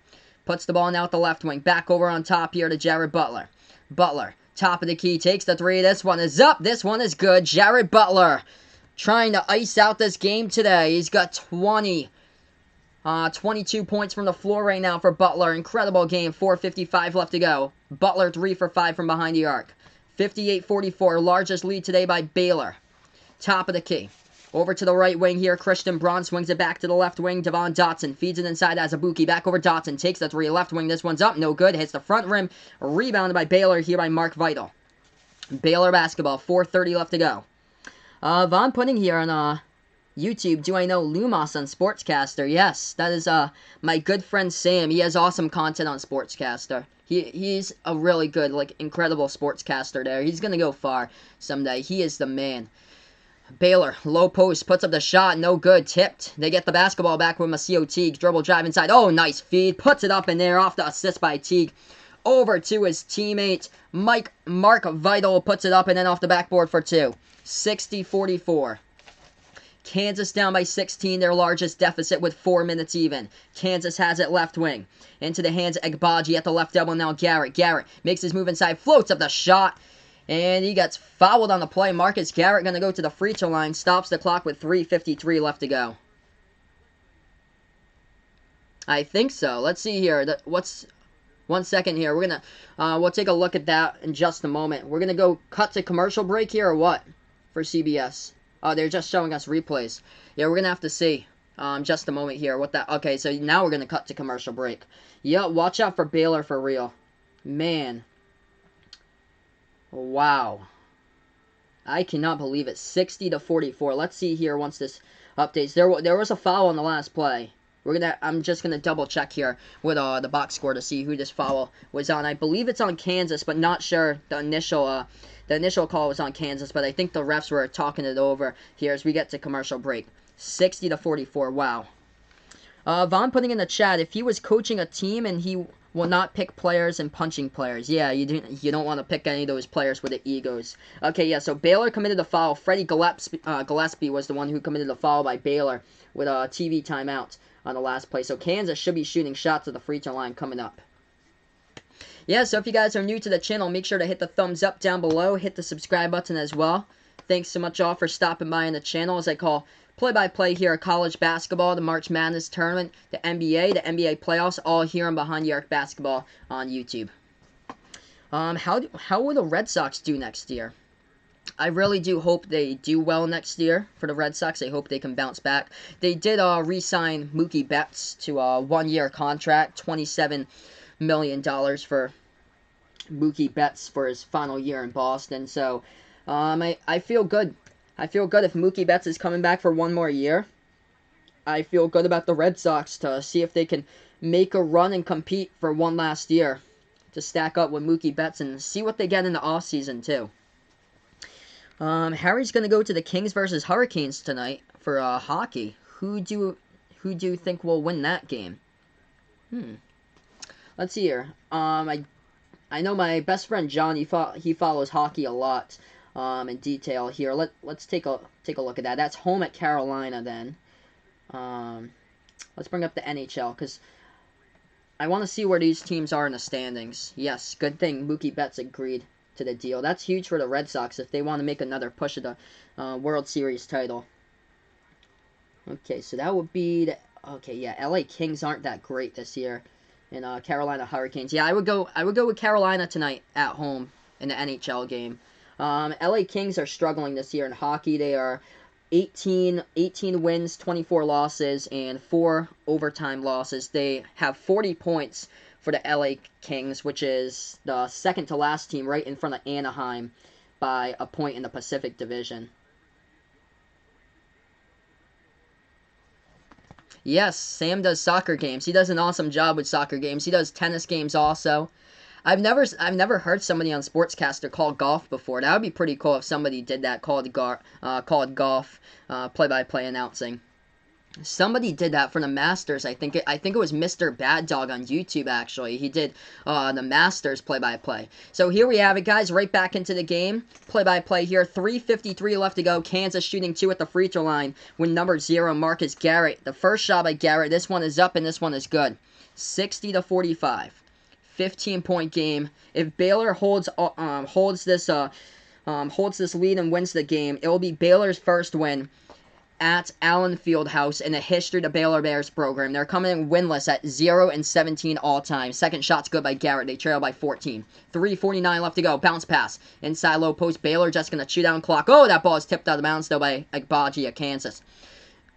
Puts the ball now at the left wing. Back over on top here to Jared Butler. Butler, top of the key, takes the 3. This one is up. This one is good. Jared Butler trying to ice out this game today. He's got 22 points from the floor right now for Butler. Incredible game. 4:55 left to go. Butler 3 for 5 from behind the arc. 58-44. Largest lead today by Baylor. Top of the key. Over to the right wing here. Christian Braun swings it back to the left wing. Devon Dotson feeds it inside as Abuki. Back over Dotson. Takes the 3 left wing. This one's up. No good. Hits the front rim. Rebounded by Baylor here by Mark Vital. Baylor basketball. 4:30 left to go. Von putting here on YouTube. Do I know Lumos on Sportscaster? Yes. That is my good friend Sam. He has awesome content on Sportscaster. He's a really good, like, incredible sportscaster there. He's going to go far someday. He is the man. Baylor, low post, puts up the shot, no good, tipped. They get the basketball back with Maseo Teague. Dribble drive inside. Oh, nice feed. Puts it up in there off the assist by Teague. Over to his teammate, Mark Vital puts it up and then off the backboard for 2. 60-44. Kansas down by 16, their largest deficit with 4 minutes even. Kansas has it left wing. Into the hands of Agbaji at the left elbow now. Garrett. Garrett makes his move inside, floats up the shot, and he gets fouled on the play. Marcus Garrett going to go to the free throw line, stops the clock with 3:53 left to go. I think so. Let's see here. What's 1 second here. We're gonna we'll take a look at that in just a moment. We're gonna go cut to commercial break here or what for CBS? Oh, they're just showing us replays. Yeah, we're gonna have to see. Just a moment here. What that? Okay, so now we're gonna cut to commercial break. Yeah, watch out for Baylor for real. Man. Wow. I cannot believe it. 60-44. Let's see here once this updates. There was a foul on the last play. I'm just gonna double check here with the box score to see who this foul was on. I believe it's on Kansas, but not sure. The initial call was on Kansas, but I think the refs were talking it over here as we get to commercial break. 60-44. Wow. Vaughn putting in the chat, if he was coaching a team and he will not pick players and punching players. Yeah, you don't want to pick any of those players with the egos. Okay, yeah, so Baylor committed the foul. Freddie Gillespie was the one who committed the foul by Baylor with a TV timeout on the last play. So Kansas should be shooting shots at the free throw line coming up. Yeah, so if you guys are new to the channel, make sure to hit the thumbs up down below. Hit the subscribe button as well. Thanks so much all for stopping by on the channel as I call play-by-play here of college basketball, the March Madness tournament, the NBA playoffs, all here on Behind the Arc Basketball on YouTube. How will the Red Sox do next year? I really do hope they do well next year for the Red Sox. I hope they can bounce back. They did re-sign Mookie Betts to a one-year contract, $27 million for Mookie Betts for his final year in Boston. So I feel good. I feel good if Mookie Betts is coming back for one more year. I feel good about the Red Sox to see if they can make a run and compete for one last year to stack up with Mookie Betts and see what they get in the offseason too. Harry's going to go to the Kings versus Hurricanes tonight for hockey. Who do you think will win that game? Let's see here. I know my best friend John. He follows hockey a lot in detail here. Let's take a look at that. That's home at Carolina then. Let's bring up the NHL because I want to see where these teams are in the standings. Yes, good thing Mookie Betts agreed to the deal. That's huge for the Red Sox if they want to make another push of the World Series title. Okay, so that would be the... Okay, yeah, LA Kings aren't that great this year. And Carolina Hurricanes. Yeah, I would go with Carolina tonight at home in the NHL game. LA Kings are struggling this year in hockey. They are 18 wins, 24 losses, and 4 overtime losses. They have 40 points for the LA Kings, which is the second to last team right in front of Anaheim by a point in the Pacific Division. Yes, Sam does soccer games. He does an awesome job with soccer games. He does tennis games also. I've never heard somebody on Sportscaster call golf before. That would be pretty cool if somebody did that, called golf, play-by-play announcing. Somebody did that for the Masters. I think it was Mr. Bad Dog on YouTube, actually. He did the Masters play-by-play. So here we have it, guys. Right back into the game. Play-by-play here. 3:53 left to go. Kansas shooting 2 at the free throw line with number 0, Marcus Garrett. The first shot by Garrett. This one is up and this one is good. 60-45. 15-point game. If Baylor holds this lead and wins the game, it will be Baylor's first win at Allen Fieldhouse in the history of the Baylor Bears program. They're coming in winless at 0-17 all-time. Second shot's good by Garrett. They trail by 14. 3:49 left to go. Bounce pass. Inside low post. Baylor just going to chew down clock. Oh, that ball is tipped out of bounds, though, by Agbaji of Kansas.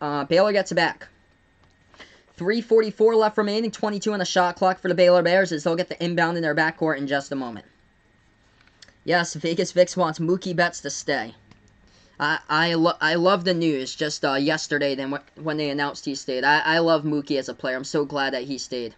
Baylor gets it back. 3:44 left remaining. 22 on the shot clock for the Baylor Bears as they'll get the inbound in their backcourt in just a moment. Yes, Vegas Vix wants Mookie Betts to stay. I love the news just yesterday when they announced he stayed. I love Mookie as a player. I'm so glad that he stayed.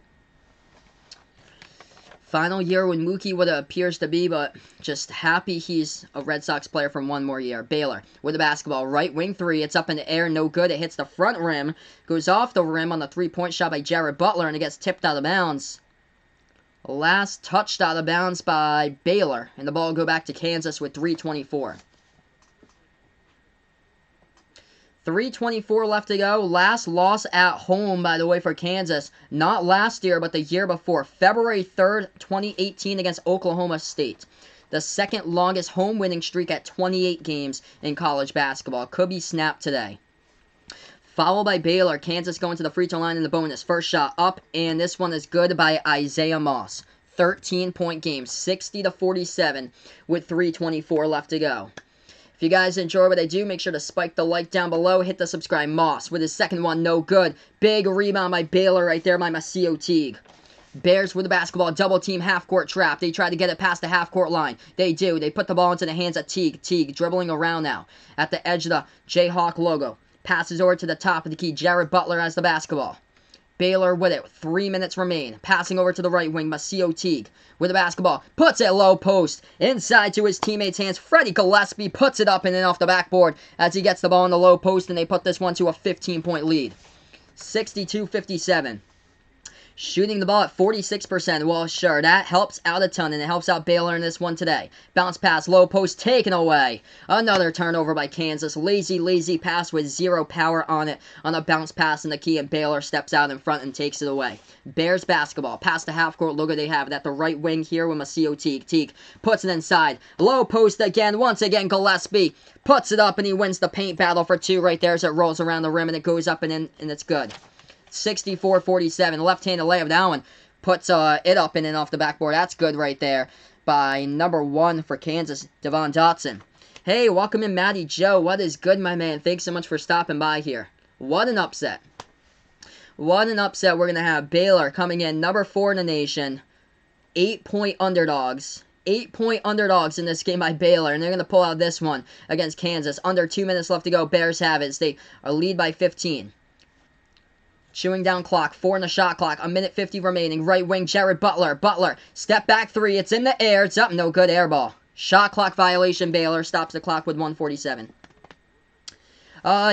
Final year with Mookie, what it appears to be, but just happy he's a Red Sox player for one more year. Baylor with the basketball. Right wing 3. It's up in the air. No good. It hits the front rim. Goes off the rim on the 3-point shot by Jared Butler, and it gets tipped out of bounds. Last touched out of bounds by Baylor, and the ball will go back to Kansas with 3:24. 3:24 left to go. Last loss at home, by the way, for Kansas. Not last year, but the year before. February 3rd, 2018 against Oklahoma State. The second longest home winning streak at 28 games in college basketball. Could be snapped today. Followed by Baylor. Kansas going to the free throw line in the bonus. First shot up, and this one is good by Isaiah Moss. 13-point game, 60-47 with 3:24 left to go. If you guys enjoy what I do, make sure to spike the like down below. Hit the subscribe. Moss with his second one, no good. Big rebound by Baylor right there by Masio Teague. Bears with the basketball, double team, half-court trap. They try to get it past the half-court line. They do. They put the ball into the hands of Teague. Teague dribbling around now at the edge of the Jayhawk logo. Passes over to the top of the key. Jared Butler has the basketball. Baylor with it. 3 minutes remain. Passing over to the right wing. Masio Teague with the basketball. Puts it low post. Inside to his teammates' hands. Freddie Gillespie puts it up and in off the backboard as he gets the ball in the low post, and they put this one to a 15-point lead. 62-57. Shooting the ball at 46%. Well, sure, that helps out a ton, and it helps out Baylor in this one today. Bounce pass, low post, taken away. Another turnover by Kansas. Lazy pass with zero power on it. On a bounce pass in the key, and Baylor steps out in front and takes it away. Bears basketball. Past the half-court logo they have it at the right wing here with Masio Teague. Teague puts it inside. Low post again. Once again, Gillespie puts it up, and he wins the paint battle for two right there as it rolls around the rim, and it goes up and in, and it's good. 64-47. Left-handed layup. That one puts it up and in off the backboard. That's good right there by number 1 for Kansas, Devon Dotson. Hey, welcome in, Matty Joe. What is good, my man? Thanks so much for stopping by here. What an upset. What an upset. We're going to have Baylor coming in number 4 in the nation. 8-point underdogs. 8-point underdogs in this game by Baylor, and they're going to pull out this one against Kansas. Under 2 minutes left to go. Bears have it. They are lead by 15. Chewing down clock, 4 in the shot clock, 1:50 remaining. Right wing, Jared Butler. Butler, step back 3. It's in the air. It's up. No good. Air ball. Shot clock violation. Baylor stops the clock with 1:47.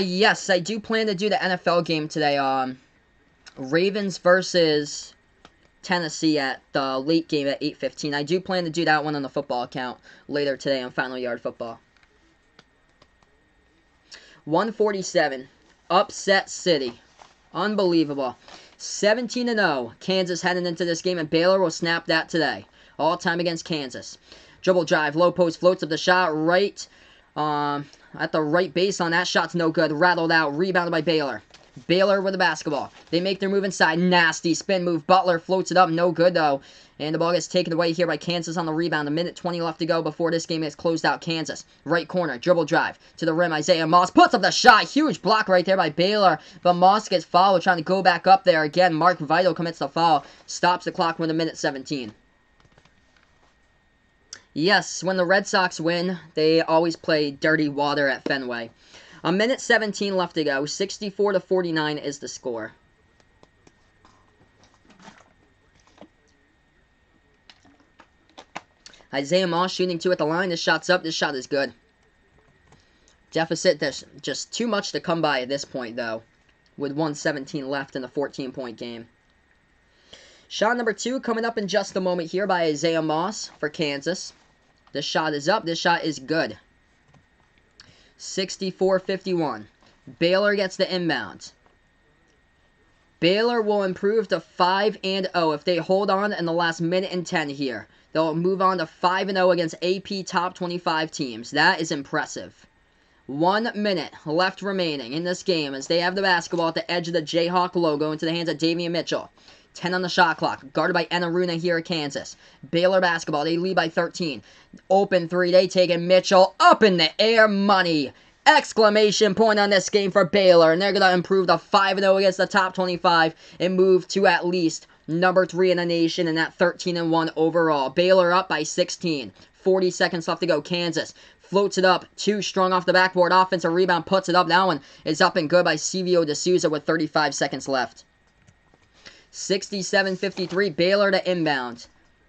Yes, I do plan to do the NFL game today. Ravens versus Tennessee at the late game at 8:15. I do plan to do that one on the football account later today on Final Yard Football. 1:47. Upset City. Unbelievable. 17-0. Kansas heading into this game, and Baylor will snap that today. All time against Kansas. Dribble drive, low post, floats up the shot right at the right base on that shot's no good. Rattled out, rebounded by Baylor. Baylor with the basketball. They make their move inside. Nasty spin move. Butler floats it up. No good, though. And the ball gets taken away here by Kansas on the rebound. 1:20 left to go before this game gets closed out. Kansas. Right corner. Dribble drive. To the rim. Isaiah Moss puts up the shot. Huge block right there by Baylor. But Moss gets fouled trying to go back up there. Again, Mark Vital commits the foul. Stops the clock with 1:17. Yes, when the Red Sox win, they always play dirty water at Fenway. 1:17 left to go. 64-49 is the score. Isaiah Moss shooting 2 at the line. This shot's up. This shot is good. Deficit, there's just too much to come by at this point, though, with 1:17 left in the 14-point game. Shot number 2 coming up in just a moment here by Isaiah Moss for Kansas. This shot is up. This shot is good. 64-51. Baylor gets the inbound. Baylor will improve to 5-0 if they hold on in the last 1:10 here. They'll move on to 5-0 against AP top 25 teams. That is impressive. 1 minute left remaining in this game as they have the basketball at the edge of the Jayhawk logo into the hands of Davian Mitchell. 10 on the shot clock. Guarded by Enaruna here at Kansas. Baylor basketball. They lead by 13. Open 3. They take it. Mitchell up in the air. Money. Exclamation point on this game for Baylor. And they're going to improve to 5-0 against the top 25 and move to at least number 3 in the nation and at 13-1 overall. Baylor up by 16. 40 seconds left to go. Kansas floats it up. 2 strong off the backboard. Offensive rebound puts it up. That one is up and good by CVO D'Souza with 35 seconds left. 67-53, Baylor to inbound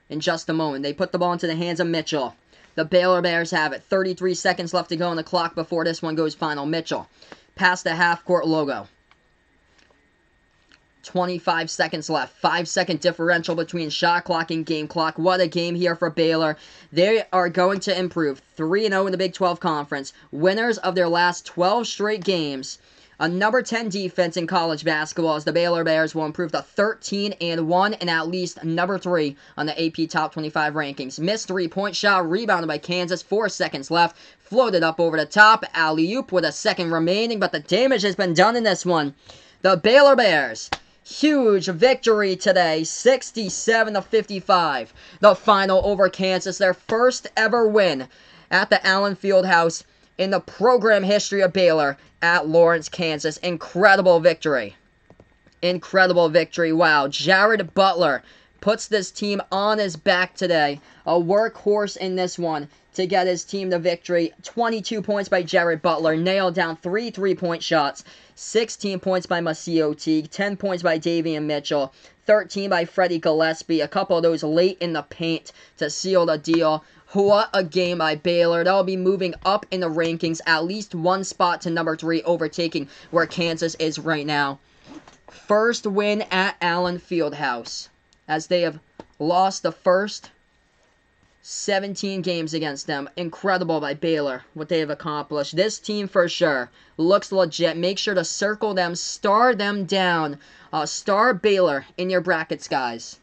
in just a moment. They put the ball into the hands of Mitchell. The Baylor Bears have it. 33 seconds left to go on the clock before this one goes final. Mitchell past the half-court logo. 25 seconds left. 5-second differential between shot clock and game clock. What a game here for Baylor. They are going to improve 3-0 in the Big 12 Conference. Winners of their last 12 straight games A number 10 defense in college basketball as the Baylor Bears will improve to 13-1 and at least number 3 on the AP Top 25 rankings. Missed three-point shot, rebounded by Kansas, 4 seconds left, floated up over the top, alley-oop with a second remaining, but the damage has been done in this one. The Baylor Bears, huge victory today, 67-55. The final over Kansas, their first ever win at the Allen Fieldhouse in the program history of Baylor at Lawrence, Kansas. Incredible victory. Incredible victory. Wow. Jared Butler puts this team on his back today. A workhorse in this one to get his team the victory. 22 points by Jared Butler. Nailed down 3 3-point shots. 16 points by Maseo Teague. 10 points by Davian Mitchell. 13 by Freddie Gillespie. A couple of those late in the paint to seal the deal. What a game by Baylor. They'll be moving up in the rankings, at least one spot to number 3, overtaking where Kansas is right now. First win at Allen Fieldhouse, as they have lost the first 17 games against them. Incredible by Baylor, what they have accomplished. This team for sure looks legit. Make sure to circle them, star them down. Star Baylor in your brackets, guys,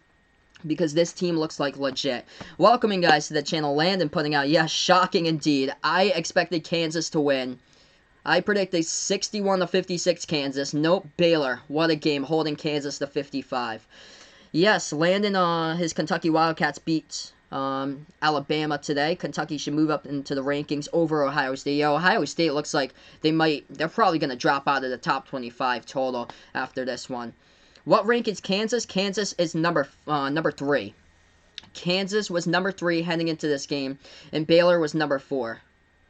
because this team looks like legit. Welcoming guys to the channel, Landon putting out, yes, shocking indeed. I expected Kansas to win. I predicted 61-56 Kansas. Nope, Baylor. What a game, holding Kansas to 55. Yes, Landon, his Kentucky Wildcats beat Alabama today. Kentucky should move up into the rankings over Ohio State. Yeah, Ohio State looks like they're probably going to drop out of the top 25 total after this one. What rank is Kansas? Kansas is number 3. Kansas was number 3 heading into this game, and Baylor was number 4.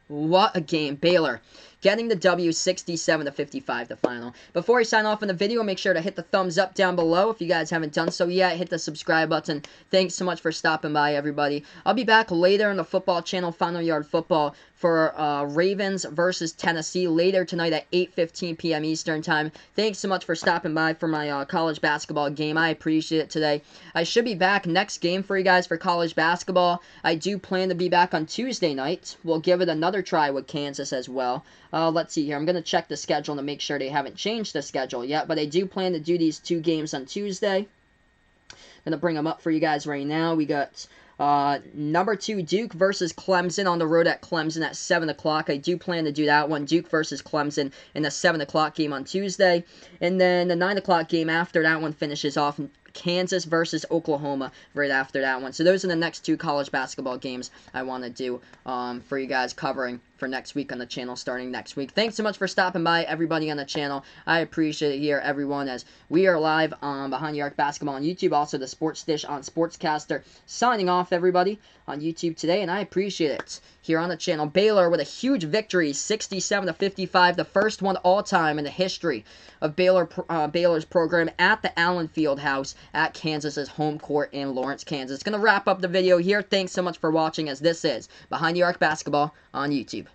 What a game. Baylor getting the W, 67-55 the final. Before I sign off in the video, make sure to hit the thumbs up down below. If you guys haven't done so yet, hit the subscribe button. Thanks so much for stopping by, everybody. I'll be back later on the football channel, Final Yard Football, for Ravens versus Tennessee later tonight at 8:15 p.m. Eastern Time. Thanks so much for stopping by for my college basketball game. I appreciate it today. I should be back next game for you guys for college basketball. I do plan to be back on Tuesday night. We'll give it another try with Kansas as well. Let's see here. I'm going to check the schedule to make sure they haven't changed the schedule yet, but I do plan to do these 2 games on Tuesday. I'm going to bring them up for you guys right now. We got number 2 Duke versus Clemson on the road at Clemson at 7 o'clock. I do plan to do that one. Duke versus Clemson in the 7 o'clock game on Tuesday. And then the 9 o'clock game after that one finishes off Kansas versus Oklahoma right after that one. So those are the next 2 college basketball games I want to do for you guys covering for next week on the channel starting next week. Thanks so much for stopping by, everybody on the channel. I appreciate it here, everyone, as we are live on Behind the Arc Basketball on YouTube, also the Sports Dish on Sportscaster. Signing off, everybody, on YouTube today, and I appreciate it here on the channel. Baylor with a huge victory, 67-55, the first one all-time in the history of Baylor's program at the Allen Fieldhouse at Kansas's home court in Lawrence, Kansas. Going to wrap up the video here. Thanks so much for watching, as this is Behind the Arc Basketball on YouTube.